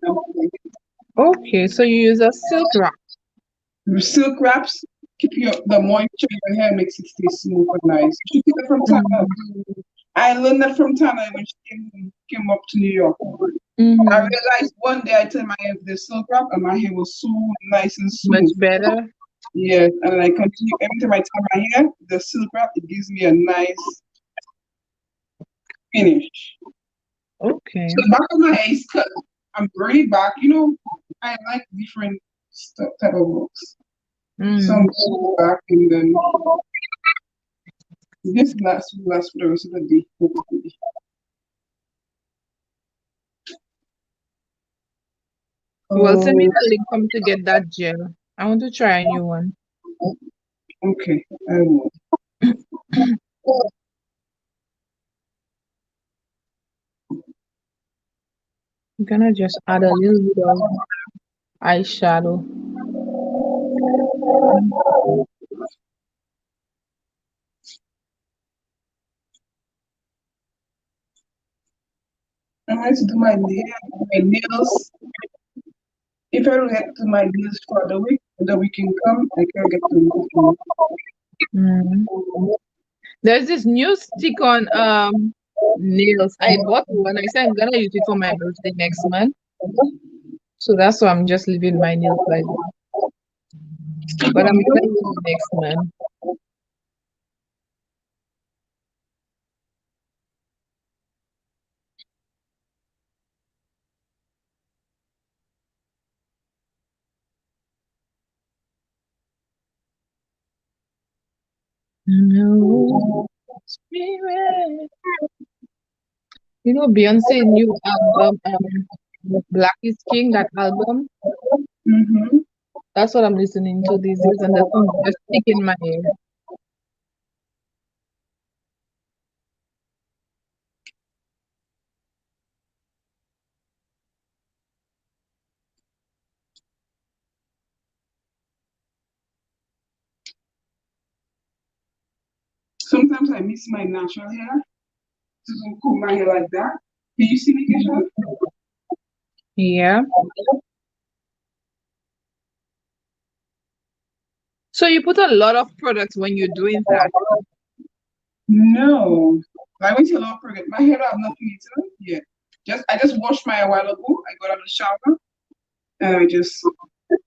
okay. So you use a silk wrap. With silk wraps, keep the moisture in your hair makes it stay smooth and nice. You should get it from Tana. I learned that from Tana when she came up to New York. I Mm-hmm. realized one day I turned my hair with the silk wrap and my hair was so nice and Much smooth. better. Yes, and I continue every time I tie my hair, the silk wrap, it gives me a nice finish. Okay. So the back of my hair is cut. I'm bringing it back. You know, I like different stuff, type of looks. So I'm Mm. going back and then this last for the rest of the day, hopefully. Well, send me Oh, the link for me to get that gel. I want to try a new one. okay. I will. I'm gonna just add a little bit of eyeshadow. I'm going to do my nails. If I don't get to my nails for the week can come, I can get to my Mm. There's this new stick on nails. I bought one. I said I'm gonna use it for my birthday next month. So that's why I'm just leaving my nails like that. But I'm gonna use it next month. No spirit. You know, Beyonce new album, Black is King, that album. Mm-hmm. That's what I'm listening to these days, and the song just stick in my ear. Sometimes I miss my natural hair. To comb my hair like that. Can you see me, Kesha? Yeah. So you put a lot of products when you're doing that. No. I went to a lot of product. My hair I have nothing to yet. I just washed my hair a while ago. I got out of the shower and I just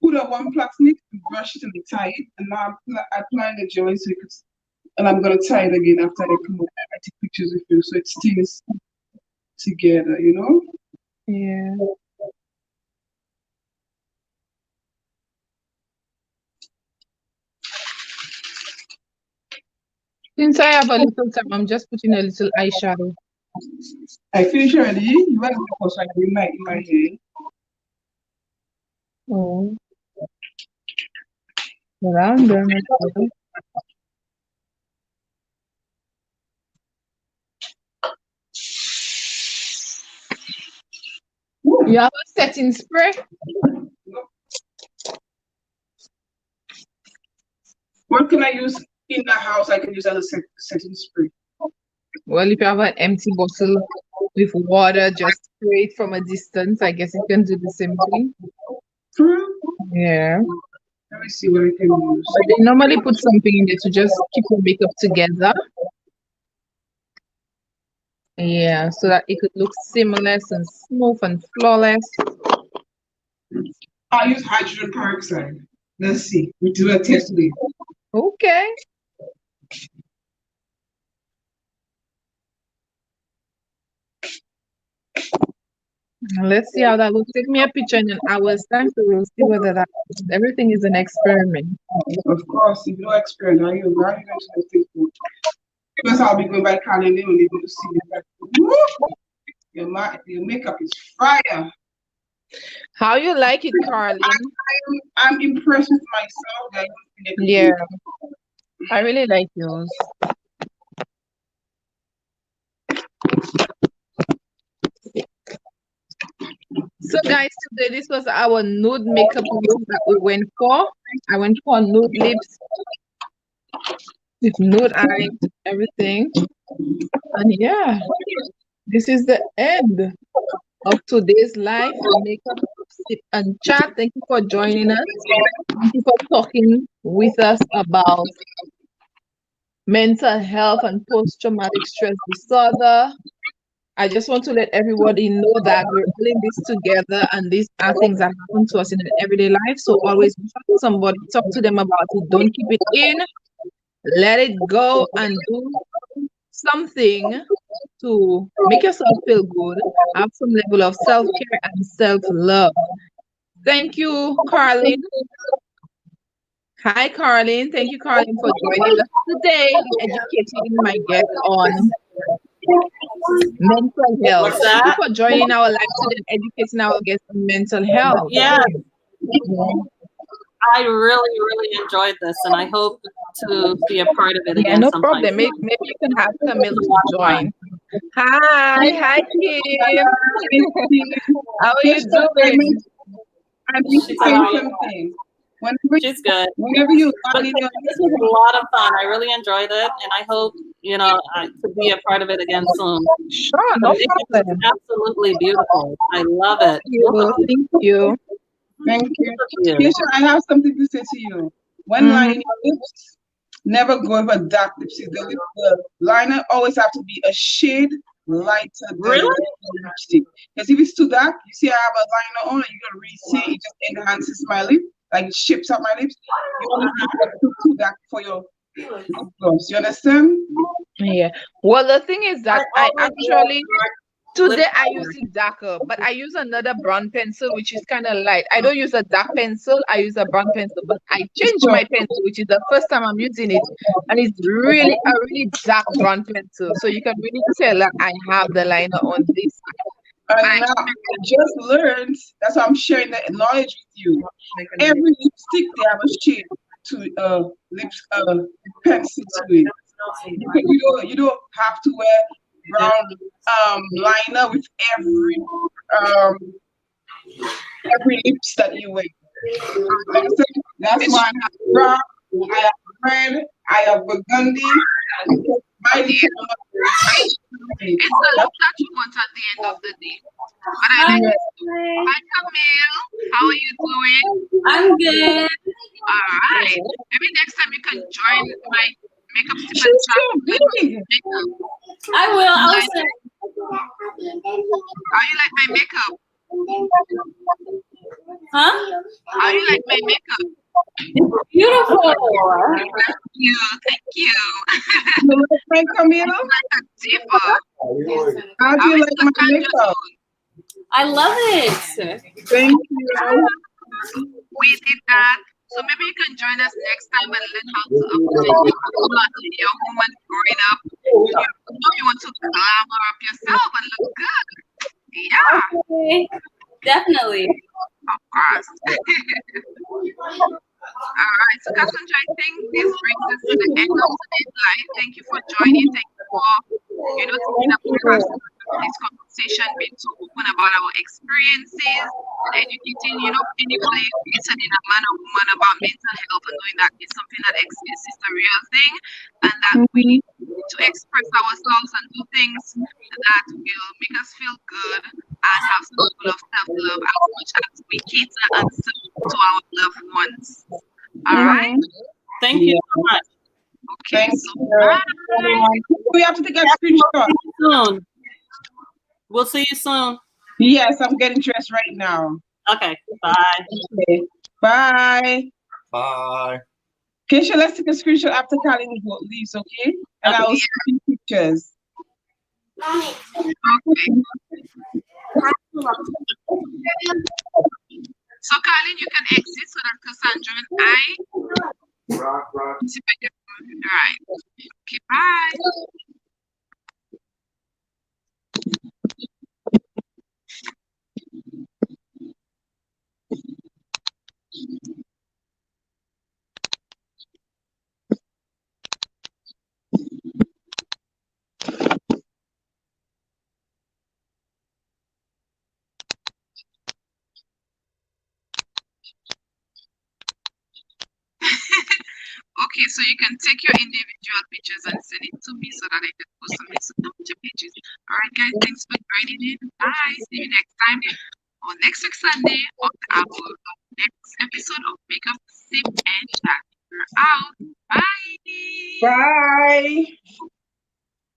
put up one plastic, brush it and tie it, and now I apply the jelly so it could, and I'm gonna tie it again after I come out. I take pictures with you so it stays together, you know? Yeah. Since I have a little time, I'm just putting a little eyeshadow. I finish already. You want to go so I can in my hair. Oh, well, I'm done with that. You have a setting spray? What can I use in the house? I can use as a setting spray. Well, if you have an empty bottle with water, just spray it from a distance. I guess you can do the same thing. Yeah. Let me see what I can use. But they normally put something in there to just keep your makeup together. Yeah, so that it could look seamless and smooth and flawless. I'll use hydrogen peroxide. Let's see. We do a test today. Okay. Let's see how that looks. Take me a picture in an hour's time, so we'll see whether that everything is an experiment. Of course, if you don't experiment, how you going to Facebook? Because I'll be going by calendar and they're going to see your makeup is fire. How you like it, Carlin? I'm impressed with myself. Yeah, I really like yours. So guys, today this was our nude makeup look that we went for. I went for nude lips with nude eyes, everything. And yeah, this is the end of today's live makeup sip and chat. Thank you for joining us. Thank you for talking with us about mental health and post-traumatic stress disorder. I just want to let everybody know that we're all in this together, and these are things that happen to us in an everyday life. So always talk to somebody, talk to them about it. Don't keep it in. Let it go and do something to make yourself feel good. Have some level of self-care and self-love. Thank you, Carlin. Hi, Carlin. Thank you, Carlin, for joining us today, educating my guest on mental health. What's Thank you that? for joining our live today and educating our guests on mental health. Yeah, I really, really enjoyed this, and I hope to be a part of it Yeah, again no sometime. problem. Maybe you can have Camille to join. Hi, Kim. How are you doing? I'm saying something. She's good. Whenever you But this was a lot of fun. I really enjoyed it, and I hope to be a part of it again soon. Sure, The no makeup is problem. absolutely beautiful. I love it. Thank you. Thank you. You. Keisha, I have something to say to you. When lining your lips, never go with a dark lipstick. The liner always have to be a shade lighter than the lipstick. Because if it's too dark, you see I have a liner on, and you can really see it just enhances my lip, like it shapes up my lips. You only have to too dark for your lip gloss. You understand? Yeah. Well, the thing is that I actually Today I use it darker, but I use another brown pencil which is kind of light. I don't use a dark pencil, I use a brown pencil, but I changed my pencil, which is the first time I'm using it, and it's really a really dark brown pencil. So you can really tell that I have the liner on this. But And now I just learned, that's why I'm sharing that knowledge with you. Every lipstick they have a shade to lips pencil to it. You don't have to wear brown liner with um lips that you wear. That's why I have brown, I have red, I have burgundy. My lips are not very- it's the look that you want at the end of the day. But I like it. Hi Camille, how are you doing? I'm good. All right. Maybe next time you can join my makeup She's stipend so big. makeup. I will. I'll Like, send. how you like my makeup? Huh? How you like my makeup? Beautiful. Thank you. Thank you. You like my Camille? Like a diva. How do How you is like my Cassandra makeup? doing? I love it. Thank you. We did that. So maybe you can join us next time and learn how to upgrade your woman growing up. You want to glamour up yourself and look good. Yeah, Okay. Definitely. of course. All right, so Cassandra, I think this brings us to the end of today's live. Thank you for joining. Thank you for, taking up this conversation, being so open about our experiences, educating, anybody listening, a man or woman, about mental health, and knowing that it's something that exists, it's a real thing, and that we need to express ourselves and do things that will make us feel good and have some level of self-love as much as we cater and serve to our loved ones. All right? Thank you so much. Okay, Thank so you. bye. We have to take a screenshot. Soon. We'll see you soon. Yes, I'm getting dressed right now. Okay. Bye. Okay. Bye. Bye. Keisha, let's take a screenshot after Colin leaves, okay? And I will send you pictures. Okay. So, Colin, you can exit so that Cassandra and I see if I can. All right. Okay, bye. Okay, so you can take your individual pictures and send it to me so that I can post some Instagram pages. All right, guys, thanks for joining in. Bye. See you next time or next week Sunday on our next episode of Makeup Sip and Chat. We're out. Bye. Bye.